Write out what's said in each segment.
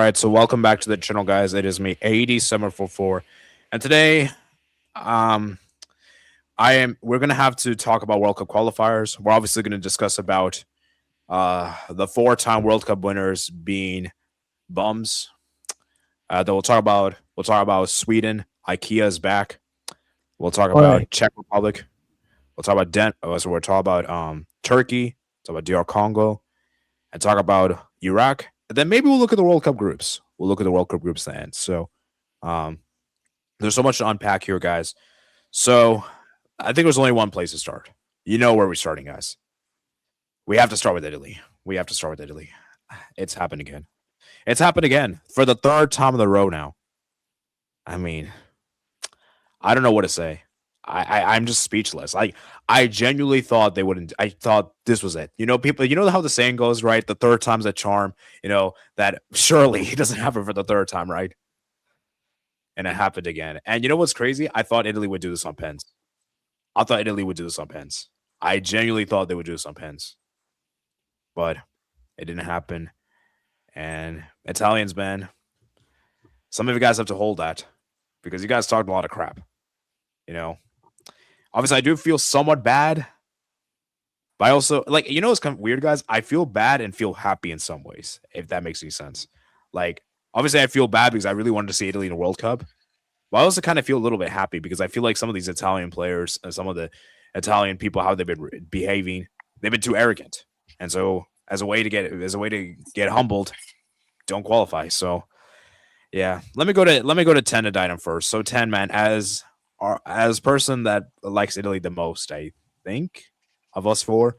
right, so welcome back to the channel, guys. It is me, 8744, and today, um, we're gonna have to talk about World Cup qualifiers. We're obviously gonna discuss about the four-time World Cup winners being bums. Then we'll talk about Sweden. IKEA is back. We'll talk Oi. about Czech Republic. We'll talk about we'll talk about Turkey. Talk about DR Congo, and talk about Iraq. And then maybe we'll look at the World Cup groups. We'll look at the World Cup groups then. So um, there's so much to unpack here, guys. So I think there's only one place to start. You know where we're starting, guys. We have to start with Italy. We have to start with Italy. It's happened again. It's happened again for the third time in a row now. I mean, I don't know what to say. I'm just speechless. I genuinely thought they wouldn't. I thought this was it. You know, people. You know how the saying goes, right? The third time's a charm. You know that surely it doesn't happen for the third time, right? And it happened again. And you know what's crazy? I thought Italy would do this on pens. I thought Italy would do this on pens. I genuinely thought they would do this on pens, but it didn't happen. And Italians, man, some of you guys have to hold that because you guys talked a lot of crap. You know, obviously, I do feel somewhat bad, but I also it's kind of weird, guys. I feel bad and feel happy in some ways, if that makes any sense. Like, obviously, I feel bad because I really wanted to see Italy in a World Cup, but I also kind of feel a little bit happy because I feel like some of these Italian players and some of the Italian people, how they've been behaving, they've been too arrogant, and so as a way to get humbled, don't qualify. So yeah, let me go to ten and item first. So 10, man, as person that likes Italy the most, I think of us four.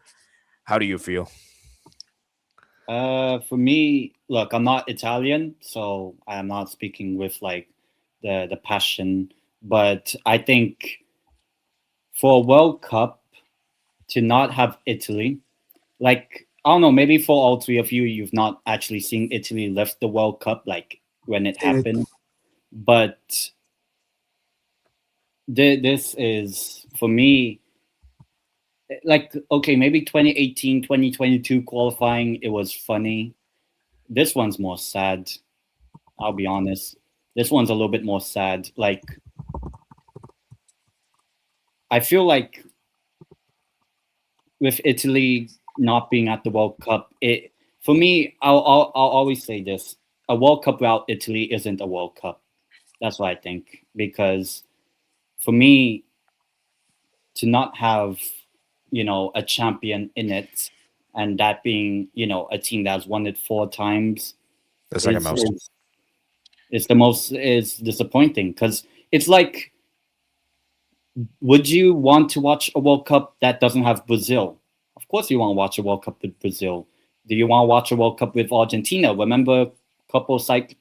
How do you feel? For me, look, I'm not Italian, so I'm not speaking with like the passion. But I think for a World Cup to not have Italy, like I don't know, maybe for all three of you, you've not actually seen Italy lift the World Cup like when it It, happened. But this is for me like okay, maybe 2018, 2022 qualifying, it was funny. This one's more sad. I'll be honest. This one's a little bit more sad. Like I feel like with Italy not being at the World Cup, it for me, I'll always say this: a World Cup without Italy isn't a World Cup. That's what I think. Because for me, to not have a champion in it, and that being a team that's won it four times the second is most. the most is disappointing because it's like, would you want to watch a World Cup that doesn't have Brazil? Of course, you want to watch a World Cup with Brazil. Do you want to watch a World Cup with Argentina? Remember a couple like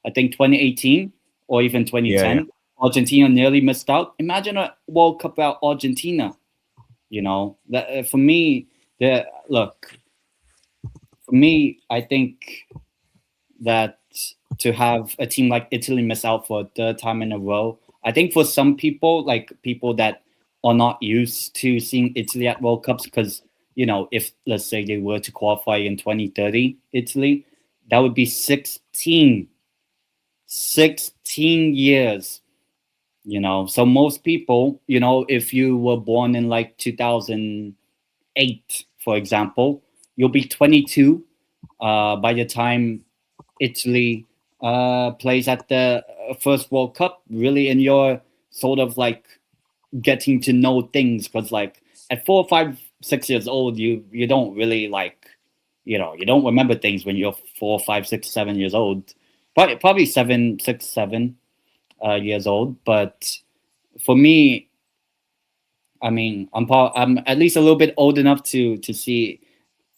I think 2018 or even Yeah, yeah. 2010, Argentina nearly missed out. Imagine a World Cup without Argentina. That for me, the look for me, I think that to have a team like Italy miss out for a third time in a row, I think for some people, like people that are not used to seeing Italy at World Cups, because if let's say they were to qualify in 2030, Italy, that would be 16 years. So most people, if you were born in like 2008, for example, you'll be 22 by the time Italy plays at the first World Cup, really in your sort of like getting to know things, because like at 4, 5, 6 years old, you don't really like, you don't remember things when you're 4, 5, 6, 7 years old. Probably 7, 6, 7 years old. But for me, I mean, I'm at least a little bit old enough to see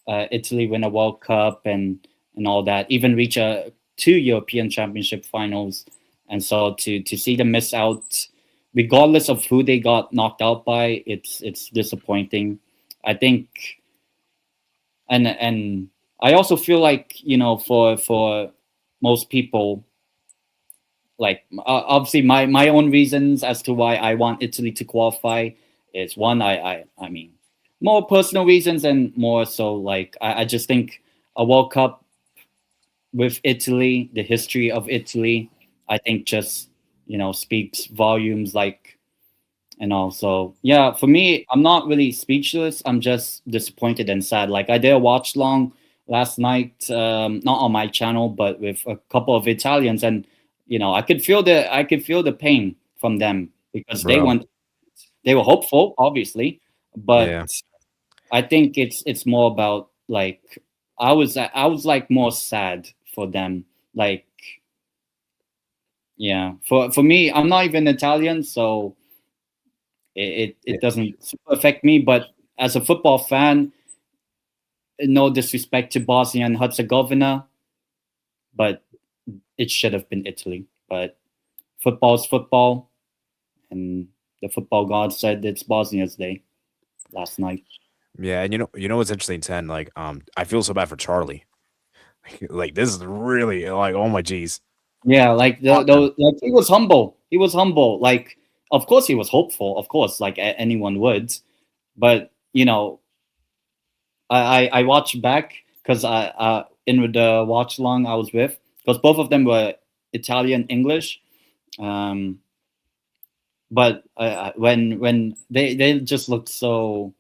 Italy win a World Cup and all that, even reach two European Championship finals, and so to see them miss out, regardless of who they got knocked out by, it's disappointing. I think, and I also feel like for most people, like obviously my own reasons as to why I want Italy to qualify is one, I mean, more personal reasons, and more so like I just think a World Cup with Italy, the history of Italy, I think just speaks volumes. Like, and also, yeah, for me, I'm not really speechless. I'm just disappointed and sad. Like, I did a watch long last night, not on my channel, but with a couple of Italians, and I could feel the pain from them because bro. they were hopeful, obviously, but Yeah. I think it's more about like I was like more sad for them. Like, yeah, for me, I'm not even Italian, so it doesn't super affect me. But as a football fan, no disrespect to Bosnia and Herzegovina, but it should have been Italy. But football's football, and the football god said it's Bosnia's day last night. Yeah, and you know what's interesting, Ten? Like, I feel so bad for Charlie. Like, this is really like, oh my geez. Yeah, like Tottenham. like he was humble. He was humble. Like, of course he was hopeful. Of course, like anyone would. But I watched back because I in the watch long I was with, because both of them were Italian English. Um, but when they just looked so,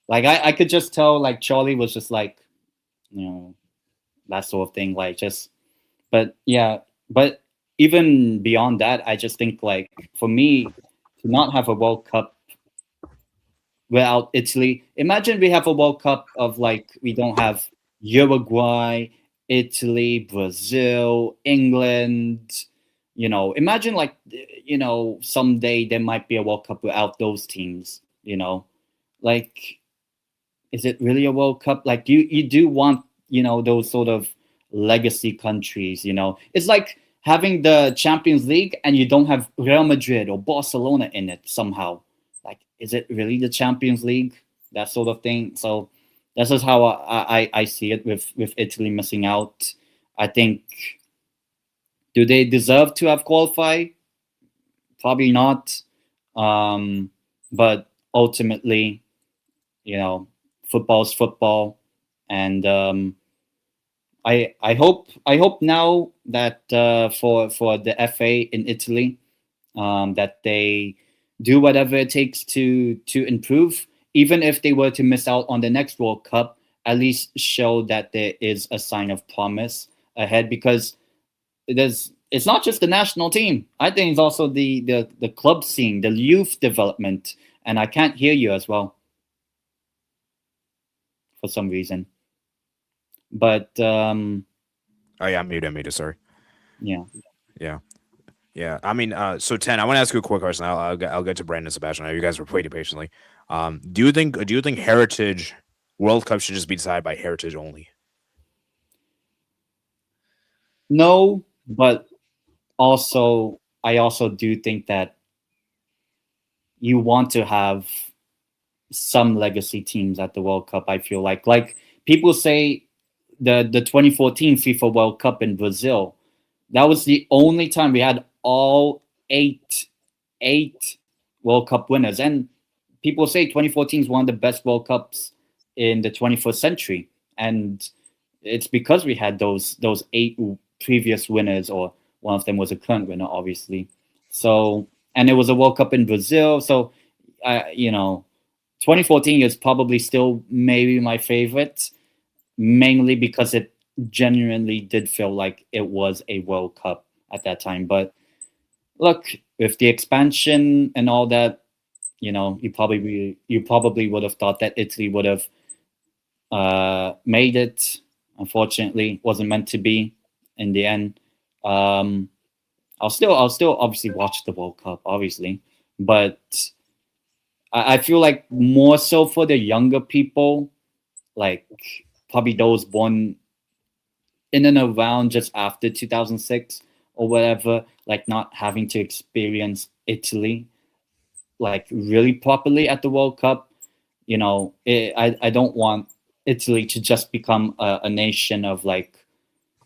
like, I could just tell, like, Charlie was just like, you know that sort of thing, like, just. But yeah, but even beyond that, I just think, like, for me to not have a World Cup without Italy. Imagine we have a World Cup of, like, we don't have Uruguay, Italy, Brazil, England. Imagine, like, someday there might be a World Cup without those teams. Like, is it really a World Cup? Like, you do want those sort of legacy countries. It's like having the Champions League and you don't have Real Madrid or Barcelona in it somehow. Like, is it really the Champions League? That sort of thing. So this is how I see it with Italy missing out. I think, do they deserve to have qualified? Probably not. But ultimately, you know, football's football, and I hope now that for the FA in Italy, that they do whatever it takes to improve, even if they were to miss out on the next World Cup, at least show that there is a sign of promise ahead, because it's not just the national team. I think it's also the club scene, the youth development, and I can't hear you as well for some reason. But Oh yeah, I'm muted. Sorry. yeah. Yeah. Yeah, I mean, so Ten, I want to ask you a quick question. I'll get to Brandon and Sebastian. I know you guys were waiting patiently. Do you think Heritage World Cup should just be decided by Heritage only? No, but also I also do think that you want to have some legacy teams at the World Cup. I feel like people say the 2014 FIFA World Cup in Brazil. That was the only time we had all eight World Cup winners, and people say 2014 is one of the best World Cups in the 21st century, and it's because we had those eight previous winners, or one of them was a current winner, obviously. So, and it was a World Cup in Brazil. So, 2014 is probably still maybe my favorite, mainly because it genuinely did feel like it was a World Cup at that time. But look, with the expansion and all that, you probably would have thought that Italy would have made it. Unfortunately, wasn't meant to be in the end. Um, I'll still obviously watch the World Cup, obviously, but I feel like more so for the younger people, like probably those born in and around just after 2006 or whatever, like not having to experience Italy like really properly at the World Cup. I don't want Italy to just become a nation of, like,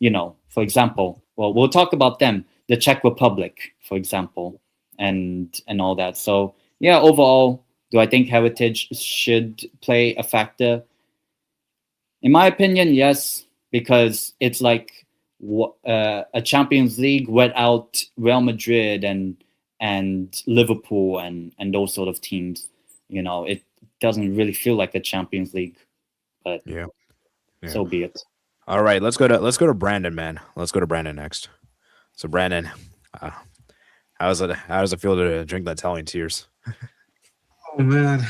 for example, well, we'll talk about them, the Czech Republic, for example, and all that. So yeah, overall, do I think heritage should play a factor? In my opinion, yes, because it's like a Champions League without Real Madrid and Liverpool and those sort of teams. It doesn't really feel like the Champions League, but Yeah. Yeah. so be it. All right, let's go to Brandon, man. Let's go to Brandon next. So Brandon, uh, how does it feel to drink that Italian tears? Oh man,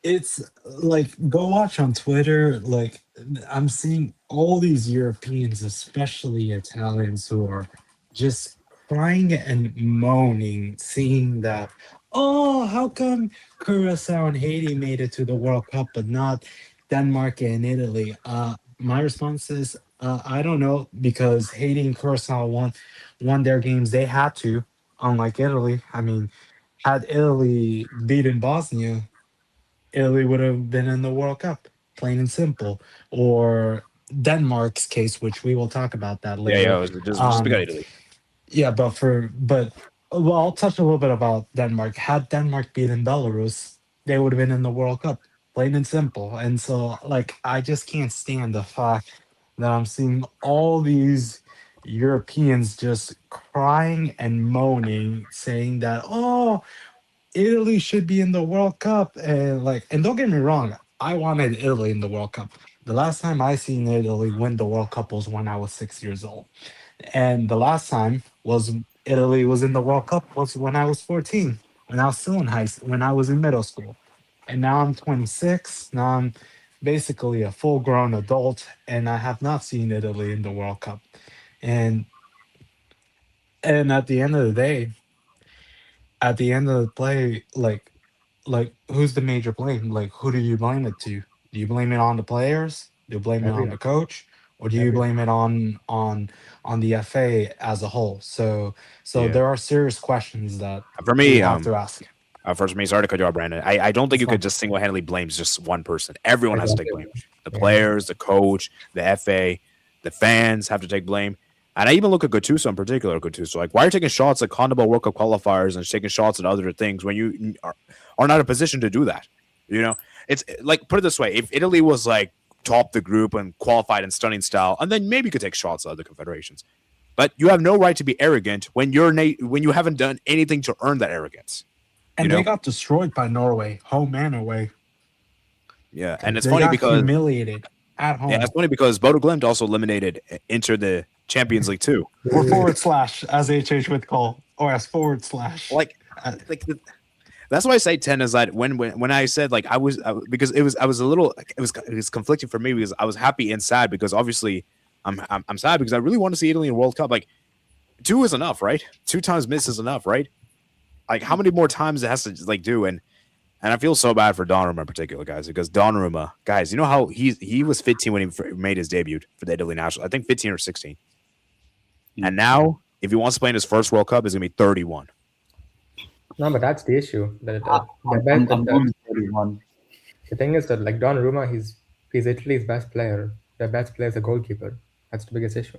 it's like go watch on Twitter. Like I'm seeing all these Europeans, especially Italians, who are just crying and moaning, seeing that. Oh, how come Curacao and Haiti made it to the World Cup, but not Denmark and Italy? My response is, I don't know, because Haiti and Curacao won their games. They had to, unlike Italy. I mean, had Italy beaten Bosnia, Italy would have been in the World Cup, plain and simple. Or Denmark's case, which we will talk about that Yeah, yeah. later. Just speak out Italy. Yeah, but I'll touch a little bit about Denmark. Had Denmark beaten Belarus, they would have been in the World Cup, plain and simple. And so, like, I just can't stand the fact that I'm seeing all these Europeans just crying and moaning, saying that, oh, Italy should be in the World Cup. And don't get me wrong, I wanted Italy in the World Cup. The last time I seen Italy win the World Cup was when I was 6 years old. And the last time was Italy was in the World Cup was when I was 14, when I was still in when I was in middle school. And now I'm 26. Now I'm basically a full grown adult, and I have not seen Italy in the World Cup. And and at the end of the play, like who's the major blame? Like who do you blame it to? Do you blame it on the players? Do you blame it on Everyone, the coach? Or do you everyone. blame it on the FA as a whole? So Yeah. there are serious questions that For we me, have to ask. first for me, sorry to cut you off, Brandon. I don't think It's you could fine. just single handedly blame just one person. Everyone has to take Exactly. blame. The Yeah. players, the coach, the FA, the fans have to take blame. And I even look at Gattuso in particular. Gattuso, like, why are you taking shots at CONMEBOL World Cup qualifiers and taking shots at other things when you are not in a position to do that? You know, it's like, put it this way: if Italy was like top the group and qualified in stunning style, and then maybe you could take shots at other confederations. But you have no right to be arrogant when when you haven't done anything to earn that arrogance. You And they know, got destroyed by Norway, home and away. yeah. And it's They funny got because humiliated at yeah, it's home. funny because Bodo Glimt also eliminated Inter the Champions League too. Or Ooh. forward slash, as HH would call, or as forward slash. Like, Uh, that's why I say 10 is that when I said like because I was a little it was conflicting for me because I was happy and sad because obviously I'm sad because I really want to see Italy in World Cup. Like, two is enough, right? Two times miss is enough, right? Like, how many more times it has to like do? And I feel so bad for Donnarumma in particular, guys, because Donnarumma, guys, you know how he was 15 when he made his debut for the Italy national. I think 15 or 16. And now, if he wants to play in his first World Cup, he's gonna be 31. No, but that's the issue. I'm going 31. The thing is that like Donnarumma, he's Italy's best player. Their best player is a goalkeeper. That's the biggest issue.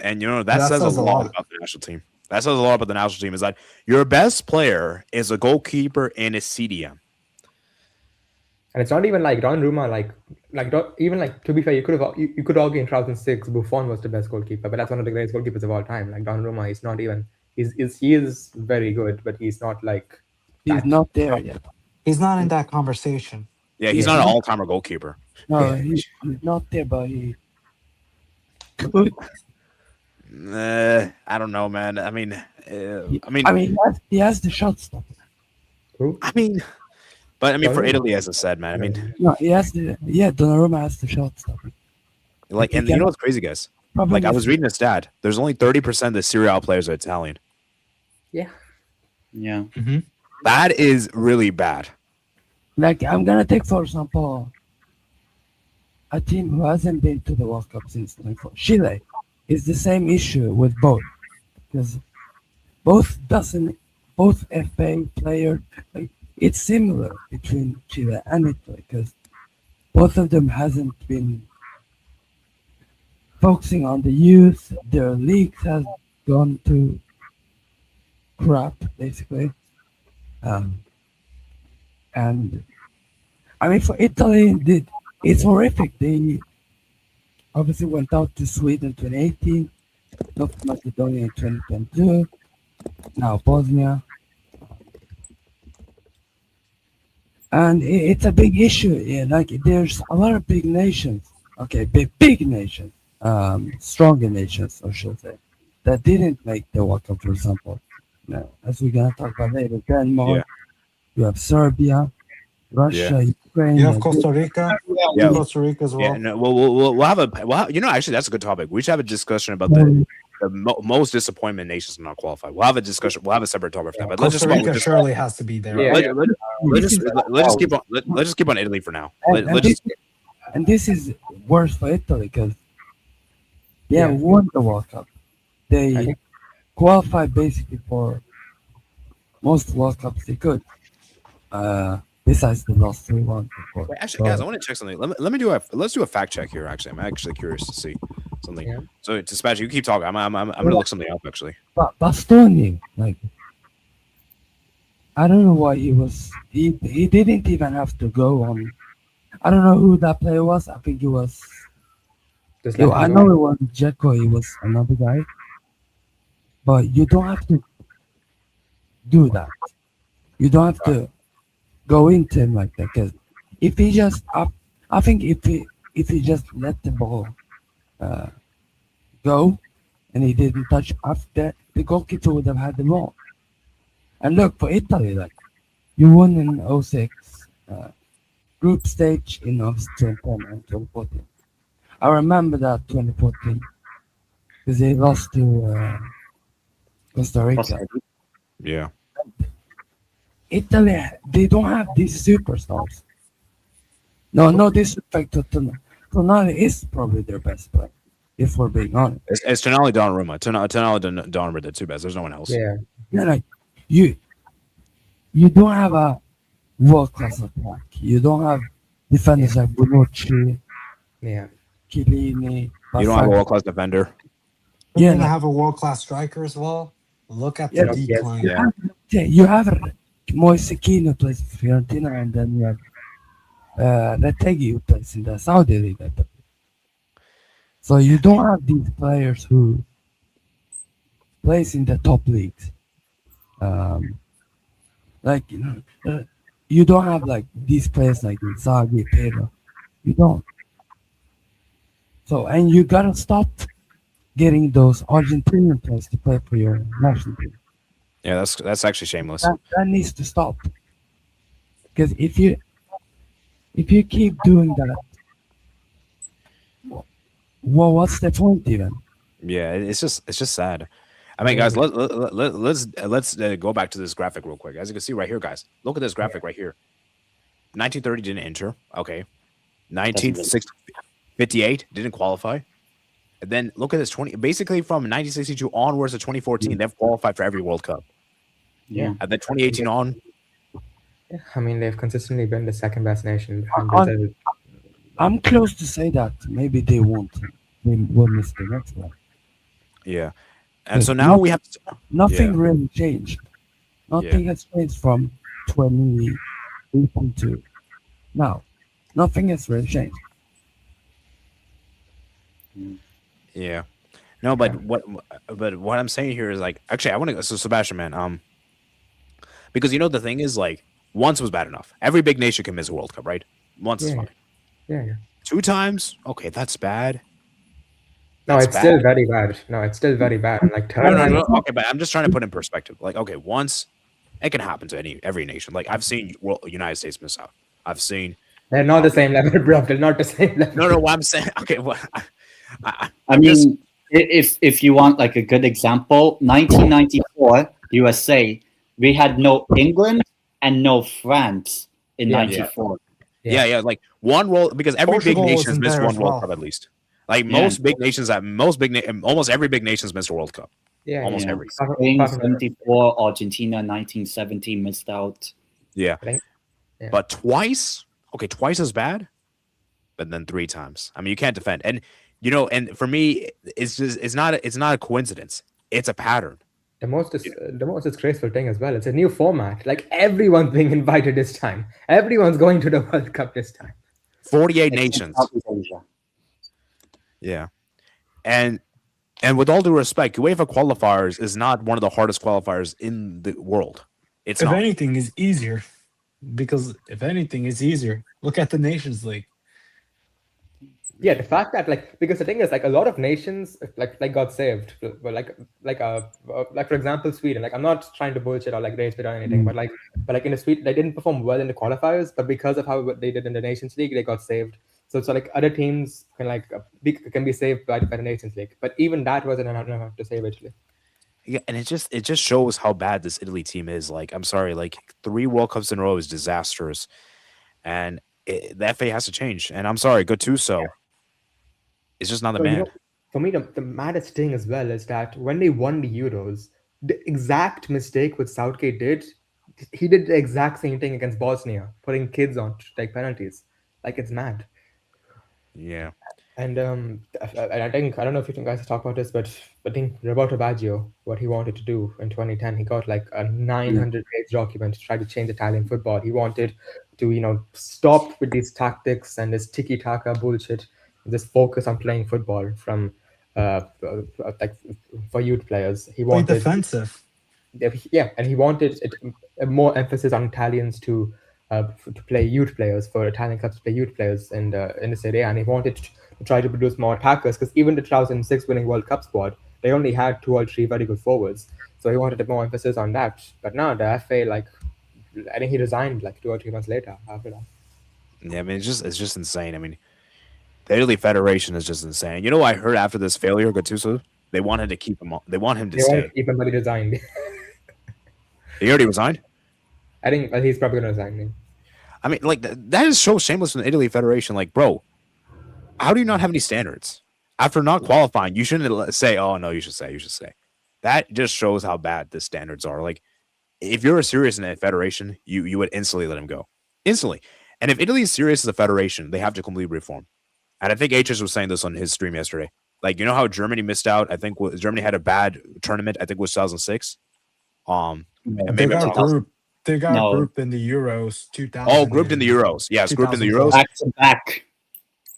And you know that that says a says a lot lot. about the national team. That says a lot about the national team. Is that your best player is a goalkeeper and a CDM. And it's not even like Donnarumma, even like to be fair, you could argue in 2006 Buffon was the best goalkeeper, but that's one of the greatest goalkeepers of all time. Like Donnarumma, he's not even he is very good, but he's not like He's that. not there yet. He's not in that conversation. Yeah, he's Yeah. not an all-timer goalkeeper. No, Yeah. he's not there, but he could. I don't know, man. I mean, He has the shot stopper. Who? But I mean, for Donnarumma. Italy, as I said, man. I mean, No, he has the Donnarumma has the shot stopper. like, and you know what's crazy, guys? Problem Like, I is- was reading a stat. There's only 30% of the Serie A players are Italian. Yeah. Yeah. That is really bad. like I'm gonna take for example a team who hasn't been to the World Cup since 24. Chile is the same issue with both because both FA player like it's similar between Chile and Italy because both of them hasn't been focusing on the youth. Their leagues has gone to crap basically. And I mean, for Italy, it's horrific. obviously went out to Sweden 2018, North Macedonia in 2022, now Bosnia. And it's a big issue. Yeah, like there's a lot of big nations. Okay, big nations, stronger nations, I should say, that didn't make the World Cup. For example, as we're gonna talk about later, Denmark. Yeah. You have Serbia, Russia, Ukraine. You have and Costa Rica. Yeah. Costa Rica as well. Yeah, no, we'll have actually that's a good topic. We should have a discussion about the most disappointment nations not qualified. We'll have a discussion. We'll have a separate topic for that. But let's Costa just Rica surely has to be there. Yeah. right? let's just keep on Italy for now. And this is worse for Italy because they Yeah. won the World Cup. I They think- qualified basically for most World Cups they could. Besides the last 3-1, of course. Wait, actually, guys, I want to check something. Let's do a fact check here. Actually, I'm actually curious to see something. Yeah. So, Dispatch, you keep talking. I'm gonna look something up actually. But Bastoni, like, I don't know why he was. He didn't even have to go on. I don't know who that player was. I think it was. Just Yo, let I him know go. it wasn't Dzeko. It was another guy. But you don't have to do that. You don't have to go into him like that. Because if he just, I think if he just let the ball go and he didn't touch after, the goalkeeper would have had the ball. And look, for Italy, like, you won in 06 group stage in obviously 2010 and 2014. I remember that 2014 because they lost to Costa Rica. Yeah. Italy, they don't have these superstars. No disrespect to Tonali. Tonali is probably their best player, if we're being honest. It's Tonali, Donnarumma. Tonali, Donnarumma, the two best. There's no one else. Yeah. Yeah, like you don't have a world class attack. You don't have defenders like Bonucci, Yeah. Chiellini. You don't have a world class defender. You're Yeah, gonna like, have a world class striker as well. Look at Yeah, the yes. decline. Yeah. you have Moise Kean who plays for Fiorentina, and then you have Retegui who plays in the Saudi League. I think. So you don't have these players who plays in the top leagues. Like you don't have like these players like Inzaghi, Pedro. You don't. So and you gotta stop getting those Argentinian players to play for your national team. Yeah, that's actually shameless. That needs to stop. Because if you keep doing that, well, what's the point even? Yeah, it's just sad. I mean, guys, let's go back to this graphic real quick. As you can see right here, guys, look at this graphic right here. 1930 didn't enter. Okay. 1958 didn't qualify. And then look at this 20. Basically, from 1962 onwards to 2014, they've qualified for every World Cup. Yeah. And then 2018 on. Yeah. I mean, they've consistently been the second best nation behind On- Brazil. I'm close to say that maybe they won't. They will miss the next one. Yeah. And so now we have. Nothing Yeah. really changed. Nothing has changed from 2018 to now. Nothing has really changed. Yeah. No, but what I'm saying here is like actually I want to. So Sebastian, man, because the thing is like once was bad enough. Every big nation can miss a World Cup, right? Once is Yeah. fine. Yeah. 2 times, okay, that's bad. No, That's it's still bad. very bad. No, it's still very bad. And like No, third no, time, no, okay, but I'm just trying to put in perspective. Like, okay, once it can happen to every nation. Like I've seen United States miss out. I've seen they're not the same level, bro. They're not the same level. no. What I'm saying, okay, what I I'm just- mean, if you want like a good example, 1994 USA, we had no England and no France in Yeah. 94. yeah, like one world because every Portugal big nation's wasn't missed there one as World well. Cup at least. Like Yeah. almost every big nation's missed a World Cup. Yeah. Almost Yeah. every. Spain Apart from- 74, Argentina 1970 missed out. Yeah. Right? Yeah. But twice is bad, but then 3 times. I mean, you can't defend. And and for me, it's not a coincidence. It's a pattern. The most disgraceful thing as well. It's a new format. Like everyone's being invited this time. Everyone's going to the World Cup this time. 48 nations. Southeast Asia. Yeah, and and with all due respect, UEFA qualifiers is not one of the hardest qualifiers in the world. It's If not. anything, is easier because if anything, it's easier. Look at the Nations League. Yeah, the fact that like because the thing is like a lot of nations like got saved, but like for example Sweden. Like I'm not trying to bullshit or like rage it or anything, but like in the Sweden they didn't perform well in the qualifiers, but because of how they did in the Nations League, they got saved. So like other teams can be saved by the Nations League, but even that wasn't enough to save Italy. Yeah, and it just shows how bad this Italy team is. Like, I'm sorry, like 3 World Cups in a row is disastrous, and the FA has to change. And I'm sorry, Gattuso is just not the No, man. for me, the maddest thing as well is that when they won the Euros, the exact mistake which Southgate did, he did the exact same thing against Bosnia, putting kids on to take penalties. Like it's mad. Yeah, And I think I don't know if you guys have talked about this, but I think Roberto Baggio, what he wanted to do in 2010, he got like a 900-page document to try to change Italian football. He wanted to, stop with these tactics and this tiki-taka bullshit, and just focus on playing football from like for youth players. He Play wanted defensive. yeah, and he wanted more emphasis on Italians to play youth players for Italian clubs to play youth players in the Serie A, and he wanted to try to produce more attackers because even the 2006 winning World Cup squad they only had 2 or 3 very good forwards, so he wanted more emphasis on that. But now the FA I think he resigned like 2 or 3 months later after that. yeah. I mean, it's just insane. I mean, the Italy Federation is just insane. You know, what I heard after this failure, Gattuso, they wanted to keep him on. They want him to They wanted stay. to keep him, but he resigned. He already resigned. I think he's probably gonna resign. I mean, like that is so shameless from the Italy Federation. Like, bro, how do you not have any standards after not qualifying? You shouldn't say, "Oh no, you should say." You should say. That just shows how bad the standards are. Like, if you're serious in a federation, you would instantly let him go, instantly. And if Italy is serious as a federation, they have to completely reform. And I think HS was saying this on his stream yesterday. Like, you know how Germany missed out? I think Germany had a bad tournament. I think it was 2006. No, And They maybe got 2000. group. They got No, grouped in the Euros 2000. oh, grouped in the Euros. Yes, grouped in the Euros. 2012. back to back.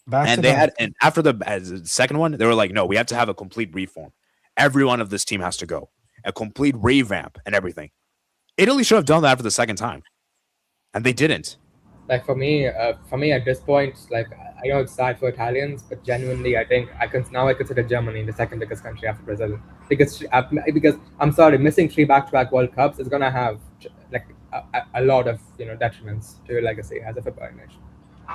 Back And to they back. had, and after the second one, they were like, no, we have to have a complete reform. Every one of this team has to go, a complete revamp and everything. Italy should have done that for the second time, and they didn't. Like for me at this point, like I know it's sad for Italians, but genuinely, I think I consider Germany the second biggest country after Brazil because I'm sorry, missing 3 back-to-back World Cups is gonna have like a lot of detriments to your legacy as a football nation.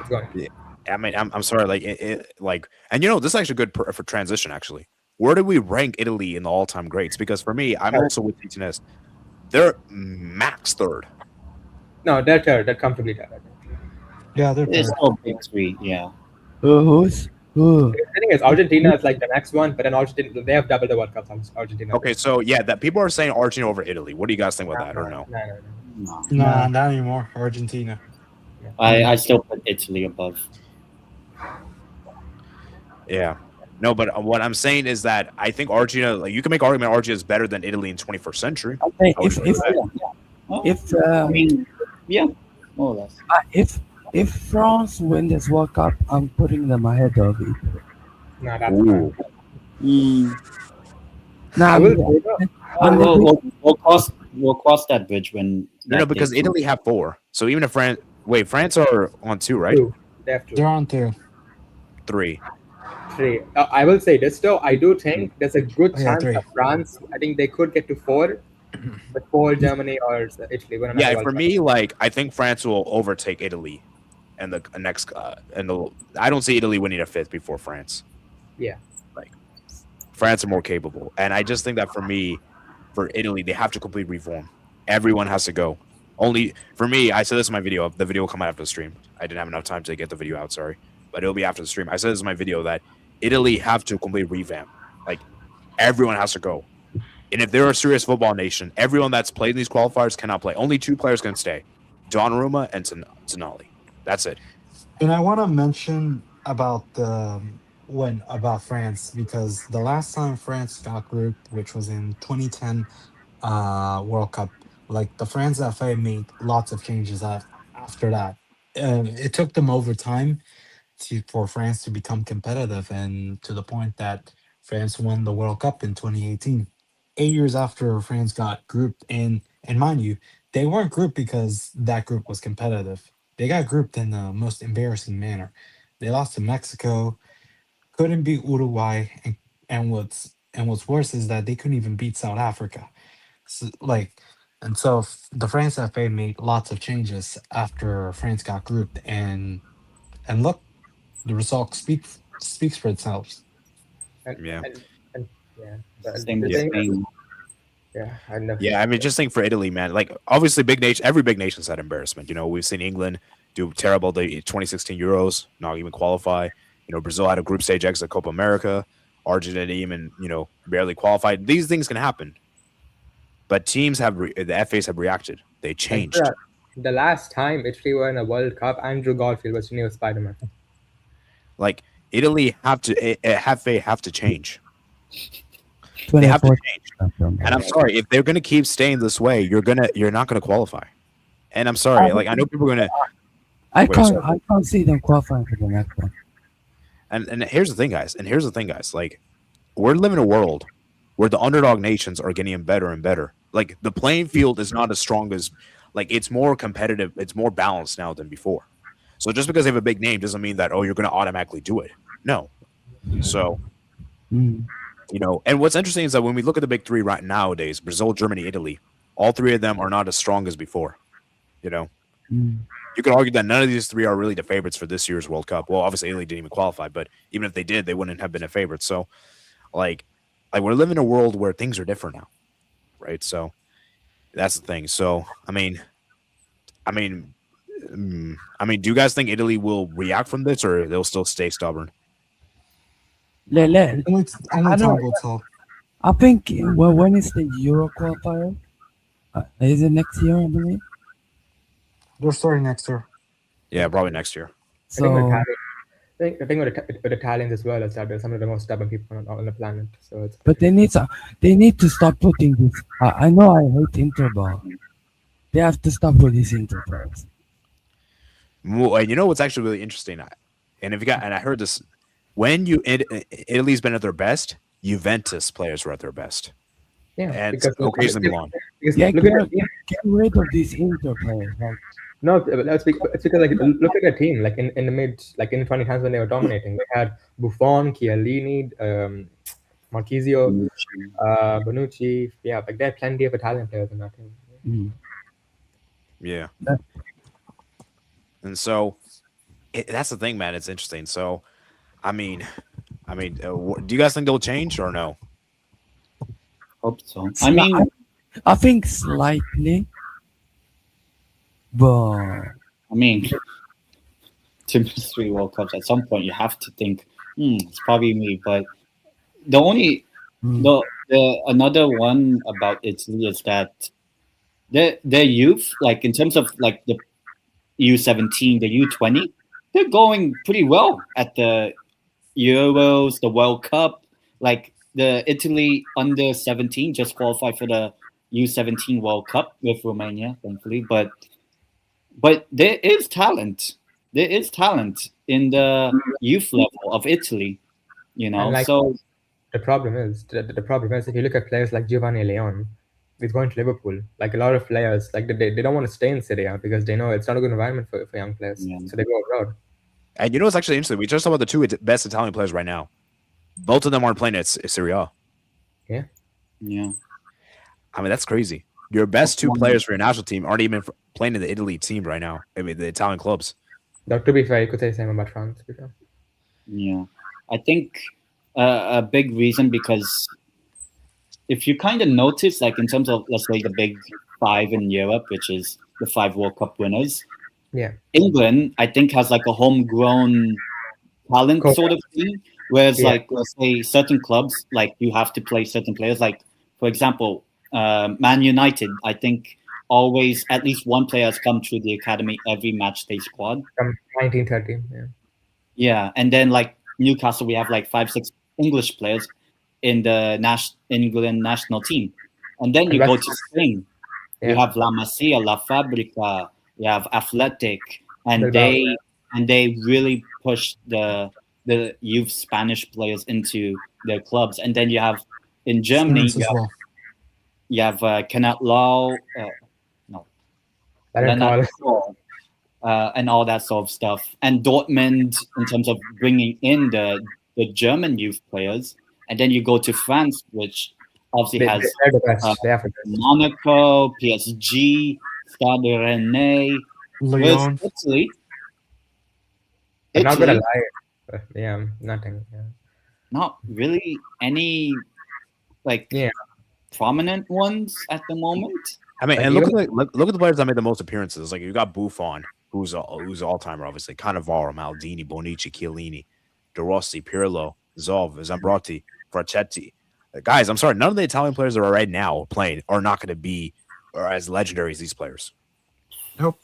It's going to. Yeah. I mean, I'm sorry, like like, and this is actually good for transition. Actually, where do we rank Italy in the all-time greats? Because for me, I'm also with TTNS. They're max third. No, they're third. They're comfortably third. I think. Yeah, they're It's third. still big three. Yeah. Who's who? The thing is, Argentina is like the next one, but then Argentina they have double the World Cups. Argentina. Okay, so yeah, that people are saying Argentina over Italy. What do you guys think about that, or no? No. No. Nah, not anymore. Argentina. I still put Italy above. Yeah. No, but what I'm saying is that I think Argentina, like, you can make argument Argentina is better than Italy in 21st century. I think I would if agree if with that. Well, if I mean, yeah, more or less. if France win this World Cup, I'm putting them ahead of it. No, that's Ooh. fine. Mm. Now I will say though, We'll cross that bridge when. No, that because day Italy have 4. So even if France are on 2, right? two. They have two. They're on 2. 3. 3. I will say this though. I do think there's a good Yeah, chance 3. that France. I think they could get to 4, but 4 Germany or Italy. Win another Yeah, World for Cup. me, like, I think France will overtake Italy and the next I don't see Italy winning a 5th before France. Yeah. Like, France are more capable. And I just think that for Italy, they have to complete reform. Everyone has to go. Only for me, I said this in my video. The video will come out after the stream. I didn't have enough time to get the video out, sorry. But it'll be after the stream. I said this in my video that Italy have to complete revamp. Like, everyone has to go. And if they're a serious football nation, everyone that's played in these qualifiers cannot play. Only 2 players can stay. Donnarumma and Tonali. That's it. And I want to mention about about France because the last time France got grouped, which was in 2010 World Cup, like the France FA made lots of changes after that. It took them over time for France to become competitive, and to the point that France won the World Cup in 2018. 8 years after France got grouped in, and mind you, they weren't grouped because that group was competitive. They got grouped in the most embarrassing manner. They lost to Mexico, couldn't beat Uruguay, and what's worse is that they couldn't even beat South Africa. So, the France FA made lots of changes after France got grouped, and look, the result speaks for itself. And Yeah. and yeah, but Same the with Yeah. thing, Spain. yeah, I know. Yeah, I mean, just think for Italy, man. Like, obviously, big nation, every big nation's had embarrassment. You know, we've seen England do terrible the 2016 Euros, not even qualify. You know, Brazil had a group stage exit Copa America. Argentina even, barely qualified. These things can happen, but teams the FAs have reacted. They And changed. the last time Italy were in a World Cup, Andrew Garfield was new Spider-Man. Like Italy have to change. They have to 24. change. And I'm sorry, if they're gonna keep staying this way, you're not gonna qualify. And I'm sorry, like I know people are gonna. I Wait, can't. sorry. I can't see them qualifying for the next one. And here's the thing, guys. And here's the thing, guys. Like we're living in a world where the underdog nations are getting better and better. Like the playing field is not as strong as, like it's more competitive. It's more balanced now than before. So just because they have a big name doesn't mean that you're going to automatically do it. No. So Mm. and what's interesting is that when we look at the big three right nowadays, Brazil, Germany, Italy, all three of them are not as strong as before. You know, Mm. you could argue that none of these three are really the favorites for this year's World Cup. Well, obviously Italy didn't even qualify, but even if they did, they wouldn't have been a favorite. So, like we're living in a world where things are different now, right? So that's the thing. So I mean, do you guys think Italy will react from this, or they'll still stay stubborn? Let, Only, only I time don't. will tell. I think when is the Euro qualifier? Is it next year? I believe. They're starting next year. Yeah, probably next year. I think with So Italian, the thing with Italians as well is that they're some of the most stubborn people on the planet. So it's but they need to stop putting this. I know I hate Inter, but they have to stop with these Inter players. And you know what's actually really interesting, and I heard this, when Italy's been at their best, Juventus players were at their best, yeah, and because occasionally Milan. because Yeah, look at get rid of these Inter players. Like, no, it's because like look at the team like in the mid like in the 2010s when they were dominating. They had Buffon, Chiellini, Marchisio, Bonucci. Yeah, like there are plenty of Italian players in that team. mm. Yeah, That- and so that's the thing, man. It's interesting. So, I mean, do you guys think they'll change or no? Hope so. I mean, I think slightly, but I mean, to miss 3 World Cups at some point, you have to think, it's probably me. But the only mm, the another one about Italy is that their youth, like in terms of like the U17, the U20, they're going pretty well at the Euros, the World Cup. Like the Italy under 17 just qualified for the U17 World Cup with Romania, thankfully. But there is talent. There is talent in the youth level of Italy. And like So the problem is if you look at players like Giovanni Leon, he's going to Liverpool. Like a lot of players, like they don't want to stay in Serie A because they know it's not a good environment for young players. Yeah. So they go abroad. And you know what's actually interesting? We just talked about the two best Italian players right now. Both of them aren't playing at Serie A. yeah, I mean, that's crazy. Your best two players for your national team aren't even playing in the Italy team right now. I mean, the Italian clubs. Now, to be fair, you could say the same about France. To be fair. yeah. I think a big reason because if you kind of notice, like in terms of let's say the big 5 in Europe, which is the 5 World Cup winners, Yeah. England I think has like a homegrown talent Cool. sort of thing. Whereas Yeah. like let's say certain clubs, like you have to play certain players. Like for example, Man United, I think always at least one player has come through the academy every match day squad. From 1913. Yeah. Yeah, and then like Newcastle, we have like 5-6 English players in the England national team, and then And you go to West- Spain. Yeah. You have La Masia, La Fabrica, you have Athletic, and Bilbao. they and they really pushed the youth Spanish players into their clubs. And then you have in Germany, France as well. you have Kenneth Lau, no, Leonard Leonard Call. Cole, and all that sort of stuff. And Dortmund, in terms of bringing in the German youth players, and then you go to France, which obviously has They're the best. They are the best. Monaco, PSG, Stade Rennais. Whereas Lyon. Italy, I'm not gonna Italy, lie. Yeah, nothing. Yeah. not really any like Yeah. prominent ones at the moment. I mean, Like, and look at even- look at the players that made the most appearances. Like you got Buffon, who's all timer, obviously. Cannavaro, Maldini, Bonici, Chiellini, De Rossi, Pirlo, Zov, Zambrotti, Frachetti. Guys, I'm sorry, none of the Italian players that are right now playing are not going to be or as legendary as these players. Nope.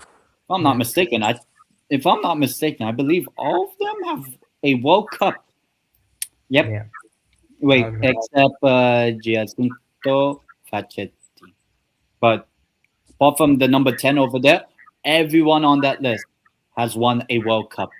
If I'm not mistaken, I believe all of them have a World Cup. Yep. Yeah. Wait, Um, except Giacinto Facchetti. But apart from the number 10 over there, everyone on that list has won a World Cup.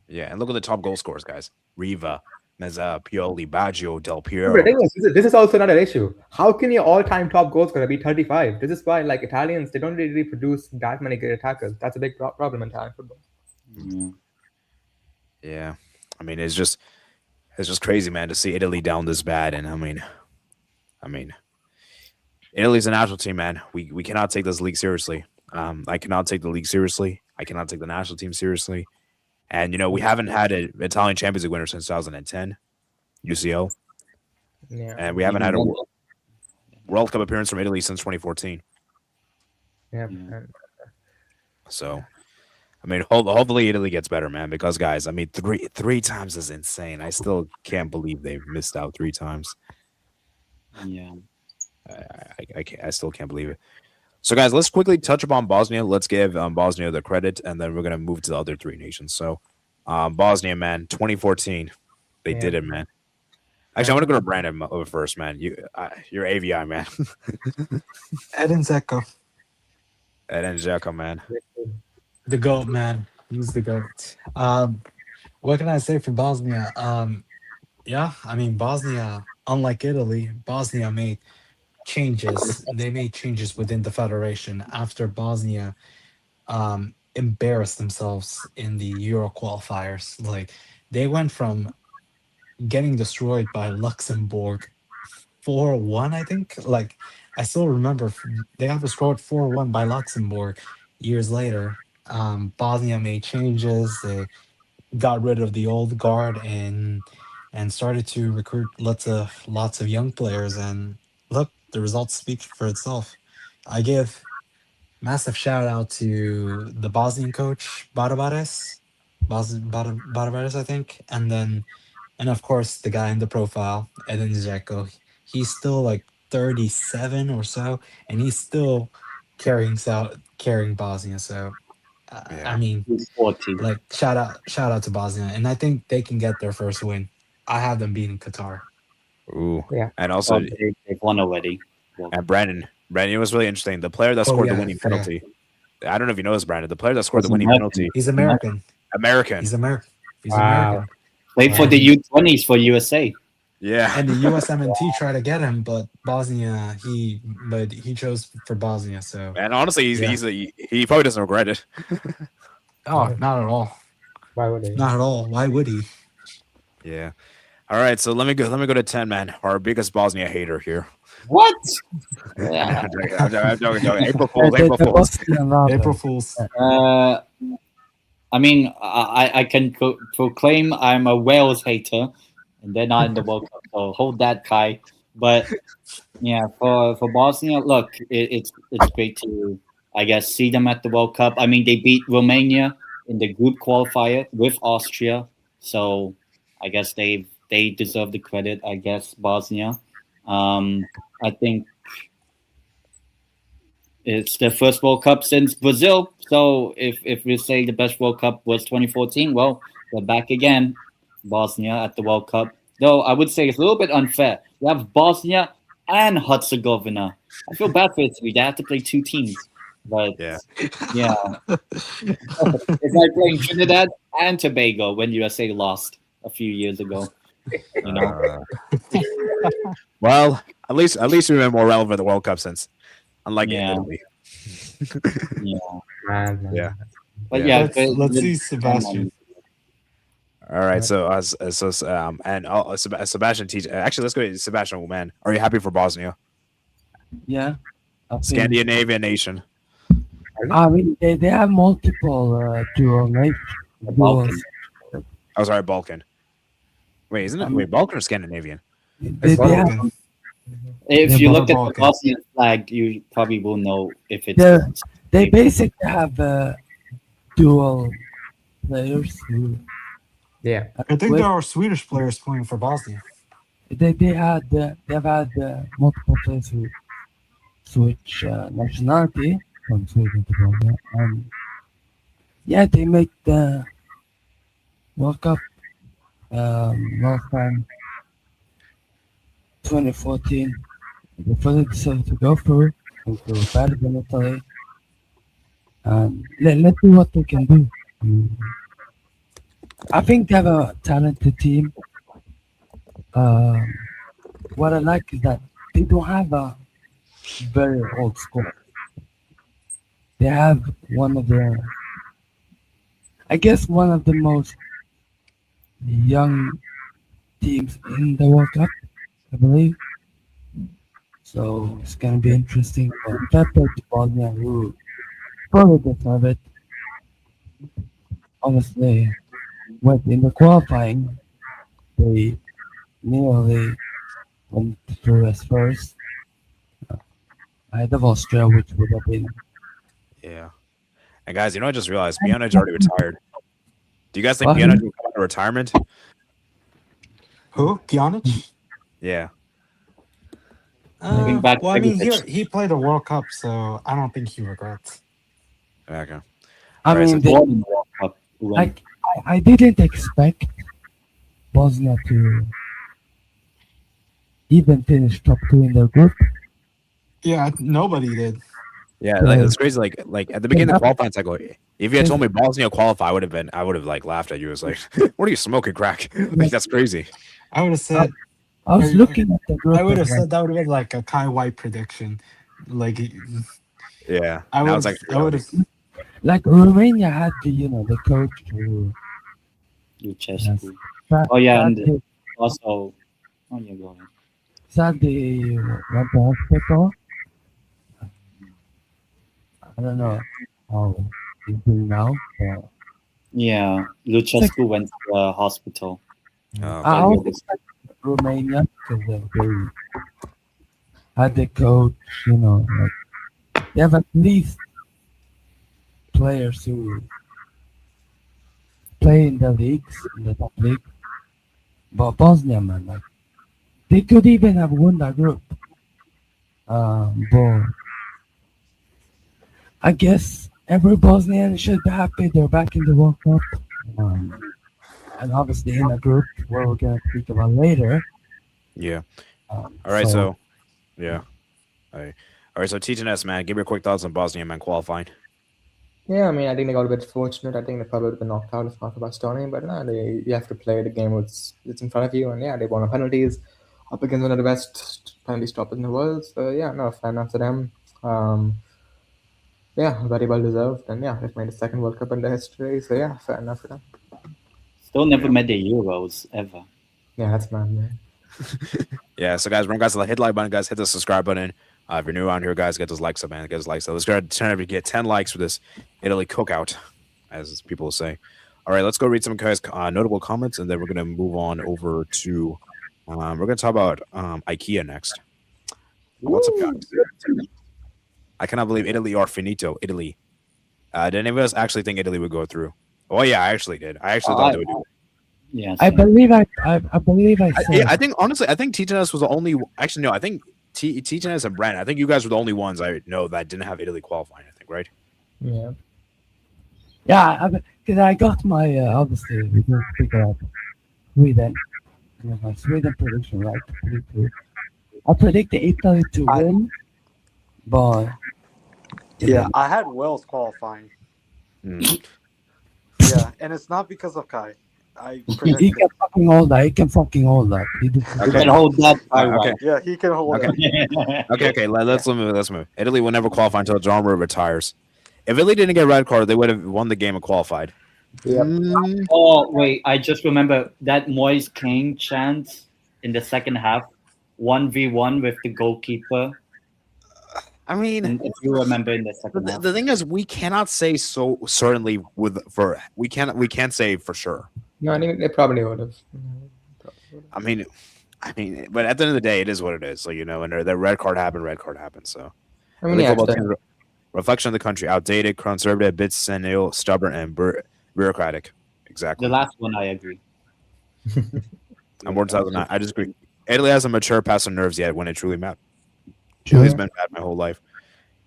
Yeah, and look at the top goal scorers, guys. Riva, Mezza, Pioli, Baggio, Del But Piero. the thing is, this is also not an issue. How can your all-time top goal scorer be 35? This is why, like, Italians, they don't really produce that many great attackers. That's a big problem in Italian football. Yeah, I mean it's just crazy, man, to see Italy down this bad. And I mean, Italy's a national team, man. We cannot take this league seriously. I cannot take the league seriously. I cannot take the national team seriously. And we haven't had an Italian Champions League winner since 2010, UCL, Yeah. and we haven't had a World Cup appearance from Italy since 2014. Yeah. Yeah. And So, I mean, hopefully Italy gets better, man. Because guys, I mean, three times is insane. I still can't believe they've missed out 3 times. Yeah. I still can't believe it. So, guys, let's quickly touch upon Bosnia. Let's give Bosnia the credit, and then we're gonna move to the other 3 nations. So, Bosnia, man, 2014, they did it, man. Actually, I want to go to Brandon over first, man. You're AVI, man. Edin Dzeko, And then Xhaka, man. the GOAT, man. He's the GOAT. What can I say for Bosnia? Yeah, I mean, Bosnia, unlike Italy, Bosnia made changes. They made changes within the federation after Bosnia embarrassed themselves in the Euro qualifiers. Like, they went from getting destroyed by Luxembourg 4-1, I think. Like, I still remember they got destroyed 4-1 by Luxembourg years later. Bosnia made changes. They got rid of the old guard and started to recruit lots of young players. And look, the results speak for itself. I give massive shout out to the Bosnian coach Barabares, I think, and of course the guy in the profile, Edin Dzeko. He's still like 37 or so, and he's still carrying Bosnia. So Yeah. I mean, He's 40. like shout out to Bosnia, and I think they can get their first win. I have them beating Qatar. Ooh. Yeah. And also, They've won already. and Brandon, it was really interesting. The player that scored the yeah, winning I forgot. penalty. I don't know if you know this, Brandon. The player that scored the He's winning American. penalty, He's American. American. He's American. He's Wow. American. Played for the U20s for USA. Yeah. And the USMNT tried to get him, but Bosnia, he chose for Bosnia. So And honestly, Yeah. he probably doesn't regret it. oh, not at all, Why would they? not at all. Why would he? Yeah. All right, so let me go to 10, man. Our biggest Bosnia hater here. What? I'm joking. April Fools. The April Fools. Bosnian lover. April Fools. I mean, I can proclaim I'm a Wales hater, and they're not in the World Cup, so hold that, Kai. But yeah, for Bosnia, look, it's great to, I guess, see them at the World Cup. I mean, they beat Romania in the group qualifier with Austria, so I guess they deserve the credit. I guess Bosnia. I think it's their first World Cup since Brazil. So if we say the best World Cup was 2014, well, they're back again, Bosnia at the World Cup. Though I would say it's a little bit unfair. You have Bosnia and Herzegovina. I feel bad for Italy. They have to play 2 teams. But Yeah. yeah, it's like playing Trinidad and Tobago when USA lost a few years ago. You know, Well, at least we've been more relevant at the World Cup since, unlike in yeah, Italy. yeah. Man, Yeah. man. But Yeah. yeah, Let's good see Sebastian. All right. Right. So and Sebastian teach. Actually, let's go to Sebastian. Man, are you happy for Bosnia, Yeah, I think. Scandinavian nation? I mean, they have multiple the duals. Balkans. Oh, sorry, Balkan. Wait, isn't I it? mean, Wait, Balkan or Scandinavian? they Balkan. have Balkan. If Yeah, you both look are at the Balkan. Bosnian flag, you probably will know if it's. they basically have dual players who Yeah. I think there are Swedish players playing for Bosnia. they've had multiple players who switch nationality from Sweden to Bosnia, and yeah, they make the World Cup last time 2014. They fully decided to go through into better than Italy, and let's see what they can do. I think they have a talented team. Um, what I like is that they don't have a very old squad. They have I guess one of the most young teams in the World Cup, I believe. So it's gonna be interesting. But fair play to Bosnia, who probably deserve it. Honestly, went in the qualifying, they nearly went through as first ahead of Austria, which would have been. Yeah. And guys, I just realized Pjanic already retired. Do you guys think Well, Pjanic will come out of retirement? Who? Pjanic? Yeah. Bring back Well, I mean, Perisic. he played a World Cup, so I don't think he regrets. Okay. I Right, so mean, Won the World Cup. Won. like I didn't expect Bosnia to even finish top 2 in their group. Yeah, nobody did. Yeah, like it's crazy. Like at the beginning of the qualifying cycle, if you had told me Bosnia qualify, I would have like laughed at you. It was like, what are you smoking crack? Like that's crazy. I would have said I was looking at the group. I would have and, like, said that would have been like a Kai White prediction. Like Yeah. I Now would it's like I would have like Romania had the coach who Lucescu. Sa- Oh yeah, and sadly, also. Oh yeah, go ahead. sadly went to hospital. I don't know how he's doing now. But Yeah, Lucescu went to the hospital. I would expect Romania because they had the coach, like they have at least players who play in the leagues, in the top league. But Bosnia, man, like they could even have won that group. But I guess every Bosnian should be happy they're back in the World Cup. And obviously in a group where we're gonna speak about later. Yeah. All right. So yeah. All right. So TNS, man, give me your quick thoughts on Bosnia, man, qualifying. Yeah, I mean, I think they got a bit fortunate. I think they probably would have been knocked out if not for Bastoni, but no, you have to play the game it's in front of you, and yeah, they won on penalties up against one of the best penalty stoppers in the world. So yeah, no, fair enough to them. Yeah, very well deserved, and yeah, they've made a second World Cup in their history. So yeah, fair enough for them. Still never met the Euros ever. Yeah, that's mad, man. Yeah. So guys, remember, guys, hit the like button, guys, hit the subscribe button. If you're new around here, guys, get those likes up, man. Get those likes up. Let's go ahead and get 10 likes for this Italy cookout, as people say. All right, let's go read some guys' notable comments, and then we're gonna move on over to we're gonna talk about IKEA next. What's up, guys? I cannot believe Italy are finito. Italy. Did any of us actually think Italy would go through? Oh yeah, I actually did. I actually thought they would do it. Yeah, I believe I said. Yeah, I think honestly, I think TNS was the only. Actually, no, I think TNS and Brent. I think you guys were the only ones I know that didn't have Italy qualifying. I think, right? Yeah. Yeah, because I got my obviously we didn't speak about Sweden. I got my Sweden prediction right. 3-2. I predicted Italy to win, but Yeah, I had Wales qualifying. Mm. Yeah, and it's not because of Kai. I He predicted. can fucking hold that. He can fucking hold that. He did. You Okay. can hold that by Okay. Yeah, he can hold Okay. it. Okay. Let's move. Let's move. Italy will never qualify until Donnarumma retires. If Italy didn't get a red card, they would have won the game and qualified. Yep. Oh wait, I just remember that Moise King chance in the second half, 1v1 with the goalkeeper. I mean, If you remember in the second half. the thing is, we cannot say so certainly we can't say for sure. No, I think they probably would have. I mean, but at the end of the day, it is what it is. So and the red card happened. So I mean, Italy yeah, football it's team, reflection of the country: outdated, conservative, bit senile, stubborn, and bureaucratic. Exactly. The last one I agree. I'm more than that. I just agree. Italy hasn't matured past the nerves yet when it truly mattered. Italy's been bad my whole life.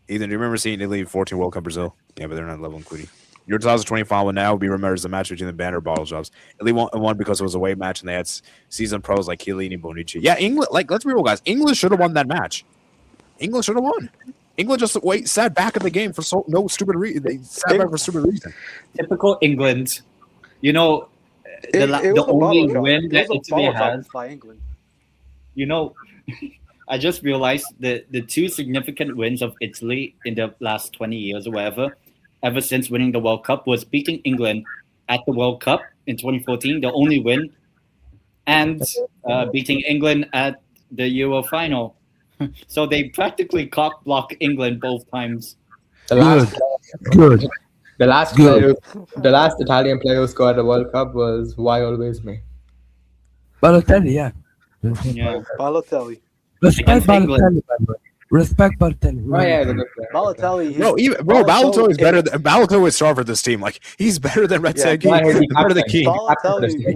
Ethan, do you remember seeing Italy 14 World Cup Brazil? Yeah, but they're not level including. Your 2020 final will now be remembered as the match between the Banner Bottle Jobs. Italy won because it was a away match and they had seasoned pros like Chiellini and Bonucci. Yeah, England. Let's be real, guys. England should have won that match. England should have won. England just sat back in the game for no stupid reason. They sat back for stupid reason. Typical England. It was the a only bottle job. win It that was a Italy bottle job has. by England. I just realized that the two significant wins of Italy in the last 20 years or whatever, ever since winning the World Cup, was beating England at the World Cup in 2014, the only win, and beating England at the Euro final. So they practically cock block England both times. The last, Good. the last Good. player, the last Italian player who scored a World Cup was Why Always Me. Balotelli, yeah. Yeah. Balotelli. Respect Against England. Balotelli, by the way. Respect Balotelli. Oh yeah, he's a good player. Balotelli. No, Balotelli is better. Balotelli is star for this team. Like he's better than Red Yeah, Segi. why is he He's better than captain? King. Balotelli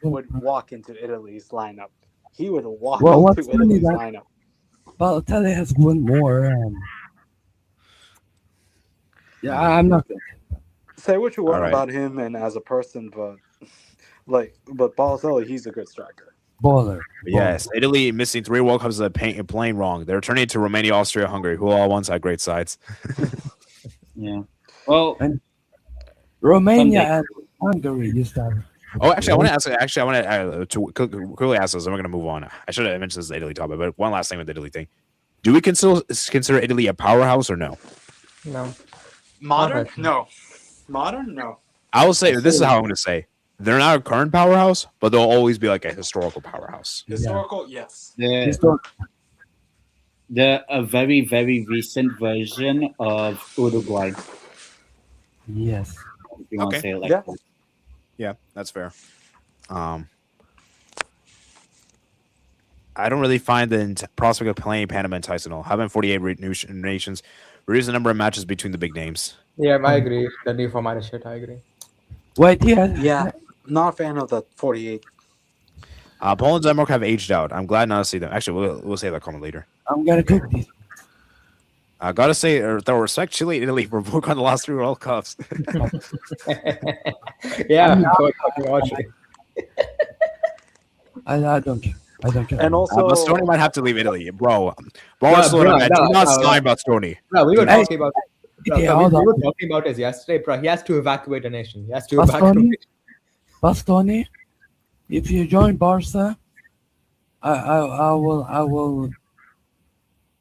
would walk into Italy's lineup. He would walk What's into funny Italy's that lineup. Balotelli has won more. Yeah, I'm not gonna. Say what you want All right. about him and as a person, but Balotelli, he's a good striker. Baller. Yes, Italy missing 3 World Cups is playing wrong. They're turning to Romania, Austria, Hungary, who all once had great sides. Yeah. Well, Romania Someday. and Hungary used to have. Oh, actually, I want to ask. Actually, I want to quickly ask this. And we're going to move on. I should have mentioned this Italy topic, but one last thing with the Italy thing: do we consider Italy a powerhouse or no? No. Modern? Okay. No. Modern? No. I will say this is how I'm going to say: they're not a current powerhouse, but they'll always be like a historical powerhouse. Historical? Yes. they're a very, very recent version of Uruguay. Yes. If you want to Okay. say it like Yeah. that. Yeah, that's fair. I don't really find the prospect of playing Panama enticing. Having 48 nations reduce the number of matches between the big names. Yeah, I agree. The new format is shit. I agree. Wait, yeah. Yeah. Not a fan of the 48. Poland and Denmark have aged out. I'm glad not to see them. Actually, we'll say that comment later. I'm gonna cook these. I gotta say, though, respect Chile and Italy for both on the last 3 World Cups. Yeah, so fucking watching. I don't care. I don't care. And also, Bastoni might have to leave Italy, bro. bro, Barcelona, man, no, do not no, sign Bastoni. Bro, we were Hey, talking about. okay, Bro, hold we on. were talking about this yesterday, bro. He has to evacuate the nation. He has to Bastoni? evacuate. Bastoni, if you join Barca, I will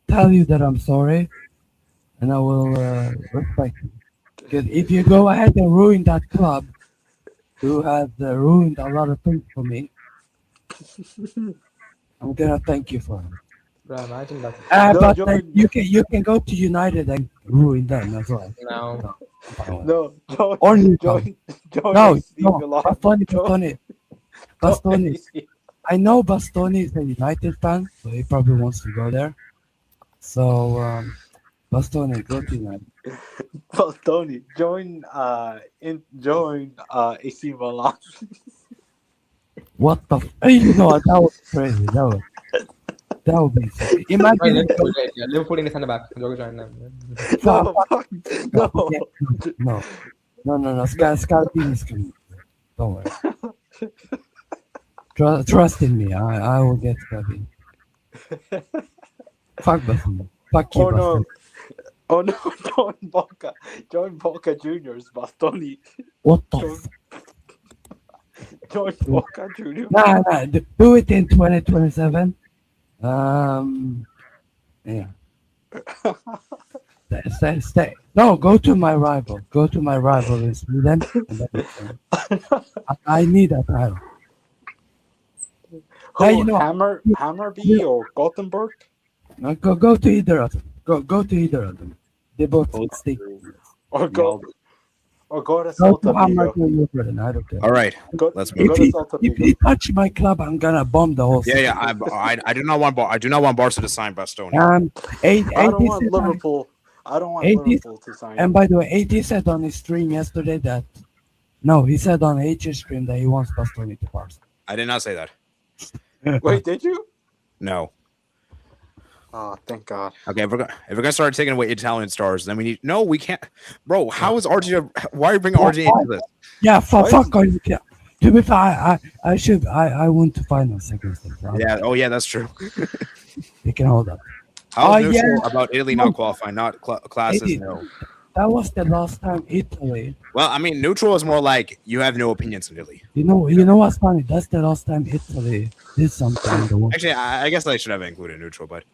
tell you that I'm sorry, and I will respect you. Because if you go ahead and ruin that club, who has ruined a lot of things for me, I'm gonna thank you for it. Bro, imagine that. No, But join- you can go to United and ruin them as well. No. no, join, Or Newcastle. join No, AC no, Milan. Bastoni. I know Bastoni is a United fan, so he probably wants to go there. So, Bastoni, go to United. Bastoni, join AC Milan. What the? You know what? That was crazy. That would be sick. Right, Imagine. Liverpool in the centre back. Go join them. No, fuck, no. No. Scalpini is coming. Don't worry. Trust in me. I will get Scalpini. Fuck Bastoni. Fuck you, Oh no! bastard. Oh no! Join Boca Juniors, Bastoni. What the Join, join Oh. Boca Juniors. Nah, do it in 2027. Yeah. Stay. No, go to my rival. Go to my rival in Sweden. And then you can- I need a title. Who? Hey, you know, Hammerby or Gothenburg? go to either of them. Go to either of them. They both Both stink. Or go to Go to Celta Hammer Vigo. to your brother. I don't care. All right, Go, let's go move. to If Celta he Vigo. touch my club, I'm gonna bomb the whole Yeah, city. yeah. I do not want Barca to sign Bastoni. Eight, I don't 80 want said on, Liverpool. I don't want 80 Liverpool to sign and him. by the way, 80 said on his stream yesterday that no, he said on H's stream that he wants Bastoni to Barca. I did not say that. Wait, did you? No. Oh, thank God. Okay, if we're gonna start taking away Italian stars, then we need. No, we can't, bro. How is Argentina? Why are you bringing Argentina into this? Yeah, Why fuck are you? Yeah. To be fair, I want to find a second thing. Right? Yeah. Oh, yeah. That's true. You can hold up. How Oh, is neutral yeah. about Italy not qualifying? Not classes. Italy. No. That was the last time Italy. Well, I mean, neutral is more like you have no opinions in Italy. You know what's funny? That's the last time Italy did something in the world. Actually, I guess I should have included neutral, but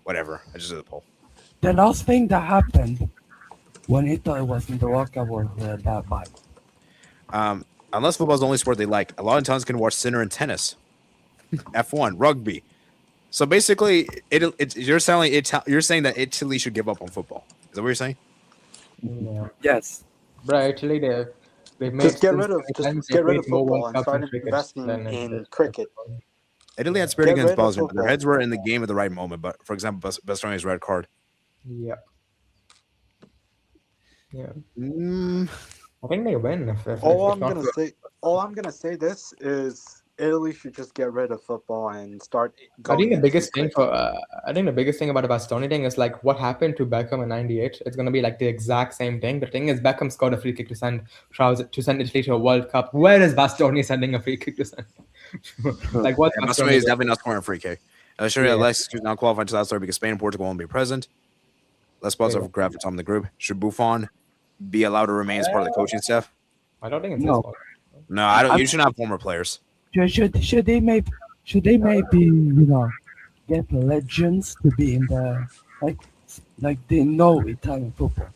whatever. I just did the poll. The last thing that happened when Italy was in the World Cup was that vibe. Unless football is the only sport they like, a lot of times can watch Sinner in tennis, F1, rugby. So basically, you're saying that Italy should give up on football. Is that what you're saying? Yeah. Yes. Bro, actually, they've made Just get since rid of 2010, just get they've rid made of more football World and Cups start in cricket investing than in cricket. Italy had spirit Get against rid of Bosnia. Their football. heads were in the game at the right moment, but for example, Bastoni's red card. Yeah. Yeah. Mm, I think they win. If All if I'm not gonna say, this is Italy should just get rid of football and start I going think the into biggest thing cricket. I think the biggest thing about the Bastoni thing is like what happened to Beckham in '98. It's gonna be like the exact same thing. The thing is, Beckham scored a free kick to send Italy to a World Cup. Where is Bastoni sending a free kick to send? Like what's yeah, Bastoni Bastoni is doing? definitely not scoring a free kick. Sure, Yeah. Alex is not qualified to that story because Spain and Portugal won't be present. Less spots Yeah. are grabbed for Tom in the group. Should Buffon be allowed to remain as part of the coaching staff? I don't think it's No. his fault. No, I don't. You should not have former players. Should they maybe get legends to be in the like they know Italian football.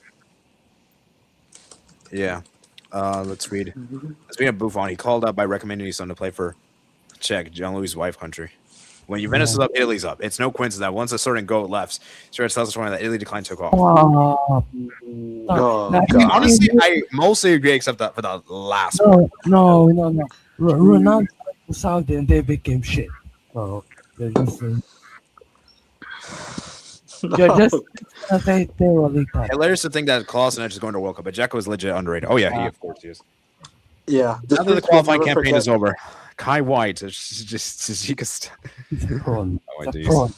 Yeah. Let's read. Speaking of Buffon, he called out by recommending his son to play for Czech, John Louis' wife country. When Juventus is up, Italy's up. It's no coincidence that once a certain goat left, sure it tells us that Italy decline took off. Oh, Oh, now, God. Honestly, I mostly agree except that for the last one. no. Ronaldo was Saudi and they became shit. So they're just they were leaked out. Hilarious to think that Kolasinac is going to World Cup, but Dzeko is legit underrated. Oh yeah, he of course is. Yeah. Now that the qualifying campaign is over, Kai White is just he could. It's a prawn. Oh, It's a geez. prawn.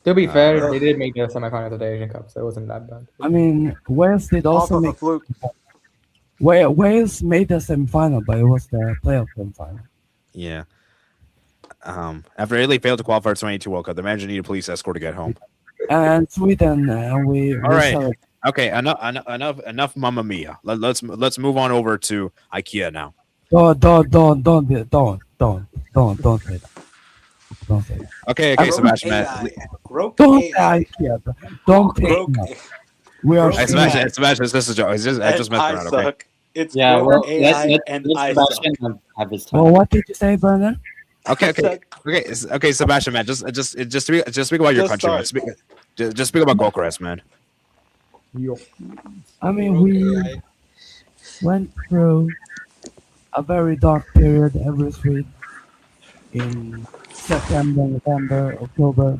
To be fair, they did make the semifinals of the Asian Cup, so it wasn't that bad. I mean, Wales did Off also of a make fluke. Wales made the semi-final, but it was the playoff semi-final. Yeah. After Italy failed to qualify for 22 World Cup, the manager needed police escort to get home. And Sweden, we All right. celebrate. Okay, enough, Mamma Mia. Let's move on over to IKEA now. Don't say that. Don't say that. Okay, Sebastian, man. Don't say IKEA. Don't take me. We are. Hey, Sebastian, it's just a joke. I just messed I around. Okay. suck. It's Yeah, well, AI let and I Sebastian suck. have his time. Well, what did you say, Bernard? Okay, Sebastian, man. Just speak about your Just country, man. start. Just speak about Gokarest, man. I mean, we went through a very dark period every week in September, November, October.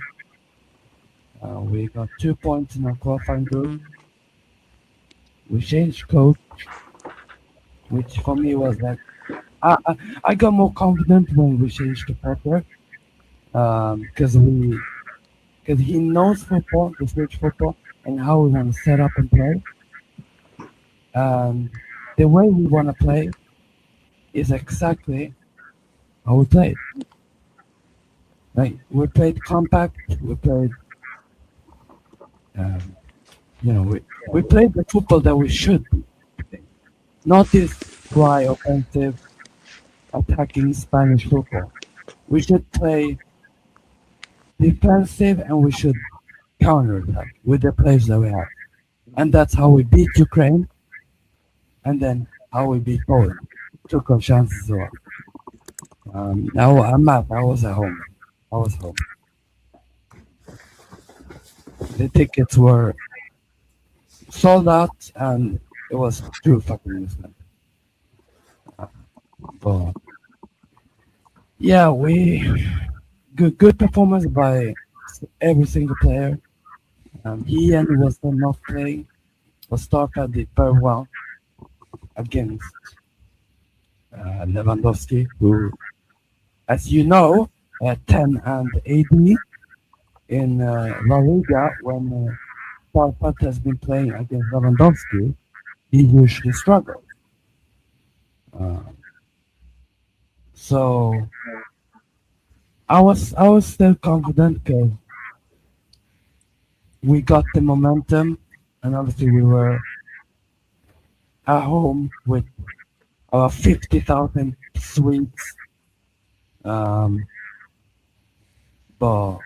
We got 2 points in our qualifying group. We changed coach, which for me was like, I got more confident when we changed to Pepper, because he knows football, the Swedish football, and how we want to set up and play. The way we want to play is exactly how we played. Like we played compact, we played Um, we played the football that we should be. Not this dry, offensive, attacking Spanish football. We should play defensive and we should counterattack with the players that we have. And that's how we beat Ukraine and then how we beat Poland. Took our chances as well. I was at home. I was home. The tickets were sold out and it was true fucking amusement. But yeah, good performance by every single player. He and was not playing, but Starka did very well against Lewandowski, who, as you know, 10 and AD in La Liga when Starka has been playing against Lewandowski, he usually struggles. So I was still confident because we got the momentum, and obviously we were at home with our 50,000 Swedes. But I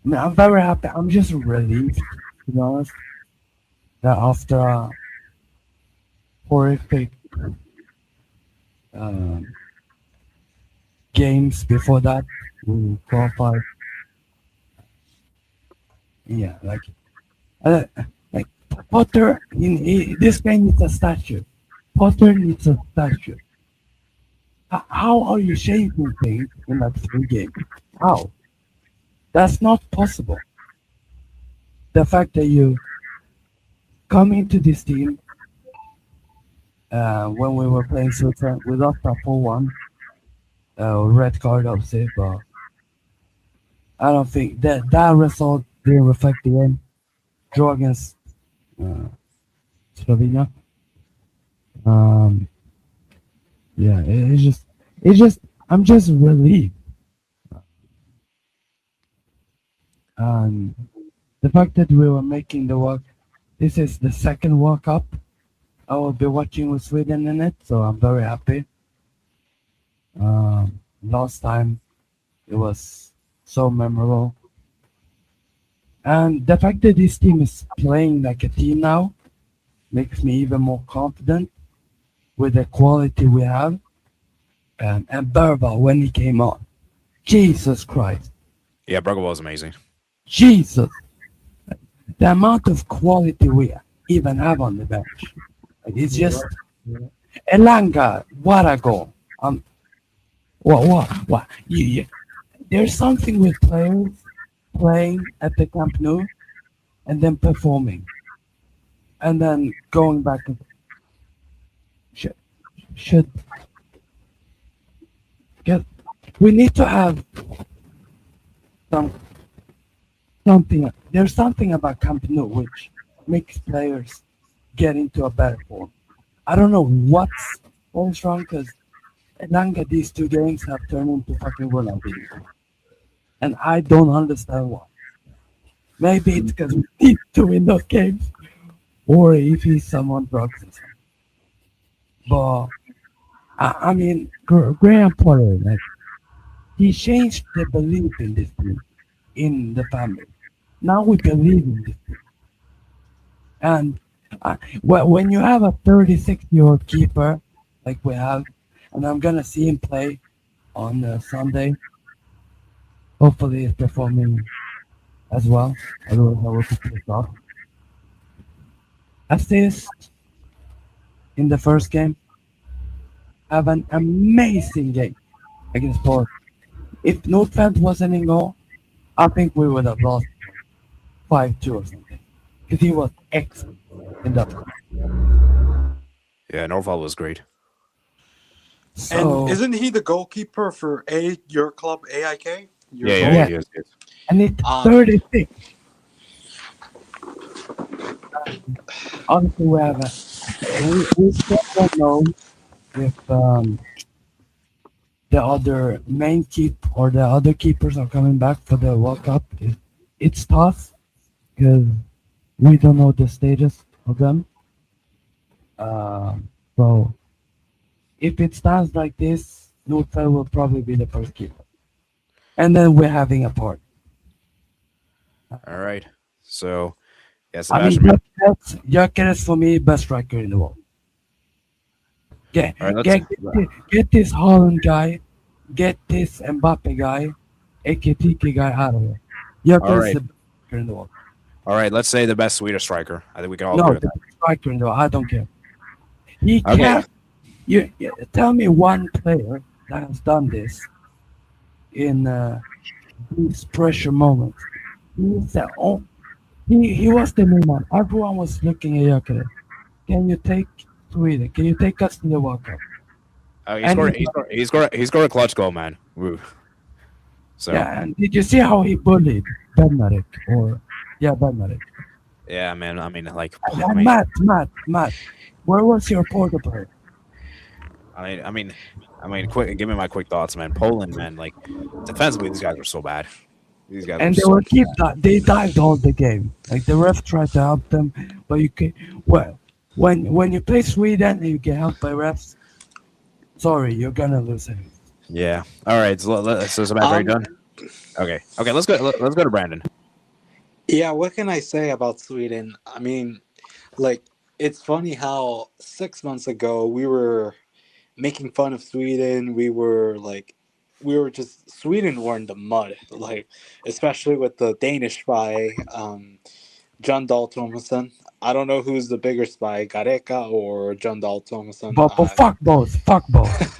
mean, I'm very happy. I'm just relieved, to be honest, that after a horrific um, games before that, we qualified. Yeah, uh, like Potter. This guy needs a statue. Potter needs a statue. How are you changing things in that 3 games? How? That's not possible. The fact that you come into this team when we were playing Switzerland, we lost a 4-1. Red card, obviously, but I don't think that result didn't reflect the game. Draw against Slovenia. Yeah, I'm just relieved. The fact that we were making the work. This is the second World Cup I will be watching with Sweden in it, so I'm very happy. Last time it was so memorable. And the fact that this team is playing like a team now makes me even more confident with the quality we have. And Berba, when he came on, Jesus Christ. Yeah, Bergamo was amazing. Jesus. The amount of quality we even have on the bench. It's just Elanga, what a goal. What? There's something with players playing at the Camp Nou and then performing and then going back and should get. We need to have something. There's something about Camp Nou which makes players get into a better form. I don't know what's wrong because Elanga these 2 games have turned into fucking Ronaldinho. And I don't understand why. Maybe it's because we need to win those games, or if he's someone drugs or something. But I mean, Graham Potter, like he changed the belief in this team, in the family. Now we believe in this team, and when you have a 36-year-old keeper like we have, and I'm gonna see him play on Sunday. Hopefully, he's performing as well. Otherwise, I will put this off. Assist in the first game. Have an amazing game against Poland. If Nordfeldt wasn't in goal, I think we would have lost 5-2 or something. Because he was excellent in that game. Yeah, Norval was great. So, And isn't he the goalkeeper for your club AIK? Yeah, Yeah. yes. and it's Um, 36. Honestly, we have we still don't know if the other main keep or the other keepers are coming back for the World Cup. It's tough because we don't know the status of them. So if it stands like this, Northside will probably be the first keeper, and then we're having a party. All right. So yeah, I mean, Sebastian, man. Gyökeres for me best striker in the world. Get All right, let's. get get this Holland guy, get this Mbappe guy, Ekitike guy out of here. All Gyökeres is right. the best striker in the world. All right. Let's say the best Swedish striker. I think we can all No, agree with the that. best striker in the world. I don't care. He Okay. can't. You tell me one player that has done this in these pressure moments. He's the only, he was the main man. Everyone was looking at Gyökeres. Can you take Sweden? Can you take us to the World Cup? He And scored. He scored a clutch goal, man. Woo. So yeah, and did you see how he bullied Bednarek? Bednarek. yeah, man. I mean, like, And Matt, where was your Porto player? I mean, quick. Give me my quick thoughts, man. Poland, man. Like, defensively, these guys were so bad. These guys And were they so were they dived all the game. Like the ref tried to help them, but you can when you play Sweden and you get helped by refs, sorry, you're gonna lose it. Yeah. All right. So Sebastian, are you done? Okay. Okay. Let's go. Let's go to Brandon. Yeah, what can I say about Sweden? I mean, like, it's funny how 6 months ago we were making fun of Sweden. We were just, Sweden were in the mud, like, especially with the Danish spy, John Dahl Tomasson. I don't know who's the bigger spy, Gareka or John Dahl Tomasson. But fuck both.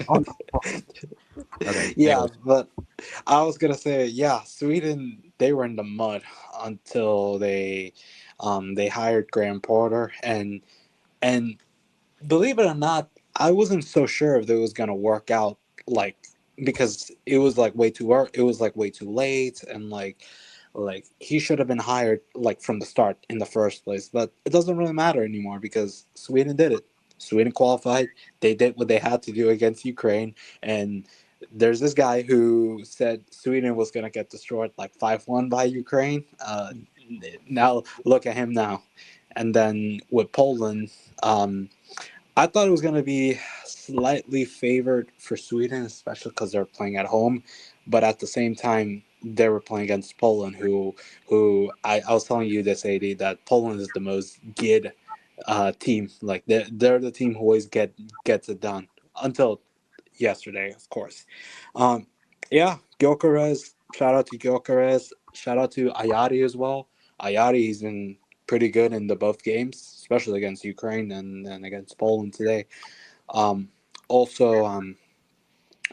Oh, Okay. Yeah, anyways. but I was gonna say, yeah, Sweden, they were in the mud until they hired Graham Porter, and believe it or not, I wasn't so sure if it was gonna work out, like, because it was like way too it was like way too late, and like he should have been hired like from the start in the first place. But it doesn't really matter anymore because Sweden did it. Sweden qualified. They did what they had to do against Ukraine, and there's this guy who said Sweden was gonna get destroyed like 5-1 by Ukraine. Now look at him now, and then with Poland. I thought it was going to be slightly favored for Sweden, especially because they're playing at home. But at the same time, they were playing against Poland, I was telling you this, AD, that Poland is the most good team. Like they're the team who always gets it done until yesterday, of course. Um, yeah, Gyökeres. Shout out to Gyökeres. Shout out to Ayari as well. Ayari, he's been pretty good in the both games, especially against Ukraine and against Poland today. Um, also,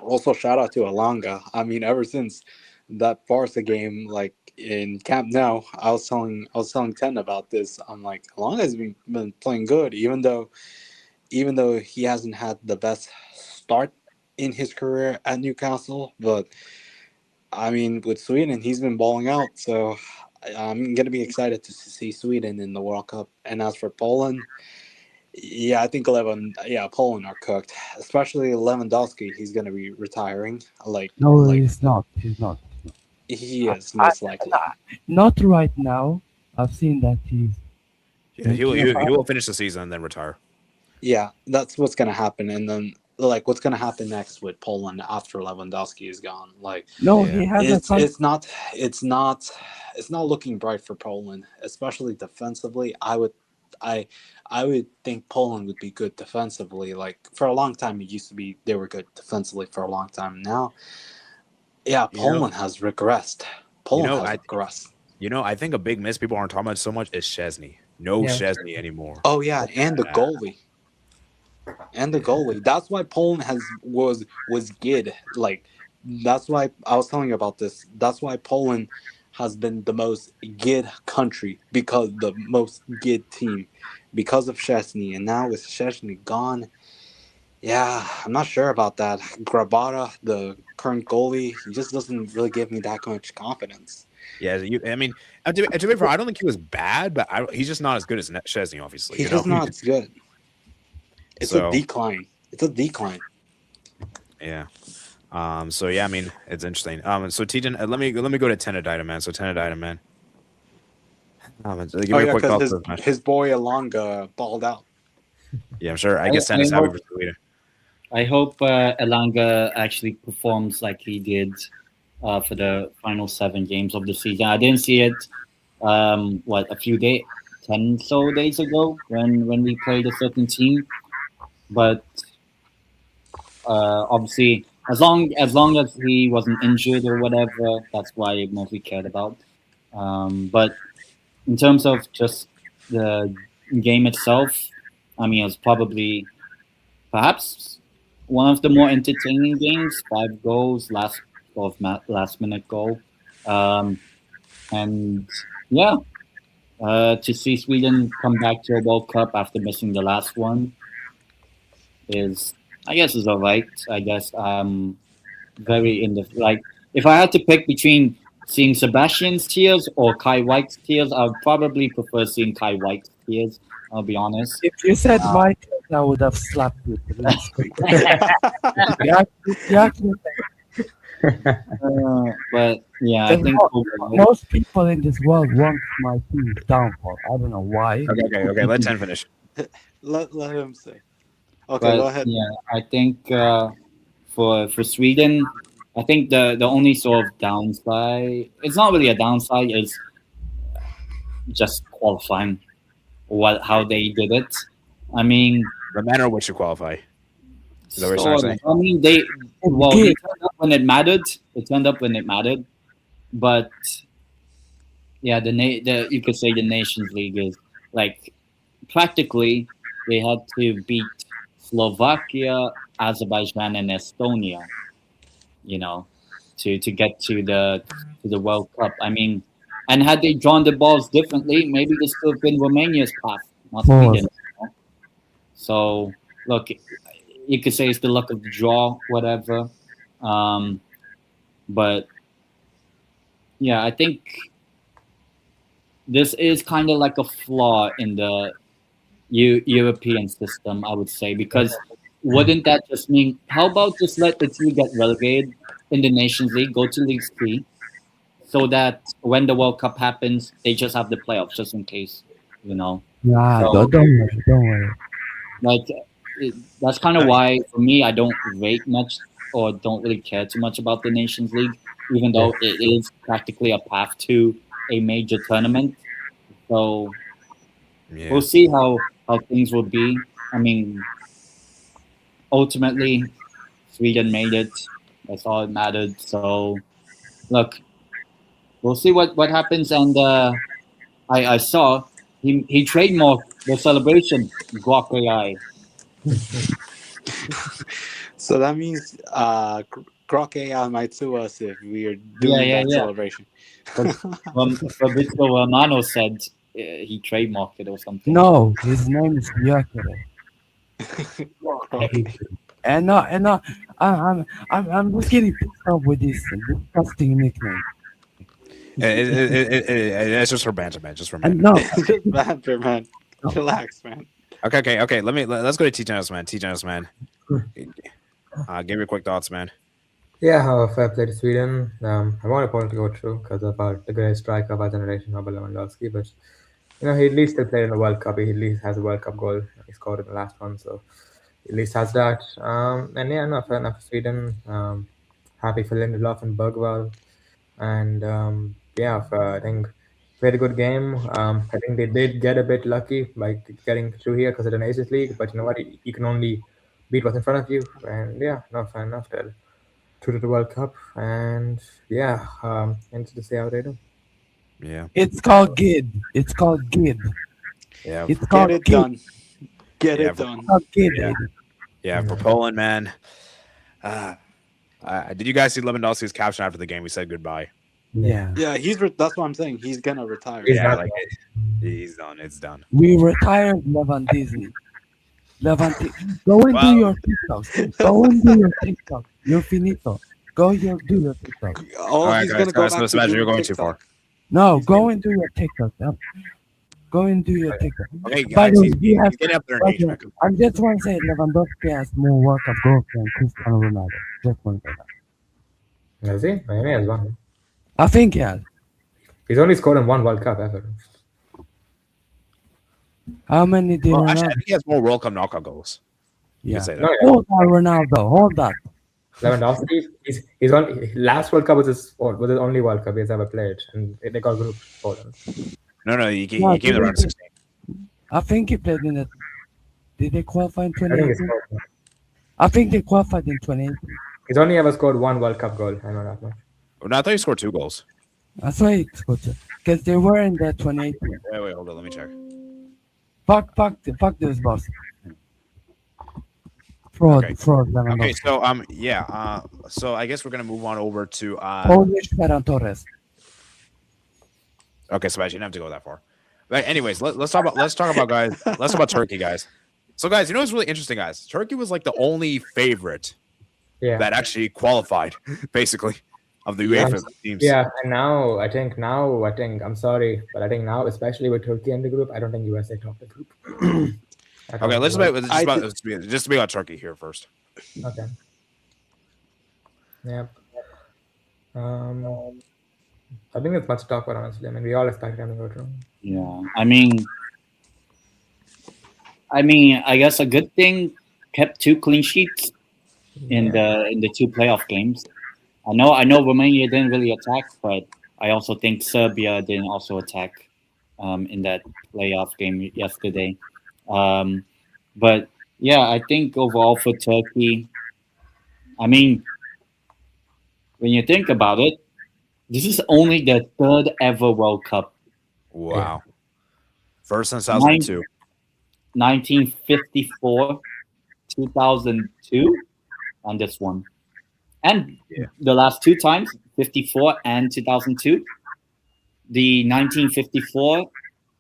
also shout out to Alanga. I mean, ever since that Barca game, like in Camp Nou, I was telling Ten about this. I'm like, Alanga's been playing good, even though he hasn't had the best start in his career at Newcastle. But I mean, with Sweden, he's been balling out. So I'm gonna be excited to see Sweden in the World Cup. And as for Poland, yeah, I think Poland are cooked. Especially Lewandowski, he's gonna be retiring. no, he's not. He's not. He is I, most likely. not right now. I've seen that he's Yeah, he will finish the season and then retire. Yeah, that's what's gonna happen. And then what's gonna happen next with Poland after Lewandowski is gone? Like no. Yeah. He has a it's not it's not looking bright for Poland, especially defensively. I I would think Poland would be good defensively. Like for a long time, it used to be they were good defensively for a long time. Now, yeah, You know. Poland has regressed. You Poland know. has I. regressed. You know. I think a big miss people aren't talking about so much is Chesney. No Yeah. Chesney anymore. Oh yeah, and the Yeah. goalie. And the goalie. That's why Poland was good. Like that's why I was telling you about this. That's why Poland has been the most good country because the most good team because of Szczesny. And now with Szczesny gone, yeah, I'm not sure about that. Grabara, the current goalie, he just doesn't really give me that much confidence. Yeah. I mean, to be fair, I don't think he was bad, but he's just not as good as Chesney, obviously. He's just not as good. It's So- a decline. It's a decline. Yeah. So yeah, I mean, it's interesting. So Tijan, let me go to Tenedita, man. So Tenedita, man. Give Oh me a yeah, quick thought because on this match. his boy Alonga balled out. Yeah, I'm sure. I I, guess I Santa's happy hope for Sweden. I hope Elanga actually performs like he did for the final 7 games of the season. I didn't see it. A few days, 10 days ago when we played a certain team, but obviously as long as he wasn't injured or whatever, that's why I mostly cared about. But in terms of just the game itself, I mean, it was probably perhaps one of the more entertaining games. 5 goals, last minute goal, um, and yeah, to see Sweden come back to a World Cup after missing the last one is, I guess, is alright. I guess very in the like. If I had to pick between seeing Sebastian's tears or Kai White's tears, I would probably prefer seeing Kai White's tears. I'll be honest. If you said white, I would have slapped you to the screen. You actually, But yeah, I think most people in this world want my team's downfall. I don't know why. Okay. Let Ten finish. Let him say. Okay, go but ahead. yeah, I think for Sweden, I think the only sort of downside, it's not really a downside, is just qualifying how they did it. I mean, The manner in which you qualify. Is that what you're sort saying? of. I mean, they turned up when it mattered. They turned up when it mattered, but yeah, the you could say the Nations League is like practically they had to beat Slovakia, Azerbaijan, and Estonia, to get to the World Cup. I mean, and had they drawn the balls differently, maybe this could have been Romania's path, not Sweden. So look, you could say it's the luck of the draw, whatever. But yeah, I think this is kind of like a flaw in the European system, I would say, because wouldn't that just mean, how about just let the team get relegated in the Nations League, go to League C, so that when the World Cup happens, they just have the playoffs just in case, Yeah, So- don't worry. like that's kind of why for me I don't rate much or don't really care too much about the Nations League, even though it is practically a path to a major tournament. So Yeah. we'll see how things will be. I mean, ultimately, Sweden made it. That's all that mattered. So, look, we'll see what happens. And I saw he trademarked the celebration, Guac AI. So that means Croc AI might sue us if we are doing Yeah. that celebration. Fabrizio Romano said he trademarked it or something. No, his name is Yakure. And I'm just getting pissed off with this disgusting nickname. It's just for banter, man. Just for And banter. no, Just banter, man. Relax, man. Okay. Let's go to T-Tennis, man. T-Tennis, man. Give me your quick thoughts, man. Yeah, fair play to Sweden. I want a point to go through because of the great striker of our generation, Robert Lewandowski. But he at least still played in the World Cup. He at least has a World Cup goal. He scored in the last one, so he at least has that. And yeah, no, fair enough for Sweden. Happy for Lindelof and Bergvall. And I think we had a good game. I think they did get a bit lucky by getting through here because of the Nations League. But you know what? You can only beat what's in front of you. And yeah, no, fair enough. They're through to the World Cup. And yeah, interested to see how they do. Yeah. it's called GID. It's called GID. Yeah. It's Get called it GID. done. Get Yeah, it done. It's called GID. Yeah. Yeah, for Poland, man. Did you guys see Lewandowski's caption after the game? We said goodbye. Yeah. Yeah, that's what I'm saying. He's gonna retire. He's Yeah, not- like he's done. It's done. We retired Lewandowski. Go and do your TikToks. Go and do your TikTok. You're finito. Go do your TikTok. Oh, All right, he's guys. gonna go back So to imagine you're doing going too far. TikTok. No, go and do your TikTok. Go and do your TikTok. Okay, By guys. the way, He's he has. getting up there by in the age, way, man. I just want to say Lewandowski has more World Cup goals than Cristiano Ronaldo. Just want to say that. Is he? Maybe he has one. I think he has. He's only scored in one World Cup ever. How many do you Well, know? actually, I think he has more World Cup knockout goals. You Yeah. can say that. No, yeah. Hold that, Ronaldo. Hold that. Lewandowski, he's on last World Cup was his only World Cup he's ever played, and they got group Poland. No, No, he came to round of 16. I think he played in the. Did they qualify in I think 2018? I think they qualified in 2018. he's only ever scored one World Cup goal. I know that much. No, I thought he scored 2 goals. That's why it's good. Because they were in the 2018. Wait, hold on, let me check. Fuck this boss. Fraud, Okay. fraud. Okay, Lewandowski. so so I guess we're gonna move on over to Polish Ferran Torres. okay, Sebastian, you don't have to go that far. But anyways, let's talk about guys. Let's talk about Turkey, guys. So guys, you know what's really interesting, guys? Turkey was like the only favorite Yeah. that actually qualified, basically, of the UEFA teams. Yeah, and now I think I'm sorry, but I think now, especially with Turkey in the group, I don't think USA top the group. Okay, let's just be about Turkey here first. Okay. Yep. I think it's much tougher, honestly. I mean, we all expect them to go through. Yeah, I guess a good thing kept 2 clean sheets in the 2 playoff games. I know Romania didn't really attack, but I also think Serbia didn't also attack in that playoff game yesterday. But yeah, I think overall for Turkey, I mean, when you think about it, this is only their 3rd ever World Cup. Wow. First since 2002. 1954, 2002, and this one. And the last 2 times, 54 and 2002. The 1954,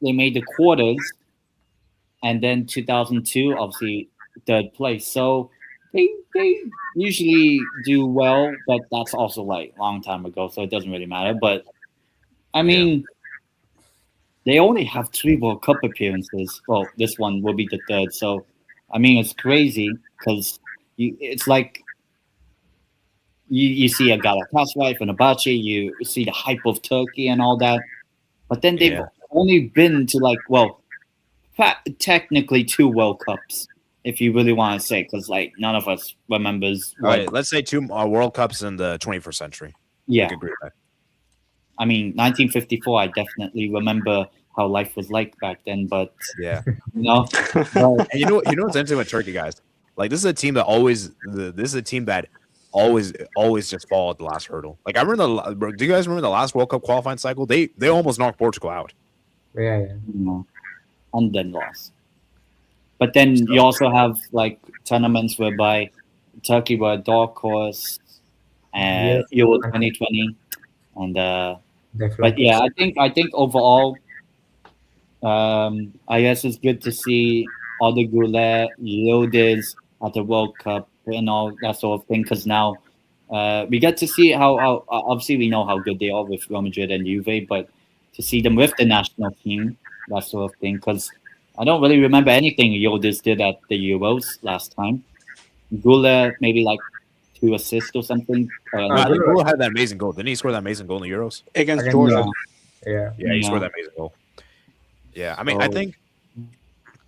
they made the quarters, and then 2002, obviously, 3rd place. So they usually do well, but that's also like a long time ago, so it doesn't really matter. But I mean, they only have 3 World Cup appearances. Well, this one will be the 3rd. So, I mean, it's crazy because it's like you see a Galatasaray and Fenerbahce, you see the hype of Turkey and all that, but then they've only been to like, well, technically 2 World Cups, if you really want to say, because like none of us remembers. Right, let's say 2 World Cups in the 21st century. Yeah. I agree with that. I mean, 1954, I definitely remember how life was like back then, but yeah, you know, and you know what's interesting with Turkey, guys? Like this is a team that always just fall at the last hurdle. Like I remember do you guys remember the last World Cup qualifying cycle? They almost knocked Portugal out. Yeah. And then lost. But then you also have like tournaments whereby Turkey were a dark horse and Euro 2020, and but yeah, I think overall, I guess it's good to see Arda Güler, Yildiz at the World Cup and all that sort of thing, because now we get to see how obviously we know how good they are with Real Madrid and Juve, but to see them with the national team, that sort of thing, because I don't really remember anything Yildiz did at the Euros last time. Güler maybe like 2 assists or something. I think Güler had that amazing goal. Didn't he score that amazing goal in the Euros against Georgia? Yeah, he scored that amazing goal. Yeah, I mean,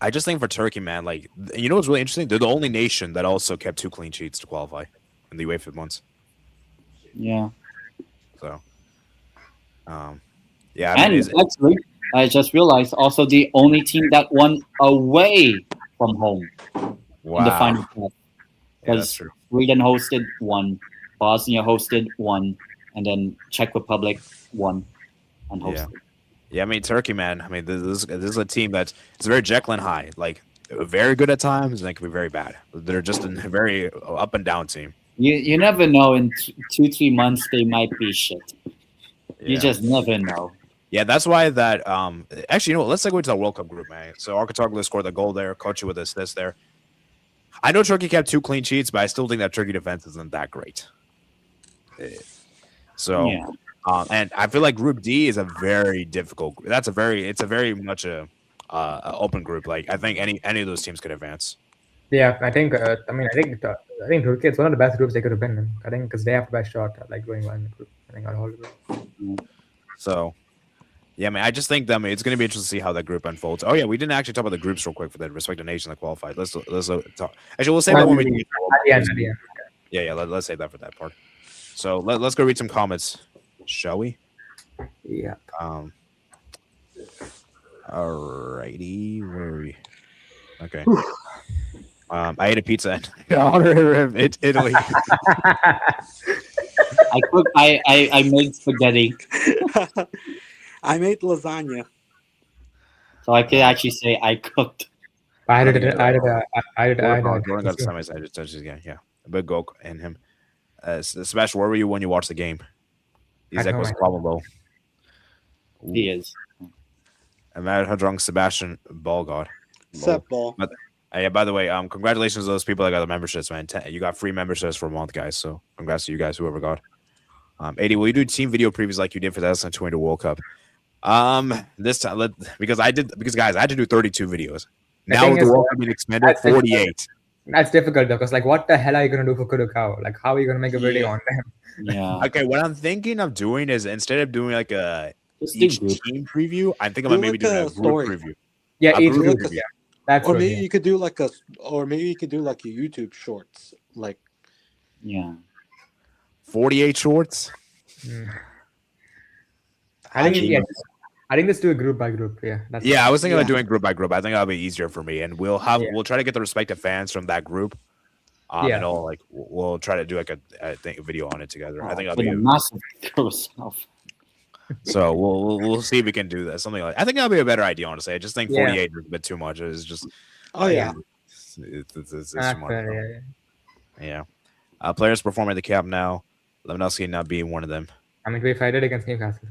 I just think for Turkey, man, like you know what's really interesting? They're the only nation that also kept 2 clean sheets to qualify in the UEFA ones. Yeah. So, yeah, I mean, and actually, I just realized also the only team that won away from home in the final cup. Because Sweden hosted 1, Bosnia hosted 1, and then Czech Republic 1 and hosted. Yeah, I mean Turkey, man. I mean this is a team it's very Jekyll and Hyde. Like very good at times, and they can be very bad. They're just a very up and down team. You never know. In 2-3 months, they might be shit. You just never know. Yeah, that's why that. Actually, you know what? Let's segue to the World Cup group, man. So Arkatoglu scored the goal there. Kochi with assist there. I know Turkey kept 2 clean sheets, but I still think that Turkey defense isn't that great. So, and I feel like Group D is a very difficult. It's a very much a open group. Like I think any of those teams could advance. Yeah, I think. I think Turkey. It's one of the best groups they could have been in. I think because they have the best shot at like going well in the group. I think out of all the group. So, Yeah, man. I just think that it's going to be interesting to see how that group unfolds. Oh yeah, we didn't actually talk about the groups real quick for the respective nation that qualified. Let's talk. Actually, we'll save that when we get to At the end, at the end. Yeah. Let's save that for that part. So let's go read some comments, shall we? Yeah. Alrighty, where are we? Okay. I ate a pizza in honor of Italy. I made spaghetti, I made lasagna. so I could actually say I cooked. I did. Jordan got the semis. I just touched his game. Yeah, a big goal in him. Sebastian, where were you when you watched the game? Isaac was probable. He is. And Matt Hadrung, Sebastian Ball God. Set ball. But, yeah, by the way, congratulations to those people that got the memberships, man. You got free memberships for a month, guys. So congrats to you guys, whoever got. 80, will you do team video previews like you did for the S20 World Cup? This time, because guys, I had to do 32 videos. Now with the World Cup being expanded, 48. That's difficult though, because like, what the hell are you gonna do for Kurukao? Like, how are you gonna make a video on them? Yeah. Okay, what I'm thinking of doing is instead of doing like a Just do each group. team preview, I think I'm gonna maybe like do a a story. group preview. Yeah, A each group group. preview. Yeah, that's Or what, maybe yeah. you could do like a YouTube shorts. Like Yeah. 48 shorts. I think Actually, yeah. I think let's do a group by group. Yeah. That's Yeah, I was thinking Yeah. about doing group by group. I think that'll be easier for me, and we'll try to get the respective fans from that group. Yeah. And all like we'll try to do like a video on it together. I think that'll With be a massive carousel. so. We'll see if we can do that. Something like I think that'll be a better idea. Honestly, I just think Yeah. 48 is a bit too much. It's just oh yeah. it's too That's much. fair, yeah. Yeah. Players performing at the cap now. Lewandowski not being one of them. I mean, we fight it against Newcastle.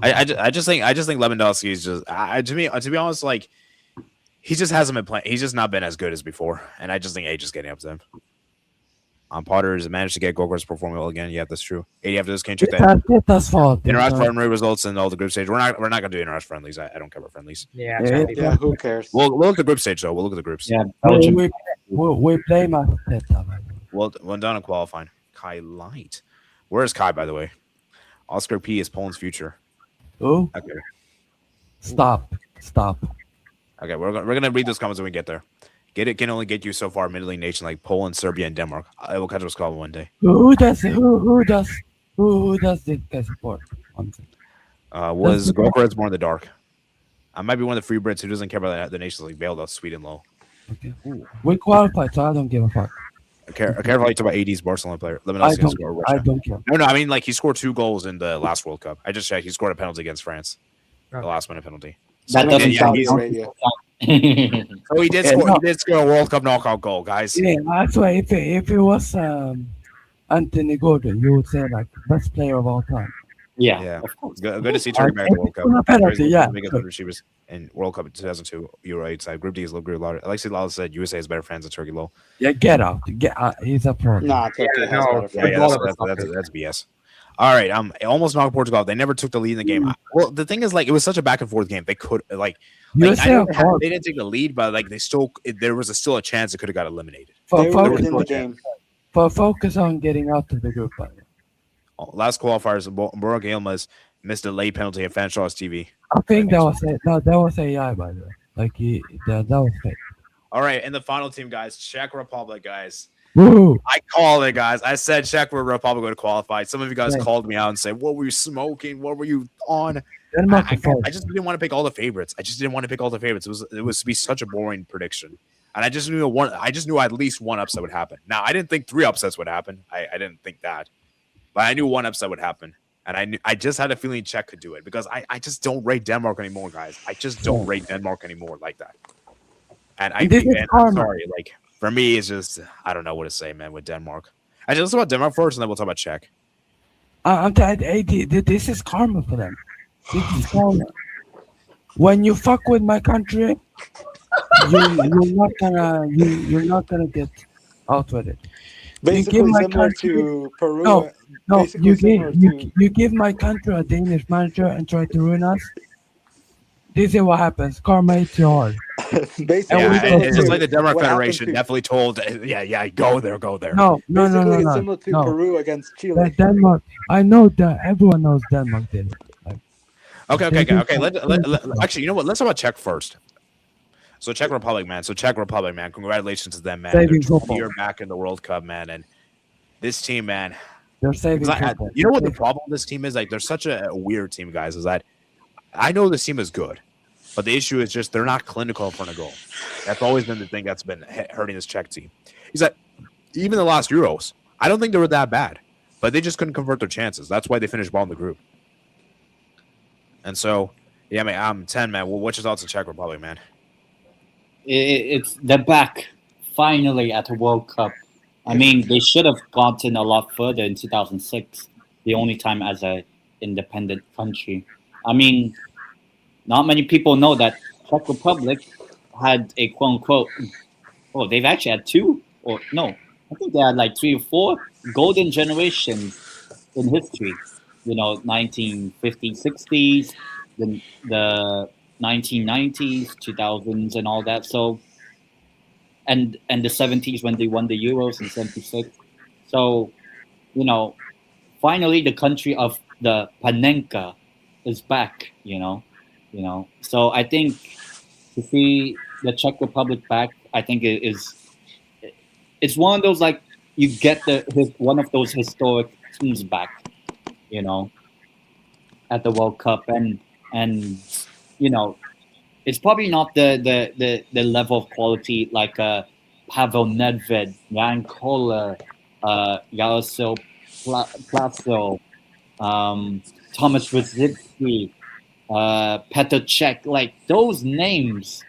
I just think Lewandowski is just to be honest, like he just hasn't been playing. He's just not been as good as before, and I just think age is getting up to him. Potter has managed to get Gokras performing well again. Yeah, that's true. 80 after this, can you check It's that Arteta's fault. Interrupt friendly results in all the group stage? We're not gonna do interrupt friendlies. I don't cover friendlies. Yeah. Yeah, Charlie. Yeah, who cares? We'll look at the group stage though. We'll look at the groups. Yeah. We, Belgium. we play Arteta. man. Well done in qualifying. Kai Light. Where is Kai, by the way? Oscar P is Poland's future. Oh, Okay. stop. Okay, we're gonna read those comments when we get there. It can only get you so far. Middle nation like Poland, Serbia, and Denmark. I will catch us call one day. Who does this guy support? Was Gokras more in the dark? I might be one of the free Brits who doesn't care about the nations like bailed out Sweden low. Okay. We qualified, so I don't give a fuck. Careful, you talk about 80s Barcelona player. I Lewandowski scored I Russia. don't care. No, I mean like he scored 2 goals in the last World Cup. I just checked. He scored a penalty against France. The last minute penalty. That doesn't sound Arabia. So he did score. He did score a World Cup knockout goal, guys. Yeah, that's why if it was Anthony Gordon, you would say like best player of all time. Yeah. Yeah. Of course. Good to see Turkey back in the World Cup. It's a penalty, yeah. Receivers in World Cup in 2002 Euro 8 side. Group D is low group louder. Alexi Lala said USA has better fans than Turkey low. Yeah, get out. He's a pro. Nah, Turkey has no. better Yeah, fans. that's BS. All right, almost knocked Portugal. They never took the lead in the game. Well, the thing is, like, it was such a back and forth game. They could I USA know are they didn't take the lead, but like there was still a chance it could have got eliminated. They were focus, within the game. focus on getting out of the group. by the way. Last qualifiers, Burak Yilmaz missed a late penalty at Fanshaw's TV. I think that was AI, by the way. Like that was fake. All right, and the final team, guys, Czech Republic, guys. Woo! I called it, guys. I said Czech Republic would qualify. Some of you guys Yeah. called me out and said, "What were you smoking? What were you on?" Denmark I is false. just didn't want to pick all the favorites. It was to be such a boring prediction, and I just knew at least one upset would happen. Now I didn't think 3 upsets would happen. I didn't think that, but I knew one upset would happen, and I just had a feeling Czech could do it because I just don't rate Denmark anymore, guys. I just don't rate Denmark anymore like that. And I'm sorry, like for me, it's just I don't know what to say, man. With Denmark, actually, let's talk about Denmark first, and then we'll talk about Czech. I'm telling you, this is karma for them. This is karma. When you fuck with my country, you're not gonna get out with it. Basically my similar country- to Peru. No, basically you similar give to- you give my country a Danish manager and try to ruin us. This is what happens. Karma hits you hard. Basically, And we Yeah, don't it's do just like the Denmark what happened Federation to- definitely told, yeah, go there. No. Basically, it's similar to no. Peru against Chile. Denmark. I know that everyone knows Denmark did it. Like, Okay. Actually, you know what? Let's talk about Czech first. So Czech Republic, man. Congratulations to them, man. They're Saving 20 football. year back in the World Cup, man. And this team, man. They're saving Because football. you know what the problem with this team is? Like, they're such a weird team, guys. Is that I know this team is good, but the issue is just they're not clinical in front of goal. That's always been the thing that's been hurting this Czech team. Is that even the last Euros, I don't think they were that bad, but they just couldn't convert their chances. That's why they finished bottom of the group. And so, yeah, man, I'm 10, man. Well, what's your thoughts on Czech Republic, man? It's they're back finally at the World Cup. I mean, they should have gotten a lot further in 2006, the only time as a independent country. I mean, not many people know that Czech Republic had a quote unquote. Oh, they've actually had two, or no, I think they had like 3 or 4 golden generations in history. 1950s, 60s, the 1990s, 2000s, and all that. So, and the 70s when they won the Euros in '76. So, finally the country of the Panenka is back. So I think to see the Czech Republic back, I think it's one of those, like, you get one of those historic teams back, at the World Cup, and it's probably not the level of quality like Pavel Nedved, Jan Koller, Jaroslav Plaso, Thomas Rositzky, Petr Cech, like those names,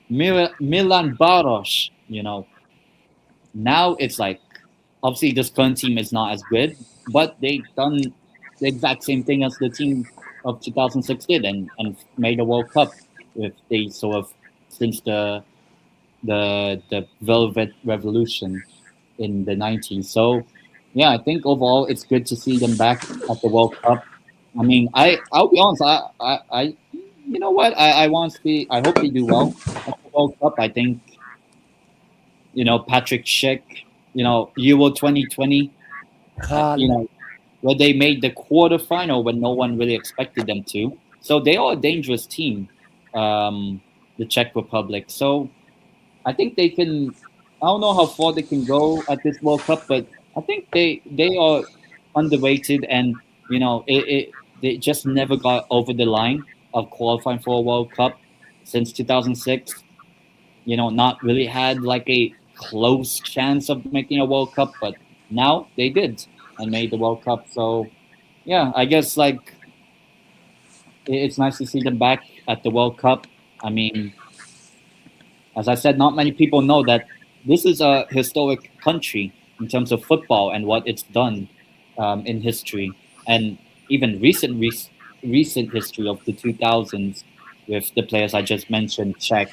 Milan Baros, now it's like, obviously this current team is not as good, but they've done the exact same thing as the team of 2006 did, and made a World Cup with they sort of since the Velvet Revolution in the 90s. So yeah, I think overall it's good to see them back at the World Cup. I mean, I'll be honest, I you know what, I want to be, I hope they do well at the World Cup. I think Patrick Schick, Euro 2020, where they made the quarterfinal when no one really expected them to. So they are a dangerous team, the Czech Republic. So I think they can. I don't know how far they can go at this World Cup, but I think they are underrated, and they just never got over the line of qualifying for a World Cup since 2006. Not really had like a close chance of making a World Cup, but now they did and made the World Cup. So yeah, I guess like it's nice to see them back at the World Cup. I mean, as I said, not many people know that this is a historic country in terms of football and what it's done in history, and even recent history of the 2000s with the players I just mentioned: Cech,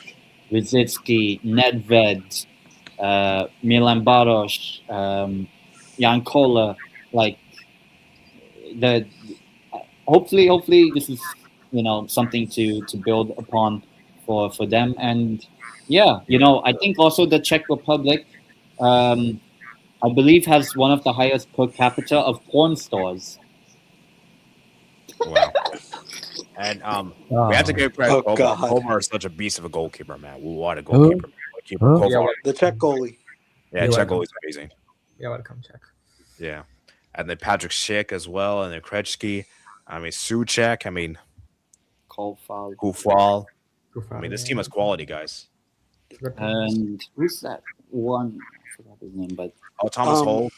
Rositzky, Nedved, Milan Baros, Jan Koller. Like hopefully this is something to build upon for them. And yeah, I think also the Czech Republic, I believe, has one of the highest per capita of porn stores. Wow. And we have to give credit Oh, to Omar. God. Omar is such a beast of a goalkeeper, man. We want a goalkeeper. Huh? Kovar. The Czech goalie. Yeah, You're Czech welcome. goalie is amazing. Yeah, welcome, Czech. Yeah. And then Patrick Schick as well, and then Krejci. I mean, Suchek. I mean, Kofal. Kufal. Too I far, mean, this yeah. team has quality, guys. Good team. And who's that one? I forgot his name, but Oh, Thomas Hole.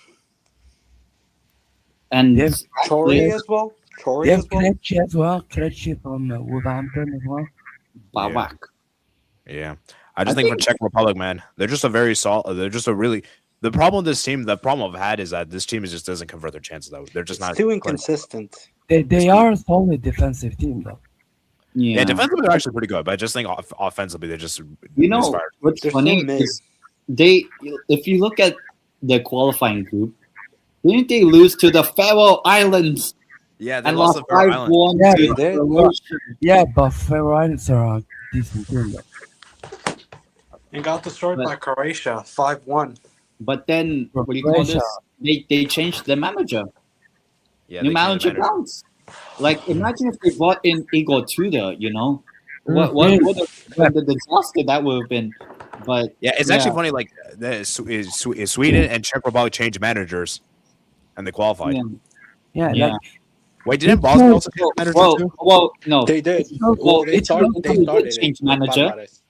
and Yes. Chori Yes. as well. They Chori have as well. Krejci as well. Krejci from Wolverhampton as well. Babak. Yeah. I just think for Czech Republic, man, they're just a very solid. They're just a really. The problem with this team, the problem I've had is that this team just doesn't convert their chances. Though they're just It's not too clinical. inconsistent. They are a solid defensive team though. Yeah, defensively they're actually pretty good, but I just think offensively they're just misfired. What's They're funny so mid. is if you look at the qualifying group, didn't they lose to the Faroe Islands Yeah, they and lost lost the Faroe Islands. 5-1 Yeah, to they- Croatia? Yeah, but Faroe Islands are a decent team though. And got destroyed But- by Croatia 5-1. But then For what do you call Croatia. this? They changed the manager. Yeah, New they changed the manager bounce. Like, imagine if they brought in Igor Tudor, you know, Mm. what the disaster that would have been. But Yeah, it's yeah, actually funny. Like is Sweden and Czech Republic changed managers and they qualified. yeah, Yeah, yeah. like Wait, didn't it Bosnia shows, also change managers Well, too? no. They did. it shows, Well, they It started. shows They they did started it change with manager Palmares.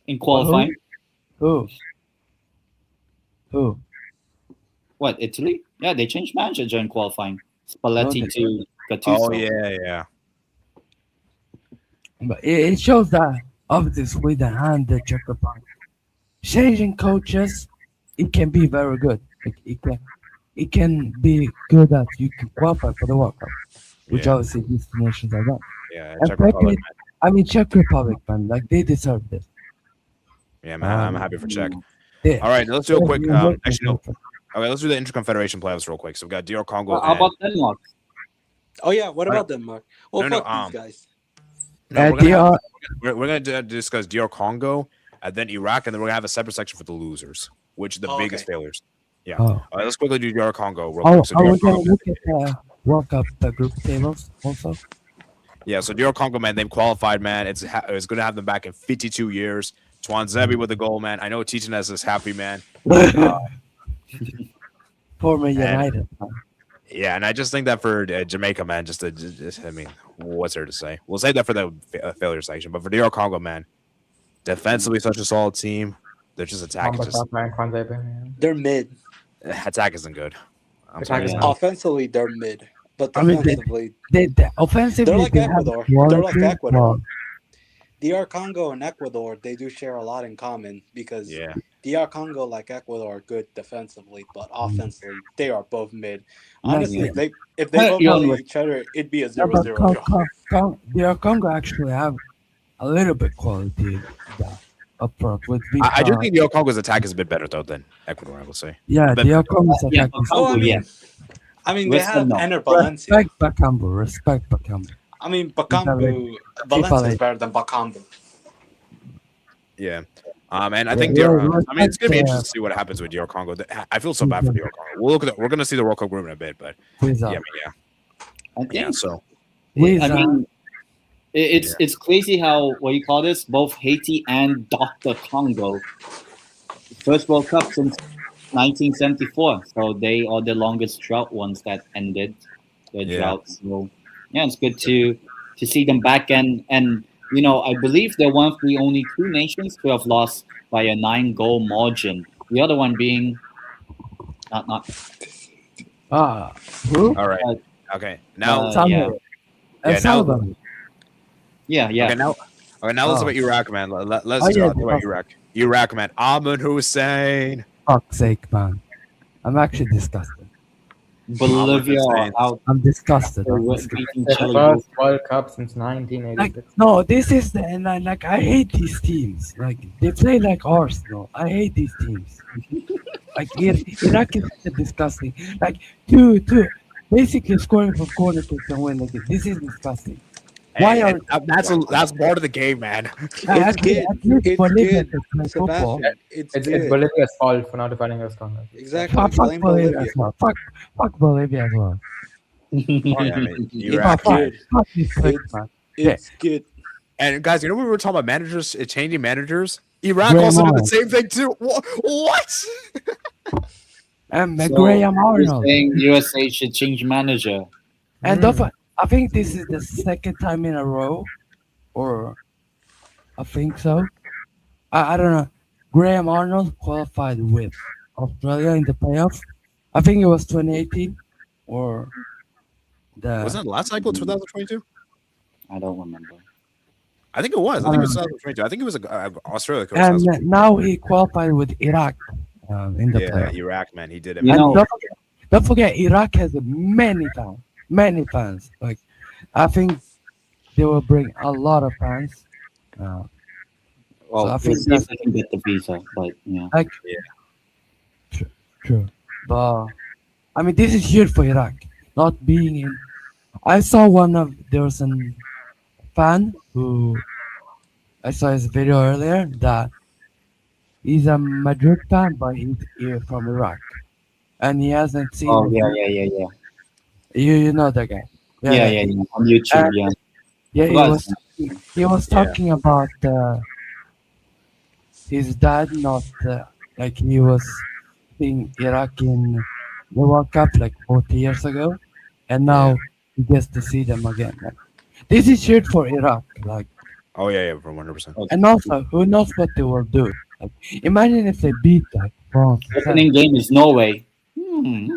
in qualifying. who, who, What, Italy? Yeah, they changed manager during qualifying. no, Spalletti they, to Gattuso. Oh yeah. but it shows that obviously Sweden and the Czech Republic changing coaches, it can be very good. It can be good that you can qualify for the World Cup, which Yeah. obviously these nations are done. Yeah, And Czech Republic. second, I mean Czech Republic, man, like they deserve this. Man. Yeah, man, I'm Um, happy for Czech. They, All right, let's do a quick. they're working Actually, no. for it. Okay, let's do the Interconfederation playoffs real quick. So we got DR Congo How and about Denmark? Oh yeah. What Right. about Denmark? Well, No, fuck no, these guys. no, we're They gonna have, are we're gonna discuss DR Congo and then Iraq, and then we're gonna have a separate section for the losers, which are the Oh, biggest okay. failures. Yeah. oh, All right, let's quickly do DR Congo real oh, quick. So are DR we gonna Congo, look at the World Cup group tables also? yeah. So DR Congo, man, they've qualified, man. It's gonna have them back in 52 years. Twan Zebi with the goal, man. I know Tichenez is happy, man. Former And- United. Yeah, and I just think that for Jamaica, man, I mean, what's there to say? We'll save that for the failure section. But for DR Congo, man, defensively such a solid team. They're just attack is just They're mid. attack isn't good. I'm Attack sorry. is Yeah. not. Offensively, they're mid. But I mean, defensively, They offensively they're like they have Ecuador. They're like quality, Ecuador. well, DR Congo and Ecuador, they do share a lot in common because Yeah, DR Congo, like Ecuador, are good defensively, but offensively, they are both mid. like, Honestly, Yeah. if they both Yeah, play look. each other, it'd be a yeah, 0-0 but draw. DR Congo actually have a little bit quality up front with I do Vika. think DR Congo's attack is a bit better though than Ecuador. I will say. Yeah, But- DR Congo's Yeah, attack is Oh, yeah. I mean, they have Listen, no. Ener Valencia. respect Bakambu, respect Bakambu. I mean, Bakambu, Valencia is better than Bakambu. Yeah. And I think Yeah, DR. yeah, I mean, it's gonna be yeah. interesting to see what happens with DR Congo. I feel so bad for DR Congo. We'll look at. We're gonna see the World Cup group in a bit, but Please yeah, up. I mean, yeah. I think. Yeah, so He's, I mean, it's Yeah. it's crazy how, what you call this, both Haiti and Dr. Congo, first World Cup since 1974. So they are the longest drought ones that ended their Yeah. drought. So yeah, it's good to see them back, and you know, I believe they're one of the only two nations to have lost by a 9-goal margin. The other one being not who? all right. Okay. Now. Uh, yeah. Salvador. Yeah, El now- Salvador. yeah. Okay. Now. Okay. Now let's Oh. talk about Iraq, man. Let's Oh, yeah, talk about yeah. Iraq. Iraq, man. Ahmed Hussein. Fuck's sake, man. I'm actually disgusted. Bolivia are Saints. out I'm disgusted. for I'm disgusted. beating The Chile. first World Cup since Like 1986. no, this is the and like I hate these teams. Like they play like Arsenal. I hate these teams. Like Iraq is disgusting. Like two, basically scoring from corner kicks and win. Like this is disgusting. Why are that's part of the game, man? at good. least It's Bolivia good. can play football? Sebastian, it's It's good. Bolivia's fault for not defending us stronger. Exactly. Fuck Blame Bolivia Bolivia. as well. Fuck Bolivia as well. Yeah, I mean, Fuck, Iraq. fuck these pricks, It's- man. It's good. And guys, you know when we were talking about managers changing managers? Iraq Graham also did the Arnold. same thing too. What? And So, Graham you're Arnold. saying USA should change manager. And I think this is the second time in a row, or I think so. I don't know. Graham Arnold qualified with Australia in the playoffs. I think it was 2018 or the. Wasn't it the last cycle 2022? I don't remember. I think it was. I think it was 2022. I think it was Australia. coach. And now he qualified with Iraq in the Yeah, playoffs. Iraq, man, he did it. You man. And know- don't forget, Iraq has many fans. Like, I think they will bring a lot of fans. Well, So I we'll think see if they can get the visa, but yeah. Like, true. But I mean, this is huge for Iraq. Not being in. I saw there was a fan who I saw his video earlier that he's a Madrid fan, but he's from Iraq, and he hasn't seen. Oh yeah. You know that guy. Yeah, on YouTube. Uh, Yeah, yeah. Forgot. He was Yeah. talking about his dad, not like he was seeing Iraq in the World Cup like 40 years ago, and Yeah. now he gets to see them again. Like, this is shit for Iraq. Like, Oh yeah, for 100%. Okay. and also, who knows what they will do? Like, imagine if they beat like France. Opening game is Norway. Hmm.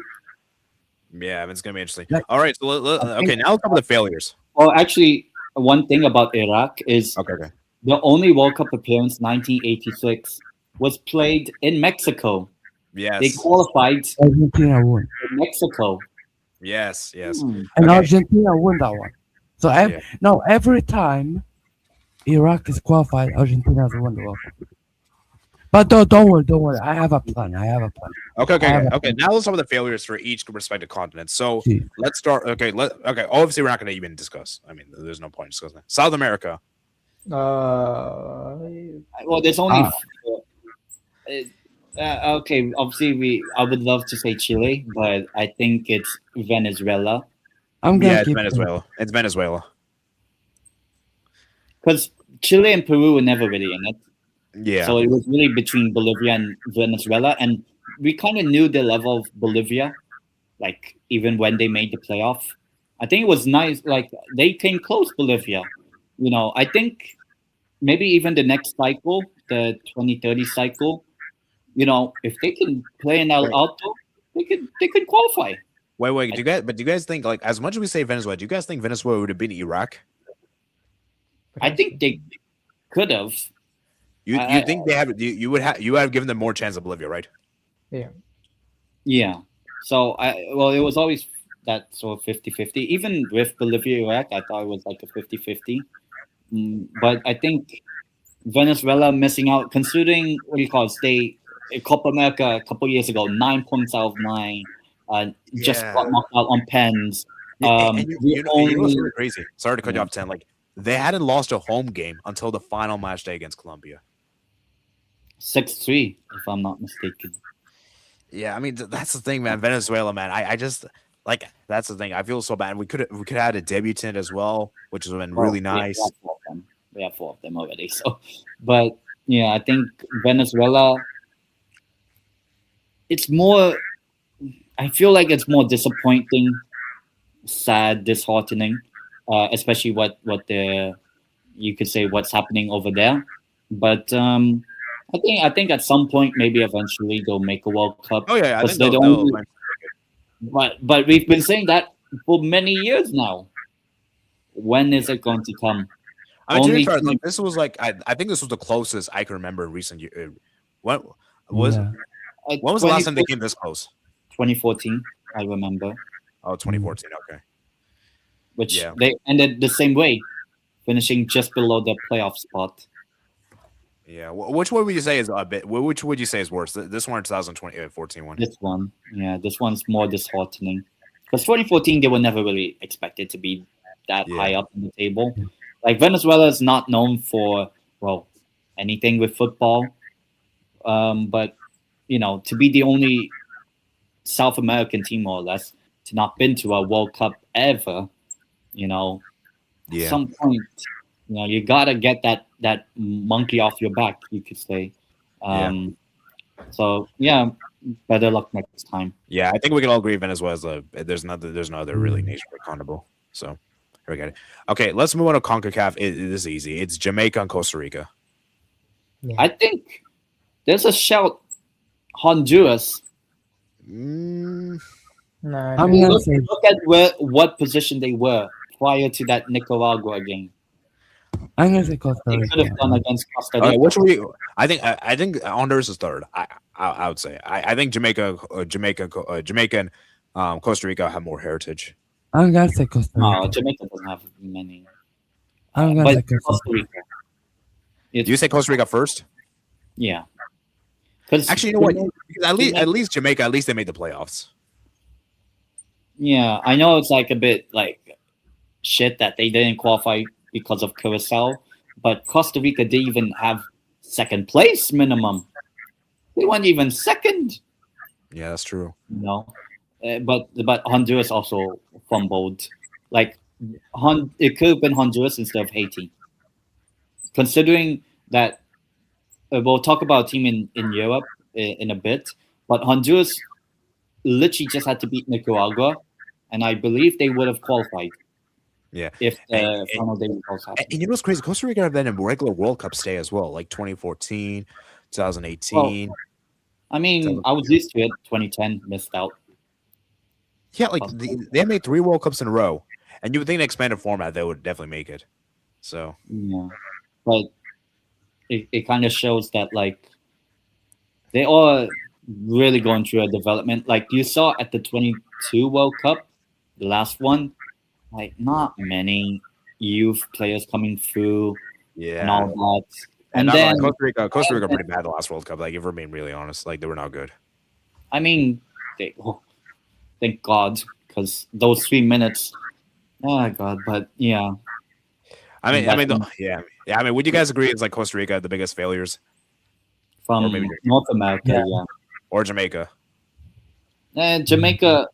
Yeah, it's gonna be interesting. Like, All right, so okay, now let's talk about the failures. Well, actually, one thing about Iraq is Okay. the only World Cup appearance, 1986, was played in Mexico. They Yes. qualified Argentina won, in Mexico. Yes. Hmm. and Okay. Argentina won that one. So Yeah. now every time Iraq is qualified, Argentina has won the World Cup. But don't worry. I have a plan. Okay. Now let's talk about the failures for each respective continent. So See, let's start. Okay. Obviously, we're not going to even discuss. I mean, there's no point in discussing that. South America. Well, there's only. Okay, obviously, I would love to say Chile, but I think it's Venezuela I'm gonna Yeah, it's keep Venezuela. It's Venezuela. because Chile and Peru were never really in it. Yeah. So it was really between Bolivia and Venezuela, and we kind of knew the level of Bolivia, like even when they made the playoff. I think it was nice. Like they came close, Bolivia. I think maybe even the next cycle, the 2030 cycle. If they can play in El Wait. Alto, they could qualify. Wait. Do you guys think, like, as much as we say Venezuela, do you guys think Venezuela would have been Iraq? I think they could have. You I- think they have? You would have given them more chance of Bolivia, right? Yeah. So it was always that sort of 50-50. Even with Bolivia Iraq, I thought it was like a 50-50. But I think Venezuela missing out, considering what do you call it? They Copa America a couple years ago, 9 points out of 9. Just Yeah. got knocked out on pens. And the you know what's only- really crazy? Sorry to cut you off, 10. Like, they hadn't lost a home game until the final match day against Colombia. 6-3, if I'm not mistaken. Yeah, I mean that's the thing, man. Venezuela, man. I just like that's the thing. I feel so bad. We could have had a debutant as well, which would have been really nice. We have 4 of them already. So, but yeah, I think Venezuela. It's more. I feel like it's more disappointing, sad, disheartening, especially what you could say what's happening over there. But I think at some point, maybe eventually they'll make a World Cup. Oh yeah, I Because think they're they'll the only- But we've been saying that for many years now. When is it going to come? I mean, to be only fair, team- like, this was like I think this was the closest I can remember in recent years. When was Yeah. when was the last time they came this close? 2014, I remember. Oh, 2014. Okay. Which Yeah. they ended the same way, finishing just below the playoff spot. Yeah. Which one would you say is a bit? Which would you say is worse? This one or 2014 one? This one, yeah, this one's more disheartening. Because 2014, they were never really expected to be that Yeah. high up in the table. Like Venezuela is not known for anything with football, but to be the only South American team, more or less, to not been to a World Cup ever, at Yeah. some point, you gotta get that monkey off your back, you could say. So yeah, better luck next time. Yeah, I think we can all agree Venezuela's there's no other really nation accountable. So here we got it. Okay, let's move on to CONCACAF. This is easy. It's Jamaica and Costa Rica. I think there's a shout Honduras. I'm Nah, gonna Look, say look at what position they were prior to that Nicaragua game. Costa They could Rica. have done against Costa Okay, Rica. which we? I think Honduras is third. I would say. I think Jamaica and Costa Rica have more heritage. I'm gonna say Costa No, Rica. Jamaica doesn't have many. I'm gonna say But Costa Costa Rica. Rica. Do you say Costa Rica first? Yeah. Because Actually, you know what? Because at least Jamaica. At least they made the playoffs. Yeah, I know it's like a bit like shit that they didn't qualify because of Curacao, but Costa Rica didn't even have second place minimum. They weren't even second, Yeah, that's true. But Honduras also fumbled Like, it could have been Honduras instead of Haiti. Considering that, we'll talk about a team in Europe in a bit, but Honduras literally just had to beat Nicaragua, and I believe they would have qualified Yeah. if And, the final day results and happened. you know what's crazy? Costa Rica have been in regular World Cup stay as well, like 2014, Well, 2018. I mean, I was used to it. 2010 missed out. Yeah, like they made 3 World Cups in a row, and you would think in expanded format they would definitely make it. So Yeah, but it kind of shows that like they are really going through a development. Like you saw at the 22 World Cup, the last one, like not many youth players coming through and yeah, all that. and And not gonna lie, then Costa Rica pretty bad the last World Cup. Like if we're being really honest, like they were not good. I mean, thank God, because those 3 minutes. Oh God, but yeah. Yeah. I mean, would you guys agree it's like Costa Rica the biggest failures, From or maybe North America, Yeah. yeah. or Jamaica? Jamaica.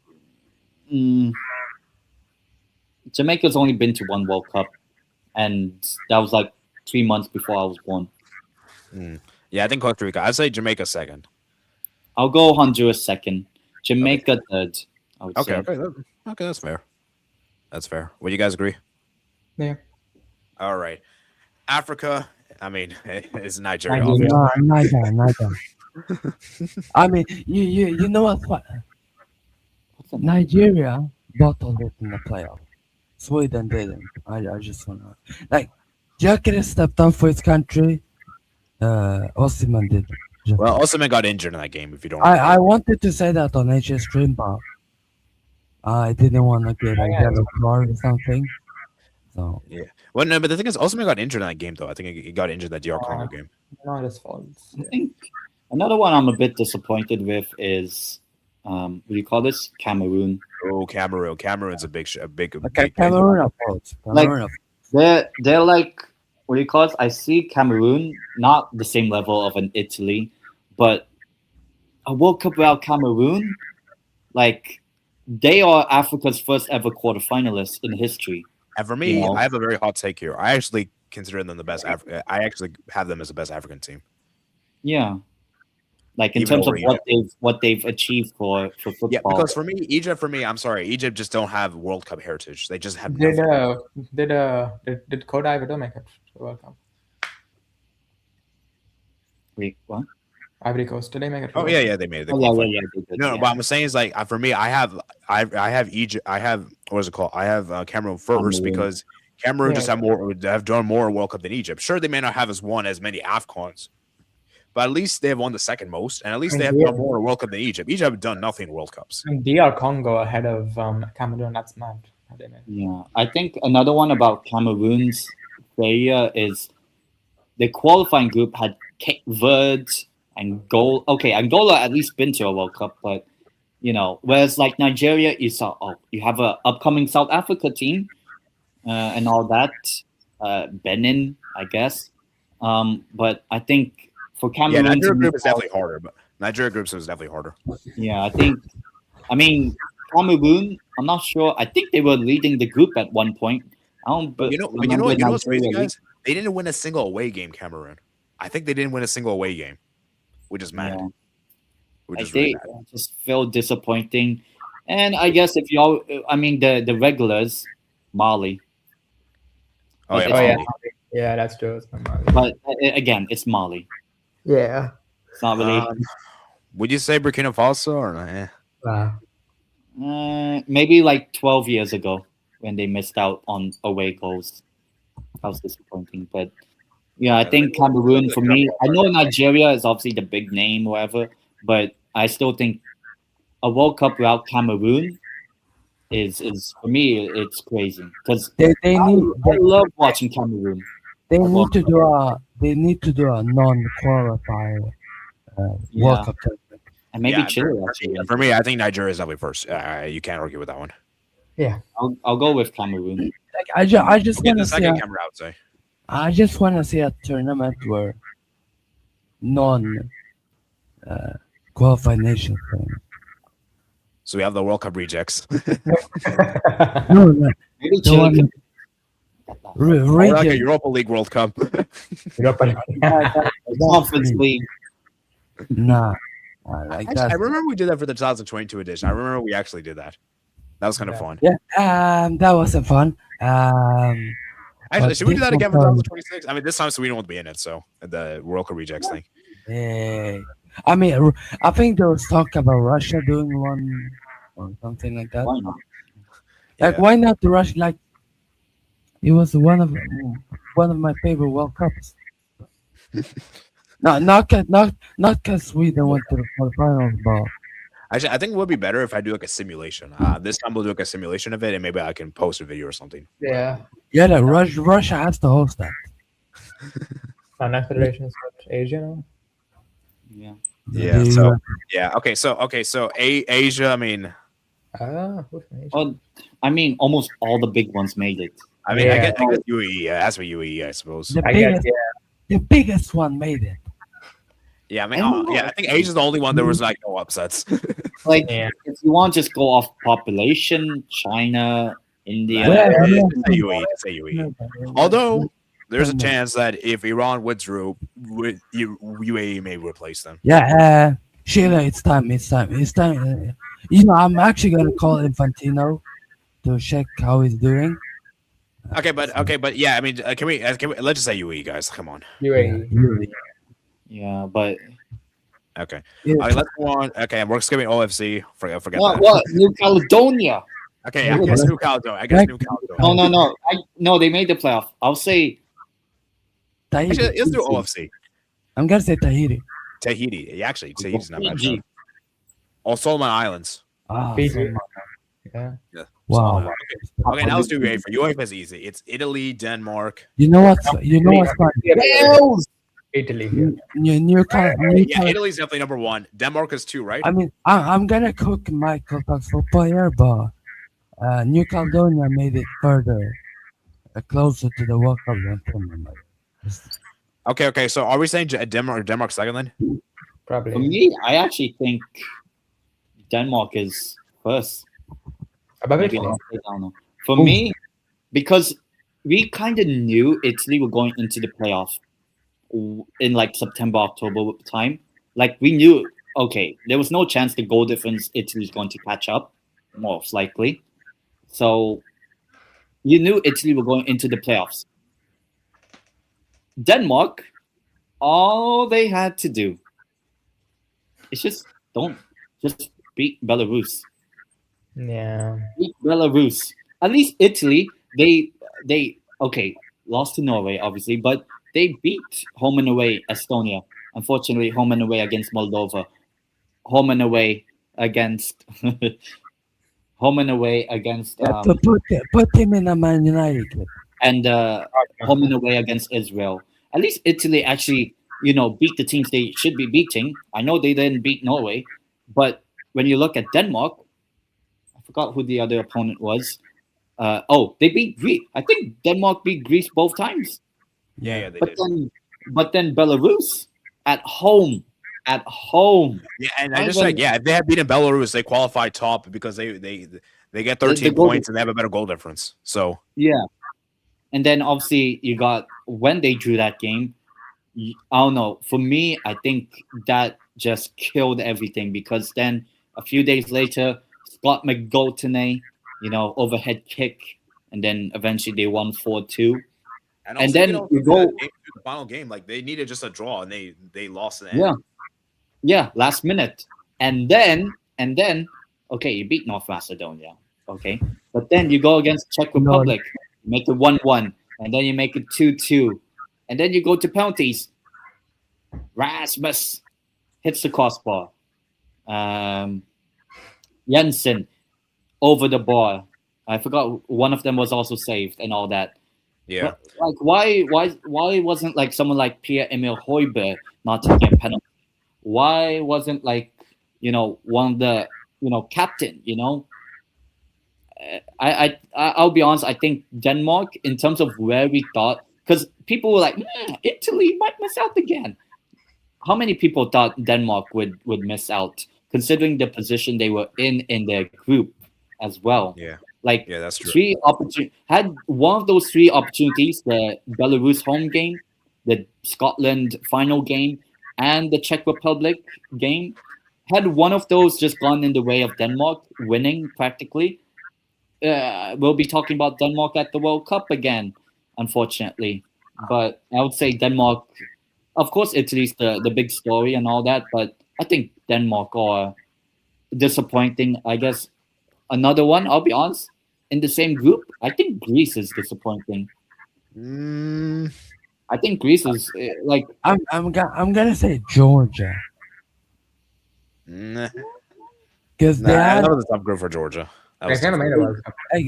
Jamaica's only been to 1 World Cup, and that was like 3 months before I was born. Yeah, I think Costa Rica. I'd say Jamaica second. I'll go Honduras second, Jamaica third. I would say. Okay, that's fair. That's fair. Would you guys agree? Yeah. All right, Africa. I mean, it's Nigeria. Nigeria. Obviously. Niger. I mean, you know what? Nigeria bottled it in the playoff. Sweden didn't. I just wanna like Gyökeres stepped up for his country. Osimhen did. Well, Osimhen got injured in that game. If you don't, I wanted to say that on HS stream, but I didn't want to get a yellow card or something. So yeah. Well, no, but the thing is, Osimhen got injured in that game, though. I think he got injured in that DR Congo game. Not his fault. I think another one I'm a bit disappointed with is what do you call this? Cameroon. Oh, Cameroon. Cameroon's a big. okay, Cameroon approach. They're like, what do you call it? I see Cameroon not the same level of an Italy, but a World Cup without Cameroon, like they are Africa's first ever quarterfinalists in history. And for me, You know? I have a very hot take here. I actually consider them the best. I actually have them as the best African team. Yeah, like in Even terms of over what they've achieved for football. Yeah, because for me, Egypt. I'm sorry, Egypt just don't have World Cup heritage. They just have Did nothing. did Cote d'Ivoire make it to World Cup? Wait, what? Ivory Coast, did they make it? to Oh World yeah, Cup? yeah, they made it. They Oh, yeah, qualified. they did, No, yeah. what I'm saying is like for me, I have Egypt. I have what is it called? I have Cameroon first Cameroon. because Cameroon just Yeah. have done more World Cup than Egypt. Sure, they may not have won as many Afcons, but at least they have won the second most, and at least they have Yeah. done more World Cup than Egypt. Egypt have done nothing in World Cups. And DR Congo ahead of Cameroon. That's mad. How they made it. Yeah, I think another one about Cameroon's failure is the qualifying group had Cape Verde, Angola. Okay, Angola at least been to a World Cup, but you know, whereas like Nigeria, you saw you have a upcoming South Africa team and all that, Benin, I guess. But I think for Yeah, Cameroon, Nigeria group is definitely harder, but Nigeria groups is definitely harder. yeah, I mean, Cameroon. I'm not sure. I think they were leading the group at one point. I don't. But you know remember what's crazy, Nigeria guys? They didn't win a single away game, Cameroon. I think they didn't win a single away game, which is mad. Yeah. Which Like is really they mad. just feel disappointing. And I guess if y'all, I mean, the regulars, Mali. Oh yeah, But Oh it's- Mali. yeah, that's true. It's not Mali. But again, it's Mali. Yeah. It's not really. Would you say Burkina Faso or not? Maybe like 12 years ago when they missed out on away goals. That was disappointing. But yeah, I think Cameroon for me, I know Nigeria is obviously the big name, whatever, but I still think a World Cup without Cameroon is for me it's crazy because they I need love watching Cameroon. they need to do a non-qualifier Yeah. World Cup tournament. And maybe Yeah, Chile actually. For me, I think Nigeria is definitely first. You can't argue with that one. Yeah. I'll go with Cameroon. Like I just Yeah, want the to see second camera, I would say. I just want to see a tournament where non qualified nations play. So we have the World Cup rejects. No, no, Maybe the Chile one could. Or like a region. Europa League World Cup. Conference League. Nah, like Actually, that. I remember we did that for the 2022 edition. I remember we actually did that. That was kind of Yeah. fun. Yeah, that wasn't fun. Actually, but should we do that this again for one, 2026? I mean, this time Sweden won't be in it, so the World Cup rejects thing. yeah. I mean, I think there was talk about Russia doing one or something like that. Why not? Like, Yeah. why not the Russia? Like, it was one of my favorite World Cups. No, not cause Sweden went to the quarterfinals, but Actually, I think it would be better if I do like a simulation. This time we'll do like a simulation of it, and maybe I can post a video or something. Yeah. yeah, like Russia has to host that. Next federation is what, Asia now? Yeah. Yeah. The So US. yeah. Okay. So Asia. I mean, Who's from Asia? Well, I mean, almost all the big ones made it. I Yeah. guess UAE. Yeah, that's for UAE, I suppose. The I guess, biggest, the biggest one made it. Yeah. I mean, I don't yeah. know. I think Asia's the only one there was like no upsets. Like, Yeah. if you want to just go off population, China, India. Yeah, Just yeah. say UAE. Just say UAE. Although there's a chance that if Iran withdrew, UAE may replace them. Yeah, Sheila, it's time. You know, I'm actually gonna call Infantino to check how he's doing. Okay, but yeah. I mean, can we? Let's just say UAE, guys. Come on. UAE. Really. Yeah, but Okay. Yeah. All right, let's go on. Okay, we're skipping OFC. Forget what? that. What? New Caledonia? Okay, I guess New Caledonia. No. They made the playoff. I'll say Tahiti. Actually, let's do OFC. I'm gonna say Tahiti. Tahiti. Yeah, actually, Tahiti's not bad. Fiji. Or Solomon Islands. Ah, Fiji. so- Yeah. Yeah. wow. Solomon. Okay, now let's do UEFA. UEFA is easy. It's Italy, Denmark. You know what's funny? Wales. Italy. Yeah, Italy's definitely number one. Denmark is two, right? I mean, I'm gonna cook Michael talks football here, but New Caledonia made it further, closer to the World Cup than Finland. Okay. So are we saying Denmark second then? For Probably. me, I actually think Denmark is first. Above Maybe Italy. I don't know. For me, because we kind of knew Italy were going into the playoff in like September, October time. Like we knew, okay, there was no chance the goal difference Italy's going to catch up, most likely. So you knew Italy were going into the playoffs. Denmark, all they had to do is just beat Belarus. Yeah. Beat Belarus. At least Italy, they okay, lost to Norway, obviously, but they beat home and away Estonia. Unfortunately, home and away against Moldova. Home and away against home and away against Put him in a Man United clip. and home and away against Israel. At least Italy actually, beat the teams they should be beating. I know they didn't beat Norway, but when you look at Denmark, I forgot who the other opponent was. They beat Greece. I think Denmark beat Greece both times. Yeah, they But did. then Belarus at home. Yeah, and I just Ivan- said, yeah, if they had beaten Belarus, they qualify top because they get 13 goal- points and they have a better goal difference. So Yeah. And then obviously you got when they drew that game, I don't know. For me, I think that just killed everything because then a few days later, Scott McGoltenay, overhead kick, and then eventually they won 4-2. and then you go- the final game, like they needed just a draw and they lost it. Yeah, last minute. And then, okay, you beat North Macedonia. Okay. But then you go against Czech Republic, make it 1-1, and then you make it 2-2. And then you go to penalties. Rasmus hits the crossbar. Jensen over the bar. I forgot one of them was also saved and all that. Yeah. But, like why wasn't like someone like Pierre-Emile Højbjerg not taking a penalty? Why wasn't like one of the captain? I'll be honest. I think Denmark, in terms of where we thought, because people were like, Italy might miss out again. How many people thought Denmark would miss out? considering the position they were in their group as well. Yeah, Like yeah, that's true. had one of those three opportunities: the Belarus home game, the Scotland final game, and the Czech Republic game. Had one of those just gone in the way of Denmark winning practically, we'll be talking about Denmark at the World Cup again, unfortunately. But I would say Denmark, of course, Italy's the big story and all that, but I think Denmark are disappointing. I guess another one, I'll be honest, in the same group, I think Greece is disappointing. Mm, I think Greece is like, I'm gonna say Georgia nah, because they nah, had that was a tough group for Georgia. That I was kind tough. of made a World Cup. like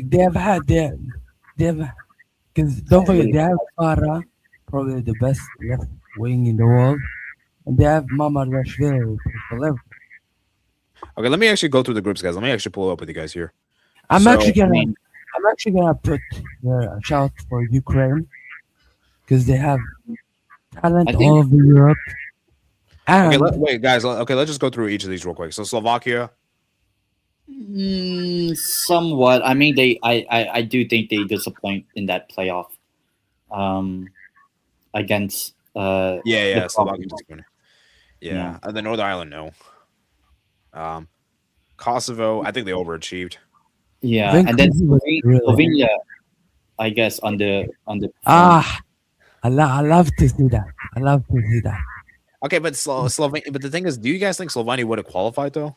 they've because don't forget they have Farah, probably the best left wing in the world, and they have Mamadashvili for left. Okay, let me actually go through the groups, guys. Let me actually pull it up with you guys here. I'm So, actually I gonna mean, put a shout for Ukraine because they have talent I think- all over Europe. And Okay, wait, guys. Okay, let's just go through each of these real quick. So Slovakia. somewhat. I mean, I do think they disappoint in that playoff, against Yeah, the Slovakia. Congo. Yeah, Yeah. and then Northern Ireland, no. Kosovo, I think they overachieved. Yeah, Vancouver and then was really Slovenia, I guess under I love to see that. I love to see that. Okay, but Slovenia. But the thing is, do you guys think Slovenia would have qualified though?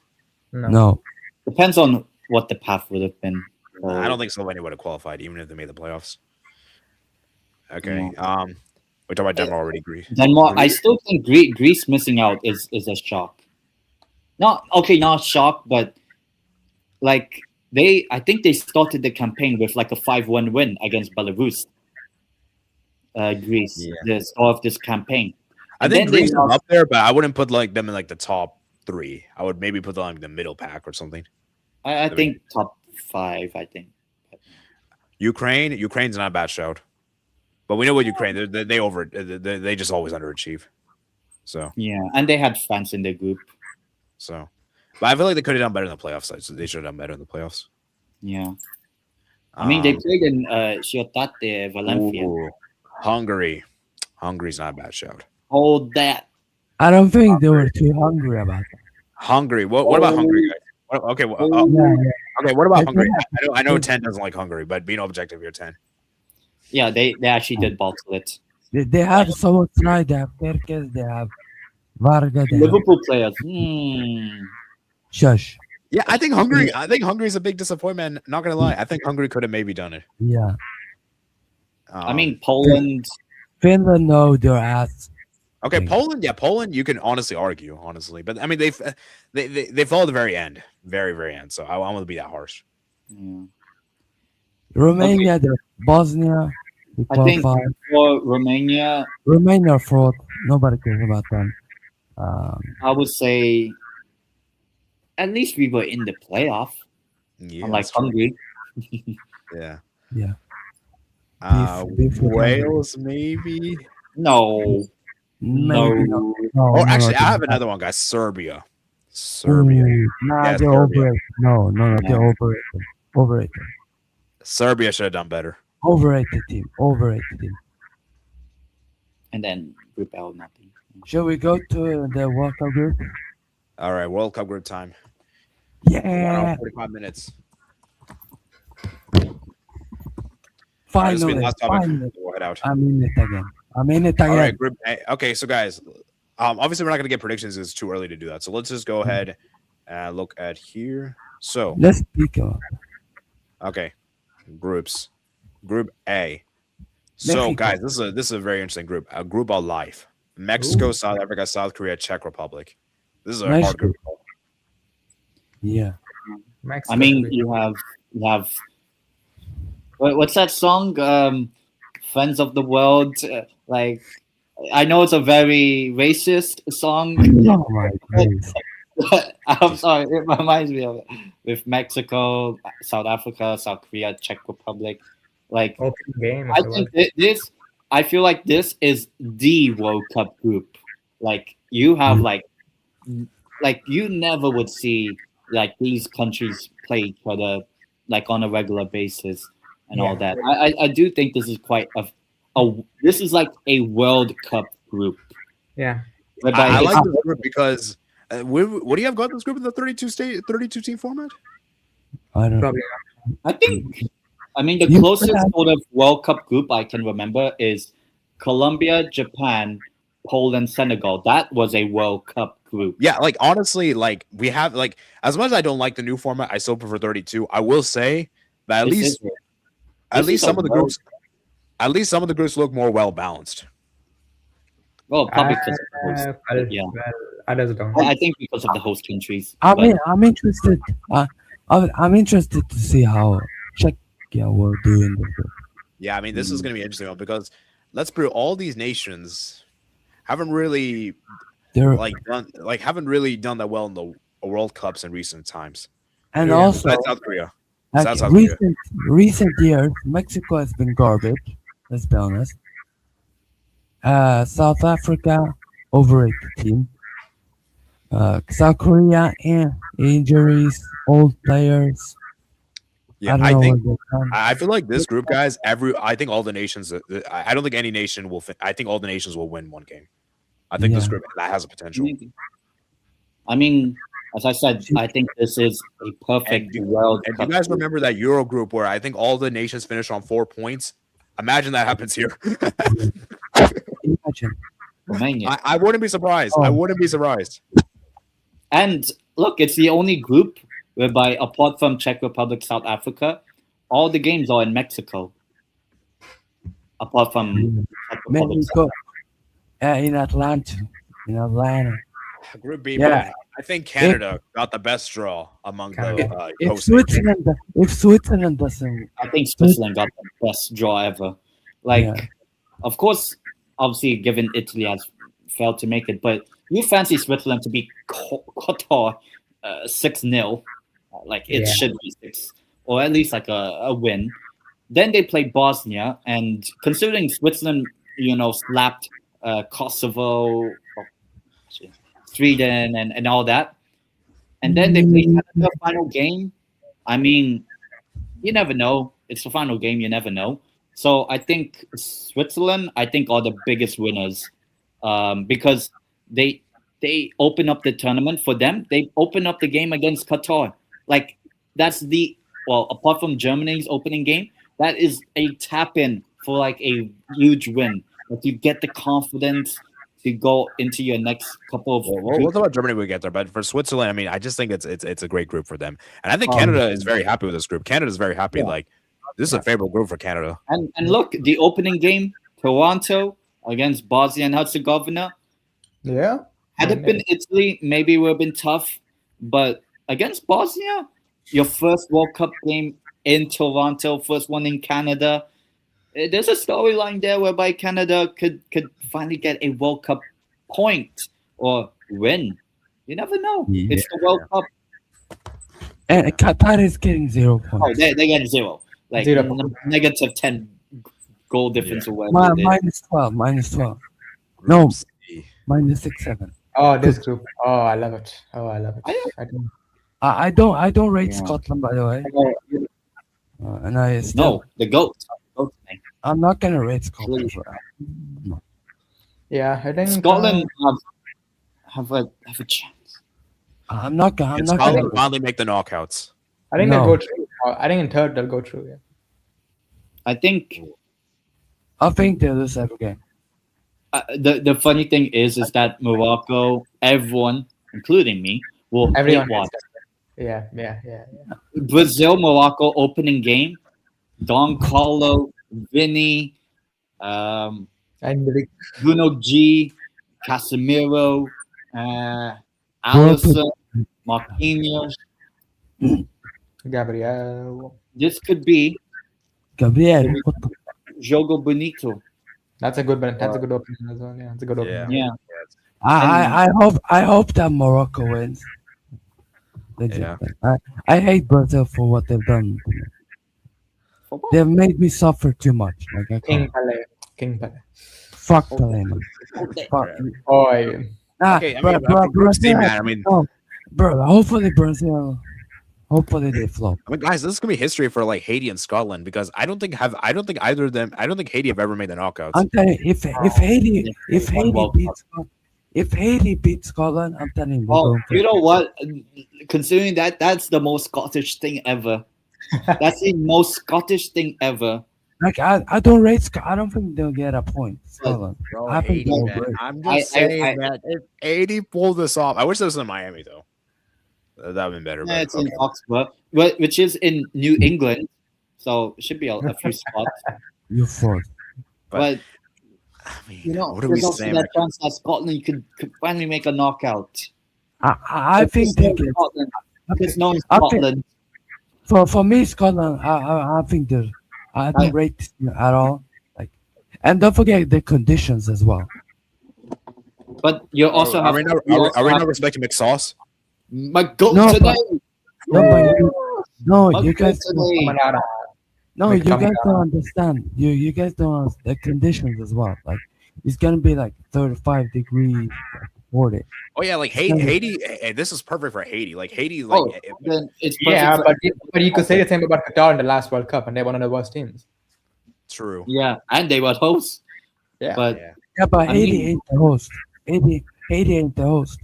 No, depends on what the path would have been. I don't think Slovenia would have qualified, even if they made the playoffs. Okay. We talked about Denmark already. Greece. Denmark. I still think Greece missing out is a shock. Not shock, but like I think they started the campaign with like a 5-1 win against Belarus. Greece, Yeah. the start of this campaign. I And think then they Greece is lost- up there, but I wouldn't put like them in like the top 3. I would maybe put them in like the middle pack or something. I think top 5. I think. Ukraine's not a bad shout, but we know what Ukraine they just always underachieve. So Yeah, and they had fans in their group. but I feel like they could have done better in the playoffs. So they should have done better in the playoffs. Yeah, I mean they Um, played in Ciutate Valencia. ooh, Hungary's not a bad shout. Hold that. I don't think they were too hungry about that. Hungary. What about Hungary, guys? Okay, okay. What about Hungary? I know 10 doesn't like Hungary, but being objective here, 10. Yeah, they actually did bottle it. They have Szoboszlai, they have Kerkez, they have Varga, they have Liverpool players. Shush. Yeah, I think Hungary's a big disappointment. Not gonna lie, I think Hungary could have maybe done it. Yeah. I mean Poland. Finland, no, their ass. Okay, Poland. Yeah, Poland. You can honestly argue, but I mean they fall at the very end, very very end. So I want to be that harsh. Yeah. Romania, there's Bosnia. They I think qualified. for Romania, Romania are fraud. Nobody cares about them. I would say at least we were in the playoff, Yeah, unlike that's true. Hungary. Yeah. Yeah. Beef with Wales, maybe. No. Maybe not. No, Oh, no, actually, no, I have another one, guys. Serbia. Serbia. Ooh, nah, Yeah, they're Serbia. overrated. No, they're overrated. Overrated. Serbia should have done better. Overrated team. Overrated team. And then Group L, nothing. Shall we go to the World Cup group? All right, World Cup group time. 1 hour, Yeah. 45 minutes. All right, this will be the Finally. last topic. Finally. We'll head out. I'm in it again. I'm in it again. All right, group A. Okay, so guys, obviously we're not going to get predictions. It's too early to do that. So let's just go ahead and look at here. So Let's speak about okay, groups. Group A. So Mexico. guys, this is a very interesting group. A group of life. Mexico, Ooh. South Africa, South Korea, Czech Republic. This is a Nice hard group. Yeah. I mean, you have what's that song? Friends of the World. Like, I know it's a very racist song. Oh my goodness. I'm sorry, it reminds me of it. With Mexico, South Africa, South Korea, Czech Republic. Like, Open game. I think this. I feel like this is the World Cup group. Like, you have like like you never would see like these countries play each other like on a regular basis and all Yeah. that. I do think this is quite a this is like a World Cup group Yeah. whereby I it's like this group because what do you have got this group in the 32 team format? I don't. Probably. I think I mean the You closest could have- sort of World Cup group I can remember is Colombia, Japan, Poland, Senegal. That was a World Cup group. Yeah, like honestly, like we have like as much as I don't like the new format, I still prefer 32. I will say that This is at this least is a some of the World- groups at least some of the groups look more well balanced. well probably because of the host. Well, Yeah. well, others don't. I think because of the host countries. I but- mean, I'm interested. I'm interested to see how Czechia will do in this group. Yeah, I mean this is gonna be an interesting one because let's prove all these nations haven't really They're haven't really done that well in the World Cups in recent times. and Yeah. also Besides South Korea. like South Korea. recent years, Mexico has been garbage. Let's be honest. South Africa, overrated team. South Korea, injuries, old players. Yeah, I don't I know think where they come. I feel like this group, guys. I think all the nations. I don't think any nation will. I think all the nations will win one game. I think this Yeah. group that has a potential. I mean, as I said, I think this is a perfect World And do Cup. you guys remember that Euro group where I think all the nations finished on 4 points? Imagine that happens here. Imagine. Romania. I wouldn't be surprised. I Oh. wouldn't be surprised. And look, it's the only group whereby, apart from Czech Republic, South Africa, all the games are in Mexico. Apart from Czech Republic, Mexico. In Atlanta. In Atlanta. Group B. Yeah. I think Canada got the best draw among the If host nations. Switzerland doesn't, I think Switzerland got the best draw ever. Like, Yeah. of course, obviously, given Italy has failed to make it, but you fancy Switzerland to beat Qatar 6-0. Like, it Yeah. should be 6, or at least like a win. Then they played Bosnia, and considering Switzerland, slapped Kosovo, Sweden, and all that, and then they played the final game. I mean, you never know. It's the final game. You never know. So I think Switzerland, are the biggest winners, because they open up the tournament for them. They open up the game against Qatar. Like, that's apart from Germany's opening game, that is a tap in for like a huge win. Like, you get the confidence to go into your next couple of. We'll talk about Germany when we get there, but for Switzerland, I mean, I just think it's a great group for them, and I think Um, Canada is very happy with this group. Canada's very happy. Yeah. Like, this is a favorable group for Canada. And look, the opening game, Toronto against Bosnia and Herzegovina. Yeah. Had it been Italy, maybe it would have been tough. But against Bosnia, your first World Cup game in Toronto, first one in Canada. There's a storyline there whereby Canada could finally get a World Cup point or win. You never know. Yeah. It's the World Cup. and Qatar is getting 0 Oh, points. they get 0. Like, 0 points. negative 10 goal difference or whatever. it is. Minus 12. Minus 12. No. Group C. Minus 6-7. Oh, this group. Oh, I love it. Oh, I love it. I don't. I don't rate Yeah. Scotland, by the way. And No, the GOAT. GOAT thing. I'm not gonna rate Scotland. Yeah, I think Scotland have a chance. I'm not gonna. Can Scotland finally make the knockouts? I think No. they'll go through. I think in third they'll go through. Yeah. I think I think they lose every game. the funny thing is that Morocco, everyone, including me, will Everyone. hate watch. Yeah. Brazil Morocco opening game. Don Carlo, Vinny, And the Bruno G, Casemiro, Alisson, Marquinhos. Gabriel. This could be Gabriel, what the- Jogo Bonito. That's a good one. That's a good opening as well. Yeah, it's a good opening. Yeah. I hope that Morocco wins. Legit. Yeah. I hate Brazil for what they've done. to me. For what? They've made me suffer too much. Like I King can't. Pele. King Pele. Fuck Pelé, man. Fuck. Oh, Nah, Okay, I bro, mean, bro, for group stage, Brazil. man. I mean, No, bro. Hopefully Brazil. Hopefully they flop. guys, this is gonna be history for like Haiti and Scotland because I don't think either of them. I don't think Haiti have ever made the knockouts. I'm telling you, if Haiti They if won Haiti World beats if Haiti beats Scotland, I'm telling you, we're Oh, going for you know what? Considering that's the most Scottish thing ever. That's the most Scottish thing ever. like I don't rate I don't think they'll get a point. Scotland. Bro, I think Haiti, they'll man. break. I'm I- just I- saying I- that if Haiti pulled this off, I wish this was in Miami though. That'd have been better. Yeah, But it's in Oxford, which is in New England, so it should be a few spots. You forced. But I mean, you know, what are we there's also saying? that chance that Scotland could finally make a knockout. I think they get Scotland. There's no in I think- Scotland. for me Scotland. I think they're I don't rate this team at all. Like, and don't forget the conditions as well. But you also are have we not, you are we, also are we have not respecting McSauce? my goat No, today. No, but no, My you goat guys. today. Camarada. No, Like, you come guys on. don't understand. You guys don't understand the conditions as well. Like it's gonna be like 35 degrees, like 40. Oh yeah, like Haiti. This is perfect for Haiti. Like Haiti, like Oh, then it's perfect Yeah, for- but you could say the same about Qatar in the last World Cup, and they're one of the worst teams. true. yeah, and they were hosts. Yeah. But Yeah, Yeah, but I Haiti mean- ain't the host. Haiti ain't the host.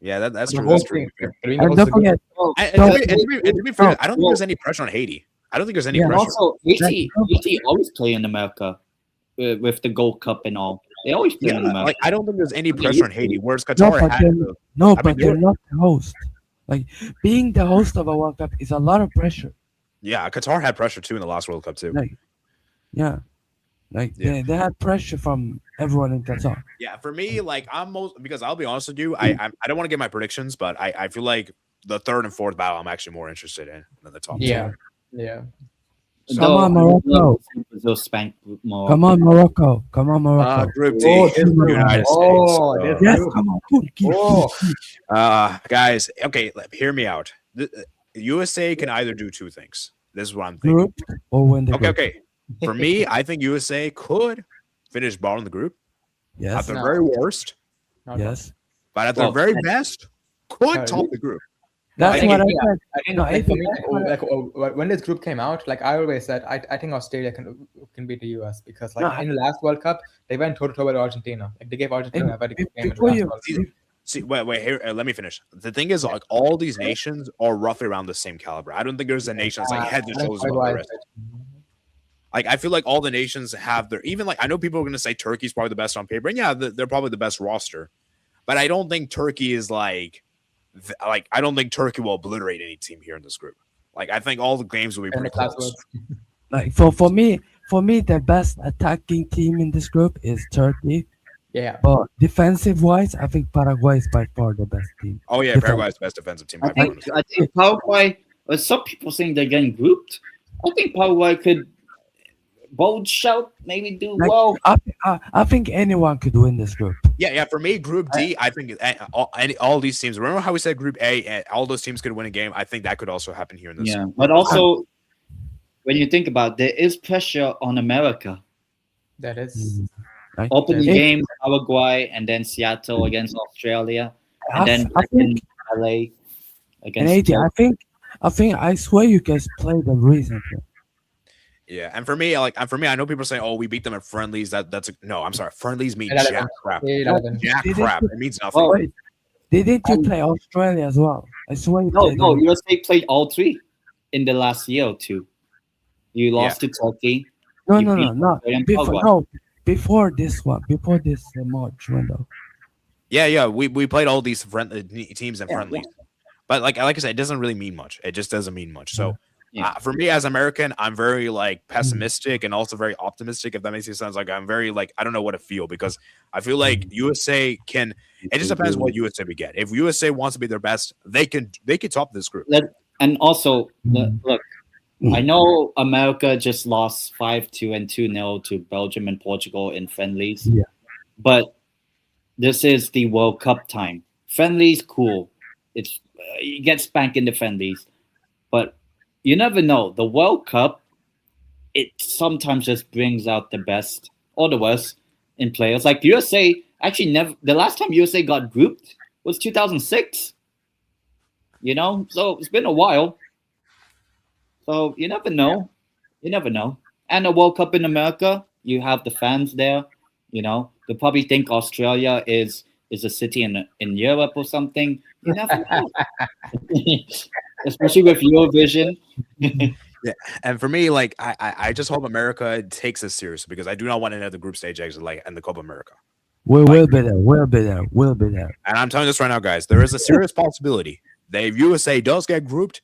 yeah, that's The true. whole That's true. thing, doing And the don't whole forget, oh, And, No, to be fair, I don't think well- there's any pressure on Haiti. I don't think there's any Yeah. and pressure. also Haiti, Like, Haiti always play in America with the Gold Cup and all. They always play Yeah, in America. like I don't think there's any Yeah, pressure on you- Haiti. Whereas No, Qatar but had. they're- no, I but mean, they're not the host. Like being the host of a World Cup is a lot of pressure. Yeah, Qatar had pressure too in the last World Cup too. Like, yeah, like Yeah. they had pressure from everyone in Qatar. Yeah, for me, like I'm most because I'll be honest with you, I don't want to give my predictions, but I feel like the third and fourth battle I'm actually more interested in than the top two. Yeah. Yeah. So- Come on, Morocco. Brazil spanked more. Come on, Morocco. Come on, Morocco. Group D, Oh, this group. United Oh, States. this Yes, group. come on. Turkey. Oh. Guys, okay, hear me out. USA can either do two things. This is what I'm thinking. Group or win the Okay, group. okay. For me, I think USA could finish bottom of the group at Yes, the No. very worst, Not yes. but at their Well, very best, could Uh, top the group. That's think what I it- said. I think, No, like, I for think me, that's what when this group came out, like I always said, I think Australia can beat the US because like No, in the last World Cup they went toe to toe with Argentina. Like they gave Argentina a very good game in the before last you, World Cup. See, wait, here, let me finish. The thing is, like, all these nations are roughly around the same caliber. I don't think there's a nation that's like head and That's shoulders quite above why the I rest. said- Like, I feel like all the nations have their, even like, I know people are going to say Turkey's probably the best on paper, and yeah, they're probably the best roster, but I don't think Turkey is like, I don't think Turkey will obliterate any team here in this group. Like, I think all the games will be And pretty the class close. words. like for me, the best attacking team in this group is Turkey. Yeah. But defensive wise, I think Paraguay is by far the best team. Oh yeah, Defense. Paraguay's the best defensive team. I think Paraguay. Some people saying they're getting grouped. I think Paraguay could bold shout, maybe do Like, well. I think anyone could win this group. Yeah. For me, Group D, I think all these teams. Remember how we said Group A, all those teams could win a game. I think that could also happen here in this. Yeah, but also when you think about it, there is pressure on America. That is Right? Opening Yeah. game Paraguay and then Seattle against Australia and I, then I think LA and against. AJ, I swear you guys played them recently. Yeah, and for me, I know people say, "Oh, we beat them at friendlies." No. I'm sorry, friendlies mean Irrelevant. jack crap. irrelevant. Jack Did crap. it- It means nothing. Oh, Wait, didn't you play Australia as well? I swear you No, played them. USA played all three in the last year or two. You lost to Turkey. No, you no, beat no, no. Australia and Before, Paraguay. no, before this one, before this March window. Yeah. We played all these teams and Yeah, friendlies, but like I said, it doesn't really mean much. It just doesn't mean much. So. Yeah. For me as American, I'm very like pessimistic and also very optimistic. If that makes any sense, like I'm very like I don't know what to feel because I feel like USA can. It just depends what USA we get. If USA wants to be their best, they can top this group. And also, Mm. look, I know America just lost 5-2 and 2-0 to Belgium and Portugal in friendlies. Yeah. But this is the World Cup time. Friendlies, cool. It's you get spanked in the friendlies, but you never know. The World Cup, it sometimes just brings out the best or the worst in players. Like USA actually never. The last time USA got grouped was 2006. You know, so it's been a while. So you never know. You never know. And a World Cup in America, you have the fans there. You know, they probably think Australia is a city in Europe or something. You never know. Especially with Eurovision. Yeah, and for me, like I just hope America takes this serious because I do not want another group stage exit like in the Copa America. We'll be there. We'll be there. We'll be there. And I'm telling you this right now, guys, there is a serious possibility that if USA does get grouped,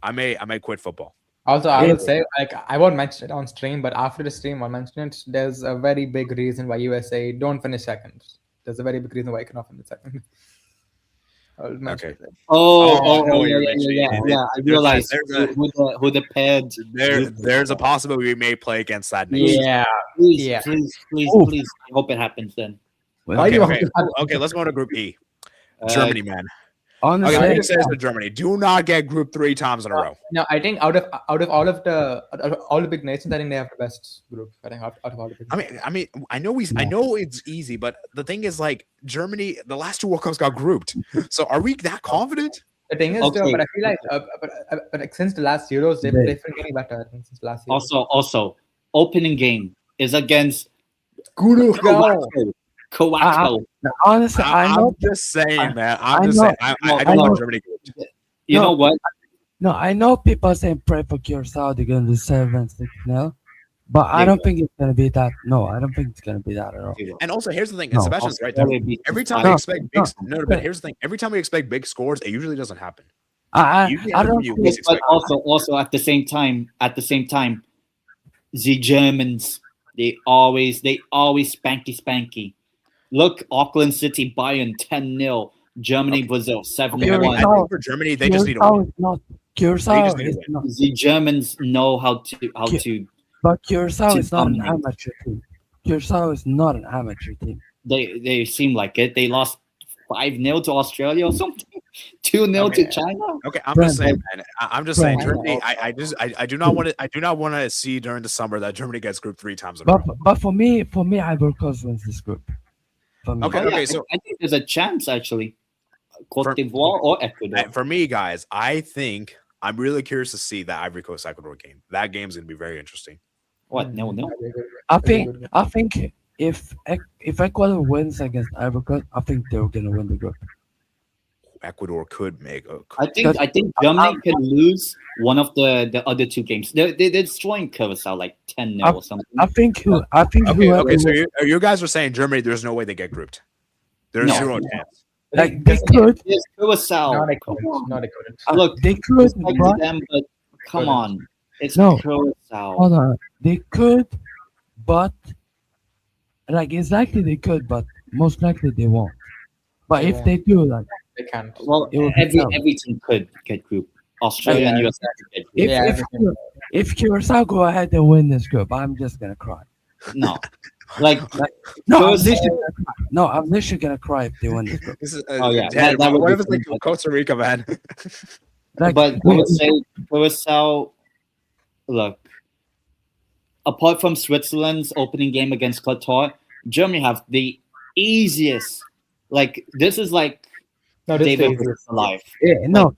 I may quit football. Also, I Yeah. will say, like, I won't mention it on stream, but after the stream, I'll mention it. There's a very big reason why USA don't finish second. There's a very big reason why you cannot finish second. I'll mention Okay. it. Yeah. I realized who the paired. There's a possibility we may play against that nation. Yeah. Please, Yeah. please. Oh. I hope it happens then. Well, Why do Okay, you want okay, let's go to Group E. Uh, Germany, man. honestly, Okay, let me just say this to Germany: do not get grouped 3 times in a row. No, I think out of all of the big nations, I think they have the best group. I think out of all the big. I mean, I know it's easy, but the thing is, like Germany, the last 2 World Cups got grouped. So are we that confident? The thing is, Okay. though, but I feel like, but like since the last Euros, they've been getting better. I think since the last Euros. Also, opening game is against Curacao. Kowako. honestly, I know. I'm just saying, man. I I'm just know- saying. I I don't know- want Germany grouped. You No. know what? No, I know people saying pray for Curacao. They're gonna do 7-6-0, but I Yeah. don't think it's gonna be that. No, I don't think it's gonna be that at all. And also, here's the thing. No. And Sebastian's right there. Every time we No, expect no, big, no, but here's the thing. Every time we expect big scores, it usually doesn't happen. I Usually I happens don't. when you think- least But expect. also at the same time, the Germans they always spanky. Look, Auckland City, Bayern 10-0. Germany, Brazil I 7-1. think for Germany, they just need to Curacao win. is not. Curacao just need to is win. not. The Germans know how to. But Curacao to is not an dominate. amateur team. Curacao is not an amateur team. They seem like it. They lost 5-0 to Australia or something. 2-0 Okay. to China. Okay, I'm Brand, just saying, man. I'm just saying, Brand. Germany. I do not want to see during the summer that Germany gets grouped 3 times in a row. But for me, Ivory Coast wins this group. For me. Okay. Oh, yeah, so- I think there's a chance actually. Cote For- d'Ivoire or Ecuador. And for me, guys, I think I'm really curious to see that Ivory Coast Ecuador game. That game's gonna be very interesting. What? No. I think if Ecuador wins against Ivory Coast, I think they're gonna win the group. Ecuador could make a. I think Germany can lose one of the other 2 games. They're destroying Curacao like 10-0 or something. I think whoever Okay. So wins- you guys are saying Germany? There's no way they get grouped. There's No. 0 chance. like they could, There's Curacao. Not a couldn't. Not a couldn't. Look, they could, respect but them, but come on, it's No. Curacao. hold on, they could, but like it's likely they could, but most likely they won't. But They if won't. they do, like They can't. Well, It would be tough. every team could get group. Australia and Yeah. USA could get group. if Yeah, if, everything. if Curacao go ahead and win this group, I'm just gonna cry. No, like No, I'm Curacao- literally gonna cry. No, I'm literally gonna cry if they win this group. This is, Oh, yeah. Dad, That would what be if it's like fun. Costa Rica, man? Like, but I would say Curacao. Look, apart from Switzerland's opening game against Qatar, Germany have the easiest. Like this is like No, this David is was alive. yeah, no,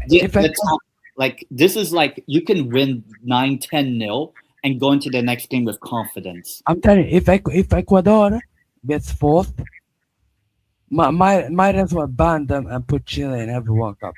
The, if I- the top, like this is like you can win 9-10-0 and go into the next game with confidence. I'm telling you, if Ecuador gets fourth, might as well ban them and put Chile in every World Cup.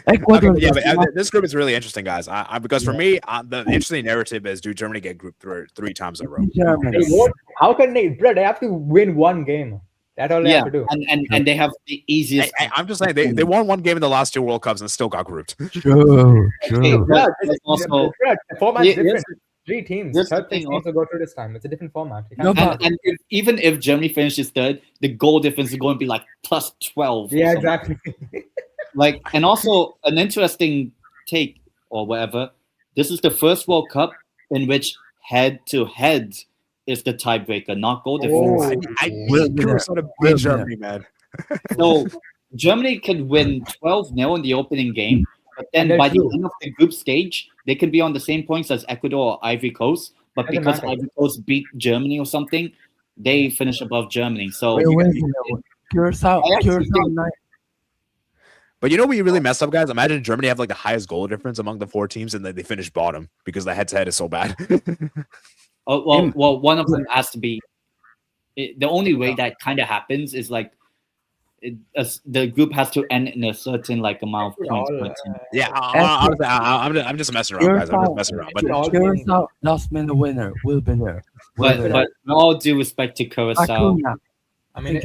Ecuador, Okay, yeah, does but not- this group is really interesting, guys. Because for me, the interesting narrative is: do Germany get grouped 3 times in a row? Germany. They won't. How can they? Bro, they have to win 1 game. That's all they Yeah, have to do. and they have the easiest. I'm just saying they won 1 game in the last 2 World Cups and still got grouped. True, true. Yeah, But this- also- bro, the format's Yeah, different. 3 teams. here's the Third thing teams will go through this time. It's a different format. You No, can't- but- And even if Germany finishes third, the goal difference is going to be like plus 12. or yeah, something. exactly. Like, and also an interesting take or whatever. This is the first World Cup in which head-to-head is the tiebreaker, not goal difference. Oh. I We'll need be there. Curacao to beat We'll be Germany, man. So Germany could win 12-0 in the opening game, but then And by they're the end of the group stage, they can be on the same points as Ecuador or Ivory Coast. but Doesn't because matter. Ivory Coast beat Germany or something, they finished above Germany. So Wait, Curacao, I actually Curacao, think- But you know what you really messed up, guys? Imagine Germany have like the highest goal difference among the 4 teams, and then they finish bottom because the head-to-head is so bad. well, one of them has to be. The only way that kind of happens is like the group has to end in a certain like amount of points per team. Yeah, I'm just messing around, guys. I'm just messing around. But Curacao last minute winner will be there. But with all due respect to Curacao, Acuna. I mean,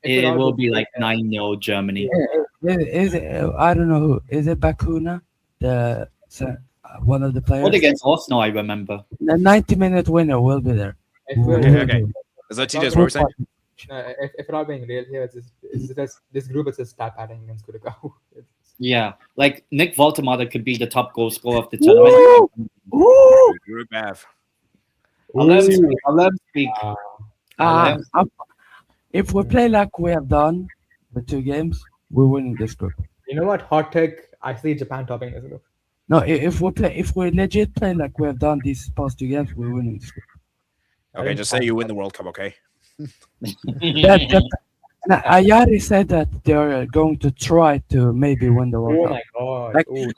it will be like 9-0 Germany. Is it? I don't know who. Is it Bakuna? One of the players. What against Arsenal? I remember. The 90-minute winner will be there. Okay. Is that TJ's what we're saying? If we're all being real here, it's just this group is just stat padding against Curacao. Yeah, like Nick Voltemada could be the top goal scorer of the tournament. Group F. I'll let him speak. If we play like we have done the 2 games, we're winning this group. You know what? Hot take. I see Japan topping this group. No, if we legit play like we have done these past 2 games, we're winning this group. Okay, just say you win the World Cup, okay? Ayari said that they're going to try to maybe win the World Oh Cup. my god! Like, Ooh.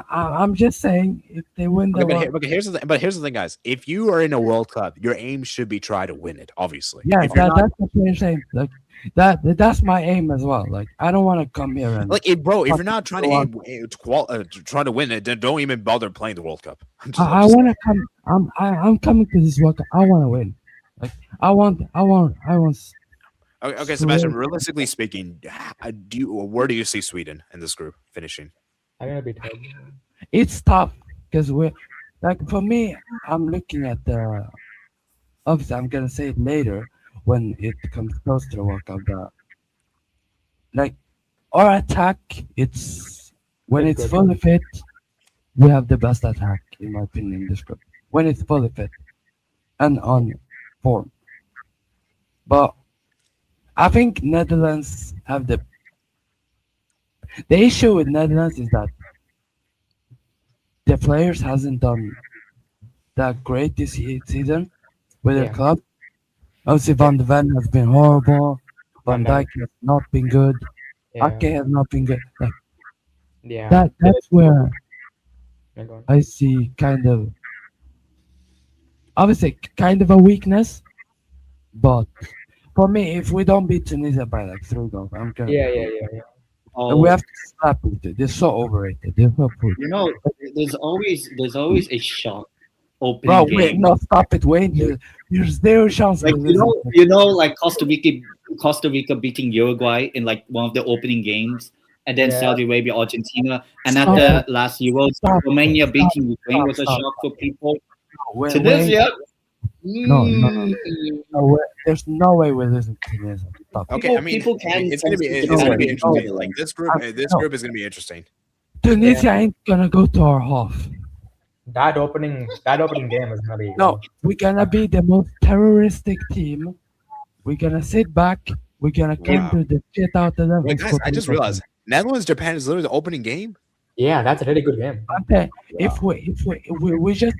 I'm just saying if they win the Okay, World but here's the thing, guys. If you are in a World Cup, your aim should be try to win it. Obviously, yeah, If you're not- that's what I'm saying. Like that's my aim as well. Like I don't want to come here and like, bro. If you're not trying to try to win it, then don't even bother playing the World Cup. I want to come. I'm coming to this World Cup. I want to win. Like I want. Okay, Sebastian. Realistically speaking, where do you see Sweden in this group finishing? I'm gonna be tough. It's tough because we're like for me. I'm looking at the. Obviously, I'm gonna say it later when it comes close to the World Cup. Like our attack, it's when It's it's good. fully fit, we have the best attack in my opinion in this group. When it's fully fit and on form, but I think Netherlands have the issue with Netherlands is that the players hasn't done that great this season with their Yeah. club. Obviously, Van de Ven has been horrible. Van Dijk has not been good. Yeah. Ake has not been good. Like, Yeah. that's where My god. I see kind of obviously kind of a weakness. But for me, if we don't beat Tunisia by like 3 goals, I'm gonna. Yeah. Oh, We have to slap it. They're so overrated. They're so poor. you know, there's always a shot opening Bro, game. wait, no, stop it, Wayne. There's 0 chance. Like like Costa Rica beating Uruguay in like one of the opening games, and then Yeah. Saudi Arabia, Argentina, and Stop at the last Euros, Stop. Romania Stop. beating Ukraine was a Stop. shock for people. Wayne, Tunisia, No. There's no way we're losing to Tunisia. Stop. Okay, I mean, people can it's gonna be sense interesting. No. Like this group is gonna be interesting. Tunisia ain't gonna go to our half. That opening game is gonna be. No, we're gonna be the most terroristic team. We're gonna sit back. We're gonna counter the shit out of them. Wait, guys, I just realized Netherlands Japan is literally the opening game. Yeah, that's a really good game. Okay, if we just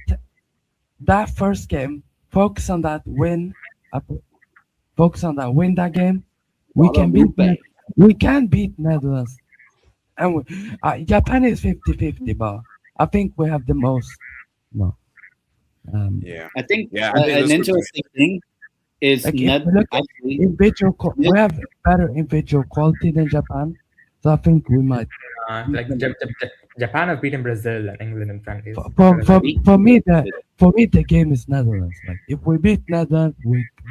that first game, focus on that win. Focus on that win that game. We can beat Netherlands. And Japan is 50-50, but I think we have the most. No. Yeah. I think Yeah, I think an this would be- interesting thing is Like, if we look at actually we have better individual quality than Japan, so I think we might. Like Japan have beaten Brazil and England in friendlies. For me, the game is Netherlands. Like if we beat Netherlands,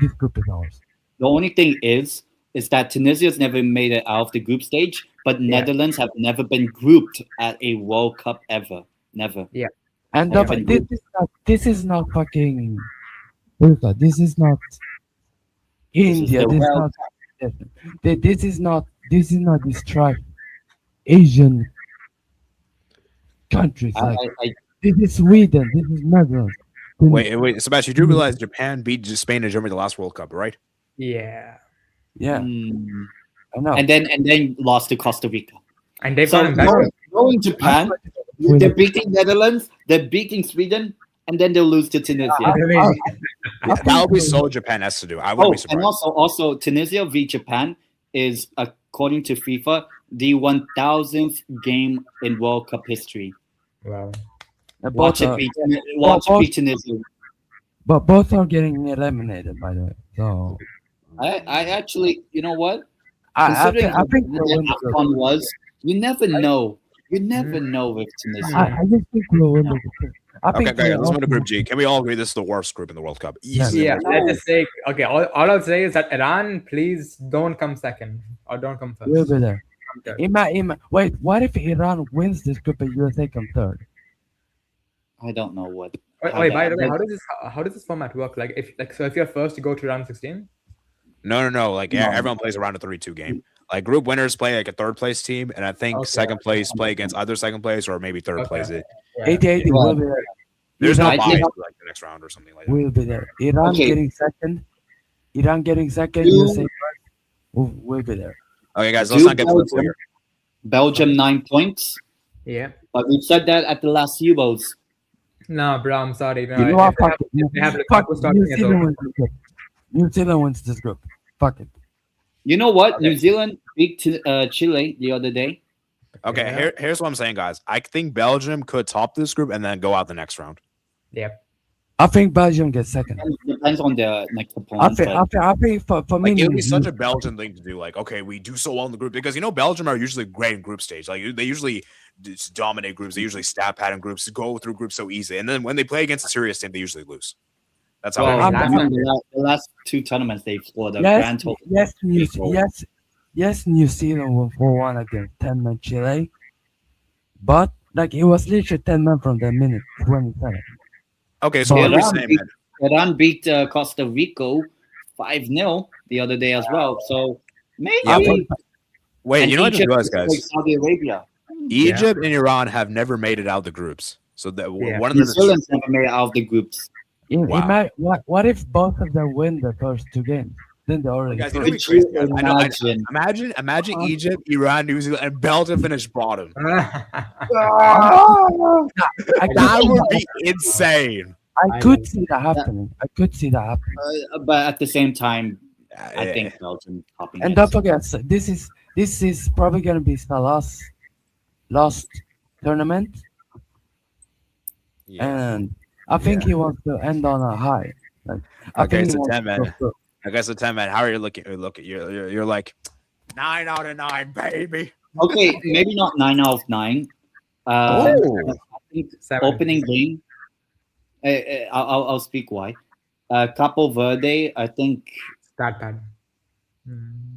this group is ours. the only thing is that Tunisia's never made it out of the group stage, but Netherlands have never been grouped at a World Cup ever. Never. And Yeah. this is not fucking. What is that? This is not India. the World This is not this tribe Asian countries. Like this is Sweden. This is Netherlands. Wait, Sebastian, you do realize Japan beat Spain and Germany the last World Cup, right? Yeah. Yeah, Mm. I know. And then lost to Costa Rica. And they've So gotten better. knowing Japan, they're beating Netherlands, they're beating Sweden. and then they'll lose to Tunisia. Really? That would be so Japan-esque to do. I wouldn't Oh, be surprised. and also Tunisia v Japan is, according to FIFA, the 1000th game in World Cup history. Wow. Watch it beat Tunisia. But both are getting eliminated, by the way. So I actually, you know what? I Considering think how we'll win the group. AFCON was, you never know. You never know with Tunisia. I just think we'll win the group. I think Okay, guys, we're let's all- go to Group G. Can we all agree this is the worst group in the World Cup? Yeah. Easily. Yeah, let's just say, okay, all I'll say is that Iran, please don't come second or don't come first. We'll be there. Come third. Wait, what if Iran wins this group and USA come third? I don't know what. Wait, by the way, how does this format work? Like if you're first, you go to round 16. No. Like No. everyone plays around a 3-2 game. Like group winners play like a third place team, and I think Okay. second place play against either second place or maybe third Okay. place it. Yeah. 80-80, Yeah. we'll be there. There's no I buy think- to like the next round or something like that. We'll be there. Iran Okay. getting second. Do- USA first. We'll be there. Okay, guys, Do let's not get Belgium- political here. Belgium 9 points, Yeah. but we said that at the last Euros. No, bro, I'm sorry. No, You know if what? they Fuck it. they have Fuck Lukaku it. starting New as Zealand well. wins this group. New Zealand wins this group. Fuck it. You know what? Okay. New Zealand beat Chile the other day. Okay, Yeah. here's what I'm saying, guys. I think Belgium could top this group and then go out the next round. Yep. I think Belgium gets second. Depends on the next I opponent. think, but I think for me, Like it would be New- such a Belgian thing to do. Like, okay, we do so well in the group because Belgium are usually great in group stage. Like they usually just dominate groups. They usually stat pad in groups, go through groups so easy. And then when they play against a serious team, they usually lose. That's how. well, it I'm- is. remember the last two tournaments they've scored a yes, grand total. yes, New Zealand won 4-1 against 10-man Chile, but like it was literally 10 men from the minute 27. Okay, so But- what are we Iran saying, beat- man? Iran beat Costa Rica 5-0 the other day as well. So maybe. Yeah, but- Wait, And you know what I just Egypt realized, is guys? like Saudi Arabia. Egypt and Iran have never made it out of the groups. So that Yeah. one of New them is Zealand's never made it out of the groups. Wow. What if both of them win the first two games? Then they're already Guys, you know through. what'd be Could crazy, you guys? imagine? Imagine Egypt, Iran, New Zealand, and Belgium finish bottom. I That could, would be insane. I could see that happening. I could see that happening. But at the same time, I think Belgium topping And it. don't forget, so this is probably gonna be the last tournament, Yeah. and I think he wants to end on a high. Like, I Okay, think so he wants 10 to go man. through. I guess the 10 man. How are you looking? You're like 9 out of 9, baby. Okay, maybe not 9 out of 9. I think 7. opening game. I'll speak why. Capo Verde, I think Stat pad.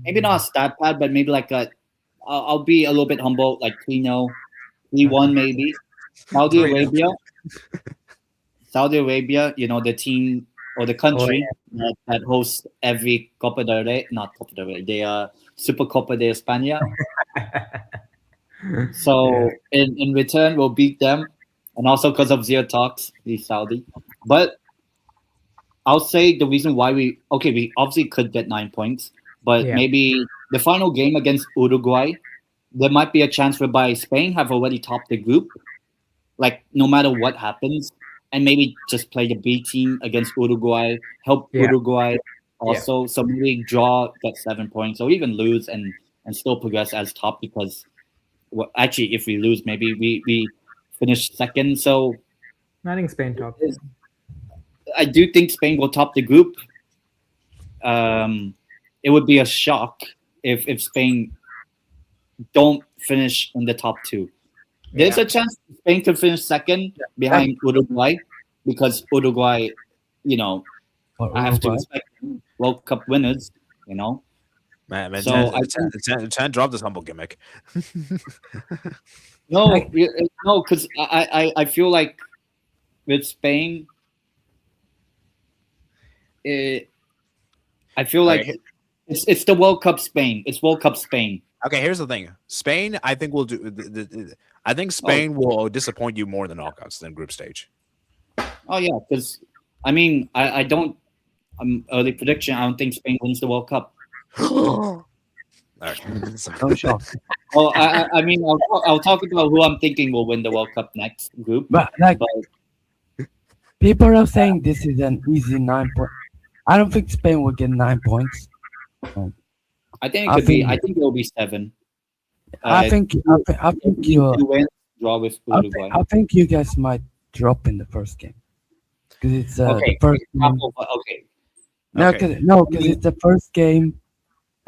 maybe not a stat pad, but maybe like I'll be a little bit humble, like 3-0, 3-1 maybe. Saudi 3-0. Arabia, the team or the country that hosts every Copa del Rey, not Copa del Rey, they are Super Copa de España. So in return, we'll beat them, and also because of Zero Talks, the Saudi. But I'll say the reason why we obviously could get 9 points, but Yeah. maybe the final game against Uruguay, there might be a chance whereby Spain have already topped the group, like no matter what happens, and maybe just play the B team against Uruguay, help Yeah. Uruguay also. So maybe draw, get 7 points, or even lose and still progress as top because, well, actually, if we lose, maybe we finish second. So I think Spain top. I do think Spain will top the group. It would be a shock if Spain don't finish in the top two. There's a chance Spain could finish second behind Uruguay because Uruguay, Or I have to Uruguay. respect World Cup winners, Man, So I think- 10 drop this humble gimmick. No, because I feel like with Spain, I feel like Okay. it's the World Cup Spain. It's World Cup Spain. Okay, here's the thing. Spain, I think will do. I think Spain will disappoint you more than knockouts than group stage. Oh yeah, because I don't. Early prediction. I don't think Spain wins the World Cup. All right. No shock. Oh, I'll talk about who I'm thinking will win the World Cup next group. But like, But People are saying this is an easy 9 point. I don't think Spain will get 9 points. I think it I could be. think- I think it will be 7. I think you. Two wins, draw with Uruguay. I think you guys might drop in the first game because it's Okay, the first game. okay. No, Okay. because it's the first game,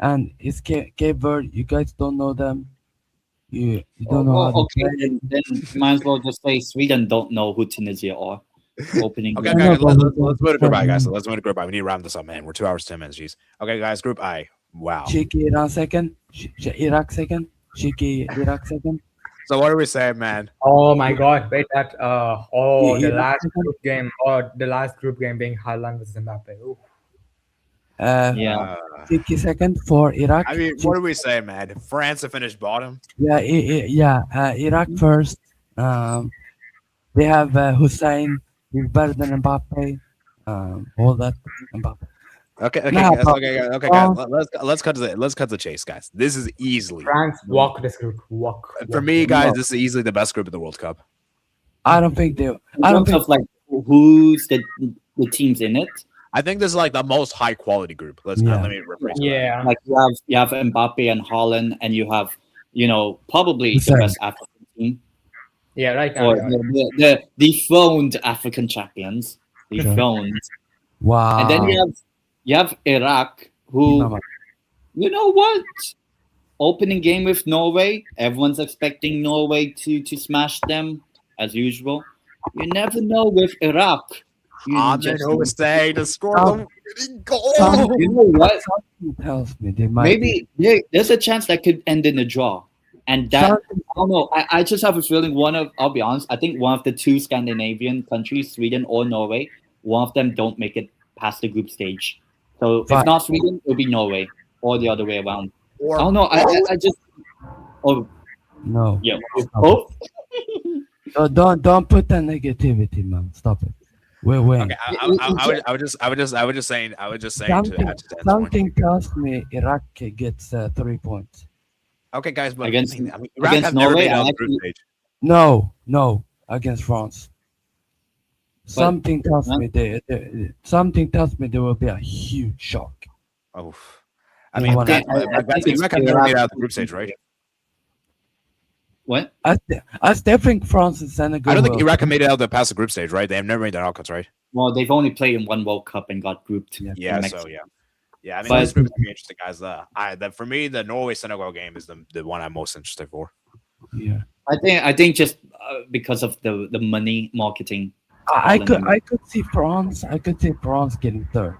and it's Cape Verde. You guys don't know them. You don't know how Oh, to okay, play. then might as well just say Sweden don't know who Tunisia are. Opening. Okay, game. okay, No, okay, but let's move to group I, guys. um, Let's move to group I. We need to round this up, man. We're 2 hours 10 minutes. Jeez. Okay, guys. Group I. Wow. Cheeky Iran second, Iraq second, cheeky Iraq second. So what are we saying, man? Oh my God! Wait, that the Iraq last second. group game, or the last group game being Haaland versus Mbappe. Ooh. Yeah. Cheeky second for Iraq. I mean, what are we saying, man? France to finish bottom. Yeah, Iraq first. They have Hussein. He's better than Mbappe. All that Mbappe. Okay, Nah, guys, but- okay, guys. Let's cut to the chase, guys. This is easily France walk this group. Walk. for me, guys. This is easily the best group in the World Cup. I don't think they. In I don't terms think. of like who's the teams in it. I think this is like the most high quality group. Let Yeah. me rephrase. that. Yeah. Like you have Mbappe and Holland, and you have probably the Hussein. best African team, Yeah. Right now. or yeah. the dethroned African champions, dethroned. Wow. And then you have Iraq, who Mama. you know what? Opening game with Norway, everyone's expecting Norway to smash them as usual. You never know with Iraq. Ahmed Hussein to score the winning goal. You know what? Something tells me they might. Maybe there's a chance that could end in a draw. And that, Something- I don't know. I just have a feeling I'll be honest, I think one of the two Scandinavian countries, Sweden or Norway, one of them don't make it past the group stage. So if But- not Sweden, it'll be Norway or the other way around. Or I don't know. I just, oh, No. yeah. Stop Oh, it. Don't put that negativity, man. Stop it. We're winning. okay, I would just saying to add to Dan's point. Something tells me Iraq gets 3 points. Okay, guys, but Against- Iraq against have never Norway, made it out I of the group stage. No, against France. But- Something tells Huh? me something tells me there will be a huge shock. Oh, I mean, I guys, think- I guys, think Iraq it's have never made it Iraq. out of the group stage, right? what? I still think France and Senegal. I don't think will- Iraq have made it out the past the group stage, right? They have never made the knockouts, right? Well, they've only played in one World Cup and got grouped. Yeah. Yeah, Mexico. so yeah. I mean, But- this group is gonna be interesting, guys. For me, the Norway Senegal game is the one I'm most interested for. Yeah. I think just because of the money marketing. I Holland. could see France. I could see France getting third.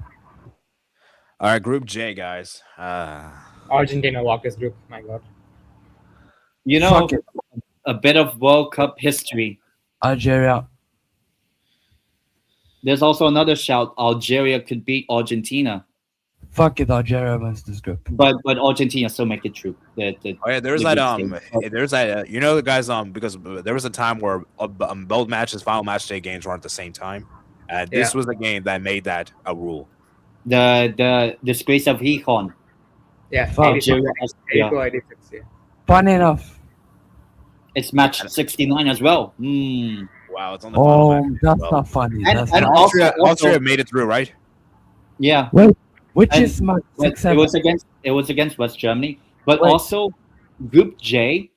All right, Group J, guys. Argentina walk this group. My God. You know, Fuck it. a bit of World Cup history. Algeria. There's also another shout: Algeria could beat Argentina, Fuck it. Algeria wins this group. but Argentina still make it through. Oh yeah, there's the that group stage. there's that you know, guys, because there was a time where both matches, final match day games weren't at the same time. This was a game that made that a rule. The disgrace of Hikon. Yeah. Fuck. 86, Algeria, Austria. 82, 86, yeah. Funny enough. It's match 69 as well. Hmm. Wow, it's on the final Oh, match. that's Well, not funny. And- That's and not. Austria also- made it through, right? Yeah. Which and- is my But 6-7. it was against West Germany, but Wait. also Group J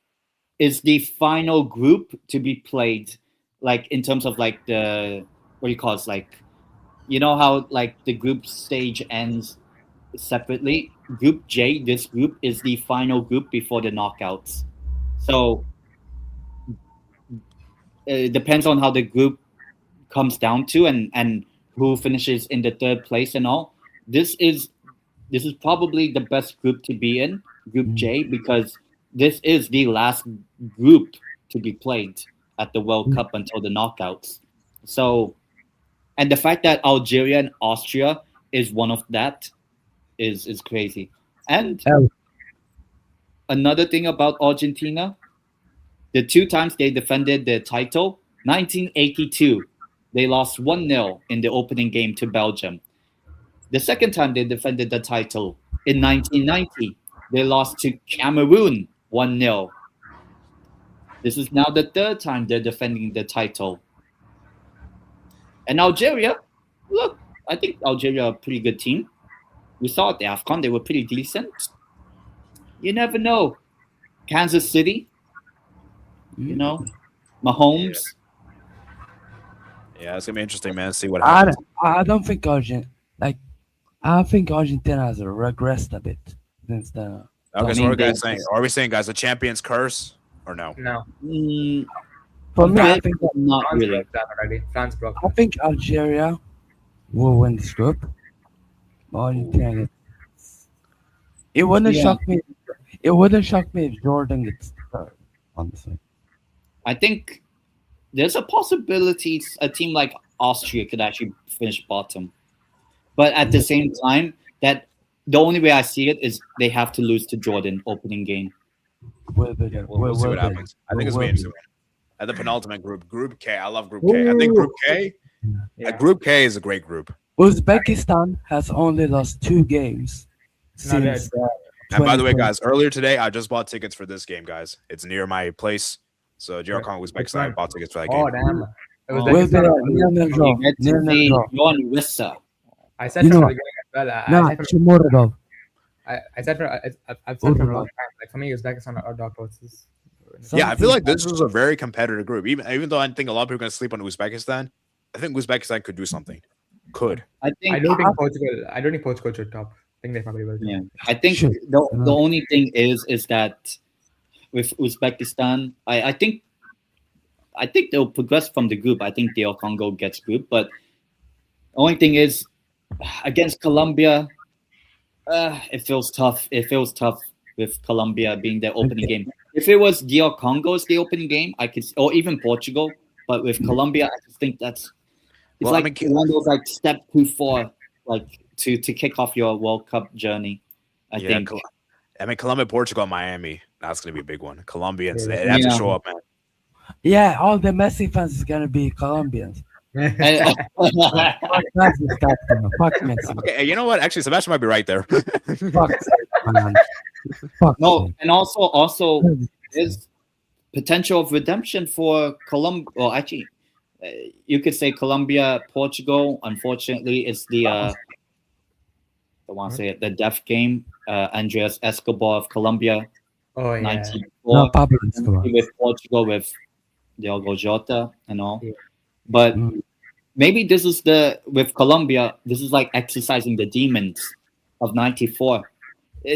is the final group to be played, like in terms of like the what do you call it, like you know how like the group stage ends separately. Group J, this group is the final group before the knockouts. So it depends on how the group comes down to and who finishes in the third place and all. This is probably the best group to be in, Group J, because this is the last group to be played at the World Cup until the knockouts. So, and the fact that Algeria and Austria is one of that is crazy. And Oh. another thing about Argentina, the 2 times they defended the title, 1982, they lost 1-0 in the opening game to Belgium. The second time they defended the title in 1990, they lost to Cameroon 1-0. This is now the third time they're defending the title. And Algeria, look, I think Algeria are a pretty good team. We saw at the AFCON, they were pretty decent. You never know. Kansas City, you know, Mahomes. Yeah, it's gonna be interesting, man. See what I happens. I don't think I think Argentina has regressed a bit since the Okay, so mean, what are they guys saying? Are we saying, guys, the champion's curse or no? No, Mm, for me. I bit, think but not France really. broke that already. France broke. I think Algeria will win this group. Argentina gets. It wouldn't Yeah. shock me. It wouldn't shock me if Jordan gets third. Honestly, I think there's a possibility a team like Austria could actually finish bottom. But at the same time, that the only way I see it is they have to lose to Jordan opening game. will be Yeah, there. we'll see what be. happens. I think it's gonna be Will interesting. At the penultimate group, Group K. I love Group K. I think Group K. Yeah. Group K is a great group. Uzbekistan has only lost 2 games No, they're- since. And by the way, 2020. guys, earlier today I just bought tickets for this game, guys. It's near my place. So Jiro Kong Uzbekistan, I one? bought tickets for that Oh game. damn! It was Oh. Will be Uzbekistan. there. Nil draw. You get to Nil see draw. John Wissa. I said You from know- the beginning as well. Nah, Chimuradov. I said I've said from a long time. Like for me, Uzbekistan are dark horses. Yeah, I feel like this was a very competitive group. Even though I think a lot of people are gonna sleep on Uzbekistan, I think Uzbekistan could do something. Could. I think I don't think Portugal. I don't think Portugal should top. I think they probably will. Yeah, I think Sure. the only thing is that with Uzbekistan, I think they'll progress from the group. I think DL Congo gets group, but the only thing is against Colombia, it feels tough. It feels tough with Colombia being their opening game. If it was DL Congo's the opening game, I could, or even Portugal, but with Colombia, I just think it's Well, I like mean, one of those like step too far, like to kick off your World Cup journey. I Yeah, think. I mean, Colombia, Portugal, Miami. That's gonna be a big one. Colombians, Yeah. they have to Yeah. show up, man. Yeah, all the Messi fans is gonna be Colombians. And- Fuck Messi, fuck Messi. Okay, you know what? Actually, Sebastian might be right there. Fuck, man. Fuck. no, and also there's potential of redemption for Colombia. Well, actually, you could say Colombia, Portugal. Unfortunately, it's the I want to say it, the death game. Andres Escobar of Colombia, Oh yeah. 1994, No, Pablo Escobar. with Portugal with Diogo Jota and all. Yeah. But Mm. maybe this is with Colombia. This is like exercising the demons of '94.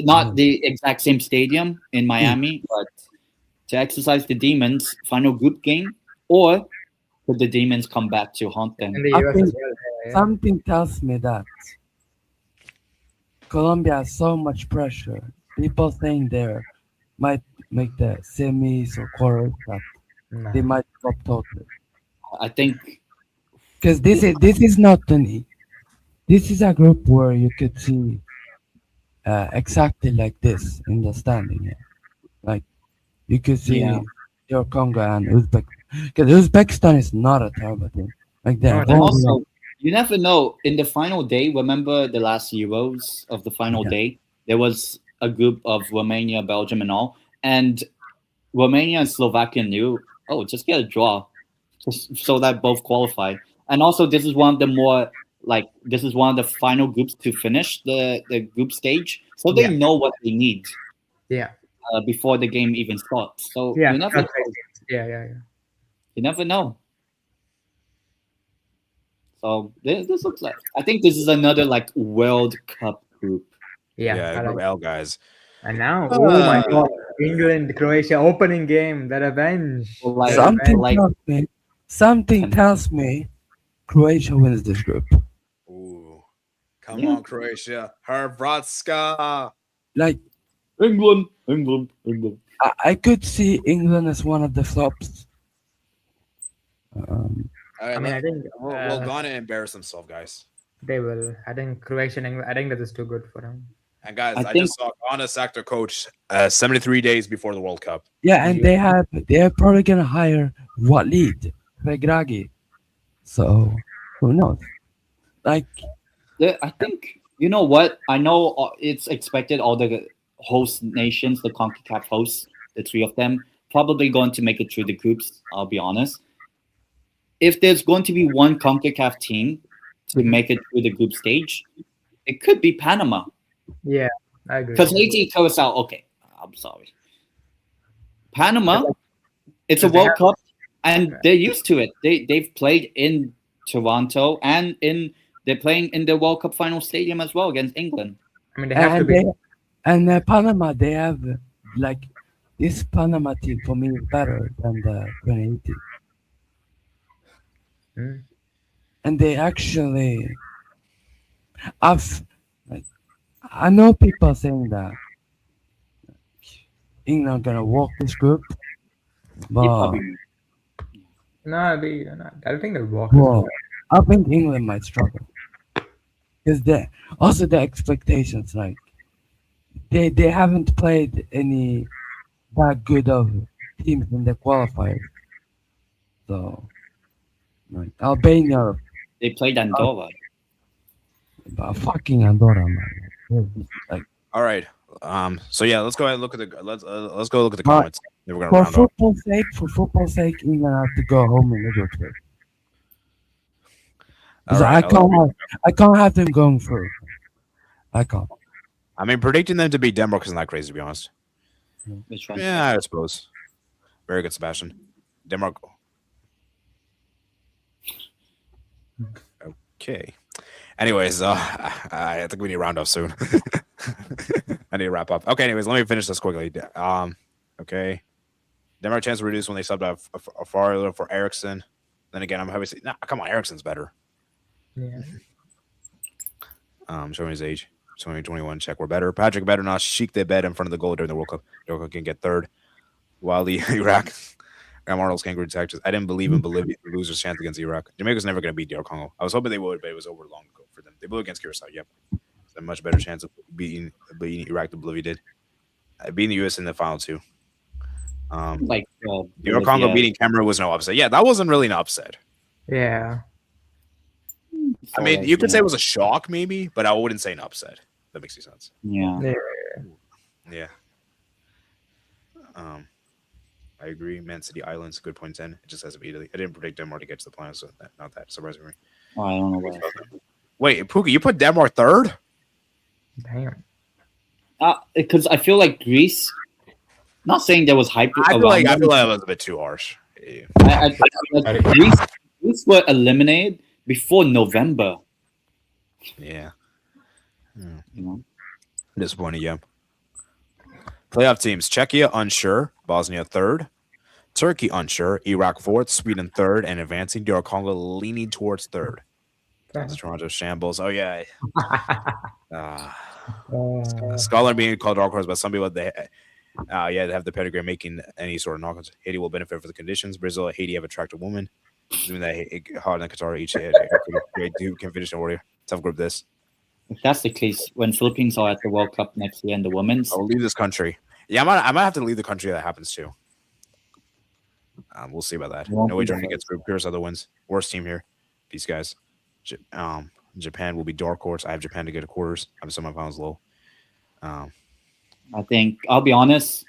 Not the exact same stadium in Miami, but to exercise the demons, final group game, or could the demons come back to haunt them? In the I US think as well. Yeah. Something tells me that Colombia has so much pressure. People saying they might make the semis or quarters that Nah. they might drop totally. I think Because this is not this is a group where you could see exactly like this in the standing here. Like you could see Yeah. your Congo and Uzbek. Because Uzbekistan is not a terrible team. Like they're No, and holding also up. you never know. In the final day, remember the last Euros of the final Yeah. day, there was a group of Romania, Belgium, and all, and Romania and Slovakia knew, just get a draw, just so that both qualify. And also, this is one of the more this is one of the final groups to finish the group stage, so they Yeah. know what they need Yeah. before the game even starts. So Yeah. you never that's right. Yeah. you never know. So this looks like, I think this is another like World Cup group. Yeah. Yeah, I Group like- L, guys. And now, oh my Uh, god, England, Croatia opening game, the revenge. Like- The Something revenge. tells me. Something tells me Croatia wins this group. Ooh, come Yeah. on, Croatia, Hrvatska. Like England. I could see England as one of the flops. All right, I mean, I think we'll gonna embarrass themselves, guys. they will. I think Croatia and England, I think that is too good for them. And guys, I I, think- just saw Ghana sacked their coach 73 days before the World Cup. Yeah, and they're probably gonna hire Walid Regragui. So who knows? Like I think, you know what? I know it's expected all the host nations, the CONCACAF hosts, the three of them, probably going to make it through the groups, I'll be honest. if there's going to be one CONCACAF team to make it through the group stage, it could be Panama. Yeah, I agree. Because Haiti, Curacao, okay, I'm sorry. Panama, But, like, it's a because they World have- Cup, and they're used to it. They've played in Toronto, and they're playing in the World Cup final stadium as well against England. I mean, they have to And be. Panama, they have like this Panama team for me is better than the 2018. Mm. And they actually, I've like, I know people saying that England gonna walk this group, They but probably- No, I don't think they'll walk. well, I think England might struggle because also the expectations like they haven't played any that good of teams in the qualifiers, so like Albania, they played Andorra. fucking Andorra, man. Like All right. So yeah, let's go ahead and look at the let's go look at the Right. comments. Then we're gonna for round off. football's sake, England have to go home in the group stage. All 'Cause right, I can't have them going through. I can't. I mean, predicting them to beat Denmark isn't that crazy, to be honest. Which one? Yeah, I suppose. Very good, Sebastian. Denmark. Okay. Anyways, I think we need to round off soon. I need to wrap up. Okay. Anyways, let me finish this quickly. Okay. Denmark chance to reduce when they subbed out a far for Ericsson. Then again, I'm heavy. Nah, come on, Ericsson's better. Yeah. Showing his age. 2021 Czech were better. Patrick better not chic their bed in front of the goal during the World Cup. World Cup can get third. While the Iraq Graham Arnold's kangaroo tactics. I didn't believe in Bolivia losers chance against Iraq. Jamaica's never going to beat DR Congo. I was hoping they would, but it was over long ago for them. They blew against Curacao. Yep, it's a much better chance of beating Iraq than Bolivia did. Beating the U.S. in the final two. Like DR Congo beating Cameroon was no upset. Yeah, that wasn't really an upset. Yeah. I mean, you could say it was a shock, maybe, but I wouldn't say an upset. That makes any sense. Yeah. Yeah. I agree. Man City Islands, good point 10. It just has to be Italy. I didn't predict Denmark to get to the playoffs, so not that surprising me. Oh, I don't know why. Wait, Pookie, you put Denmark third? Damn. Because I feel like Greece. Not saying there was hype. I feel around like them. that was a bit too harsh. Yeah. I feel like Greece were eliminated before November. Yeah. You know. Disappointing, yeah. Playoff teams: Czechia unsure, Bosnia third, Turkey unsure, Iraq fourth, Sweden third, and advancing. DR Congo leaning towards third. That's Toronto shambles. Oh yeah. Scotland being called dark horse by some people. They have the pedigree of making any sort of knockouts. Haiti will benefit for the conditions. Brazil, Haiti have attractive women. Assuming that Hard and Qatar each can finish in order. Tough group this. If that's the case, when Philippines are at the World Cup next year and the women's, I'll leave this country. Yeah, I might have to leave the country that happens too. We'll see about that. No way Germany gets group. Here's other wins. Worst team here. These guys. Japan will be dark horse. I have Japan to get a quarters. I'm semifinals low. I think I'll be honest.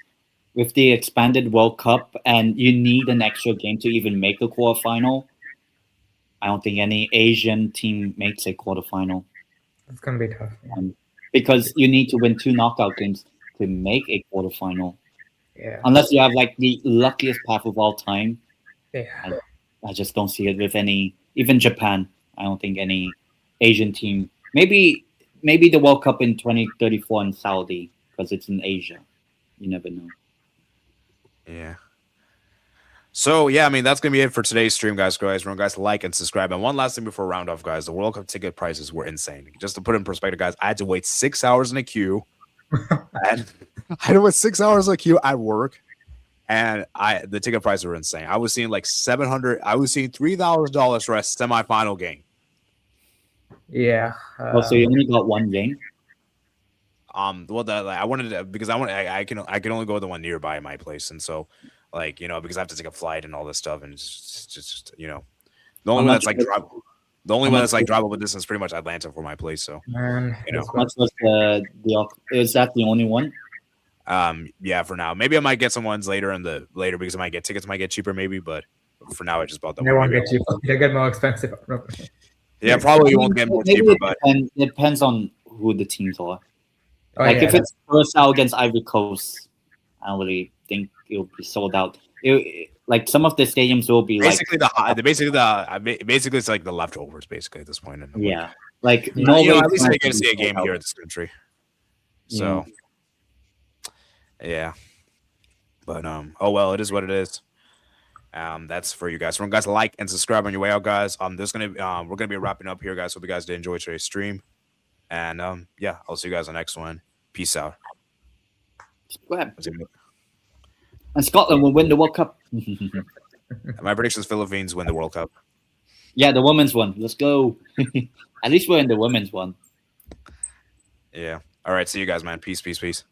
With the expanded World Cup and you need an extra game to even make a quarterfinal, I don't think any Asian team makes a quarterfinal. It's gonna be tough. Because you need to win 2 knockout games to make a quarterfinal. Yeah. Unless you have like the luckiest path of all time. Yeah. I just don't see it with any, even Japan. I don't think any Asian team. Maybe the World Cup in 2034 in Saudi because it's in Asia. You never know. Yeah. So yeah, I mean that's gonna be it for today's stream, guys. Remember, guys, like and subscribe. And one last thing before round off, guys, the World Cup ticket prices were insane. Just to put it in perspective, guys, I had to wait 6 hours in a queue. I had to wait 6 hours in a queue at work, and the ticket prices were insane. I was seeing like $700. I was seeing $3,000 for a semifinal game. Yeah. So you only got 1 game. Well, I wanted to, because I can only go to the one nearby my place, and so, like, you know, because I have to take a flight and all this stuff, and it's just you know, the only one that's like drivable distance, pretty much Atlanta for my place. So, Man, you know, How much was is that the only one? yeah, for now. Maybe I might get some ones later because I might get tickets, might get cheaper, maybe, but for now, I just bought that They one. won't Maybe get cheap. They get more expensive. yeah, probably won't get more Maybe cheaper, it but depends on who the teams are. Oh, Like yeah, if it's Curacao against Ivory Coast, I don't really think it'll be sold out. Like some of the stadiums will be basically basically it's like the leftovers basically at this point. In the week. yeah, like You Norway. know, at least I might get to be see a sold game out. here in this country. So, yeah. But oh well, it is what it is. That's for you guys. So, guys, like and subscribe on your way out, guys. There's gonna we're gonna be wrapping up here, guys. Hope you guys did enjoy today's stream, and yeah, I'll see you guys on the next one. Peace out. Subscribe. And Scotland will win the World Cup. My prediction is Philippines win the World Cup. Yeah, the women's one. Let's go. At least we're in the women's one. Yeah. All right. See you guys, man. Peace. Peace. Peace.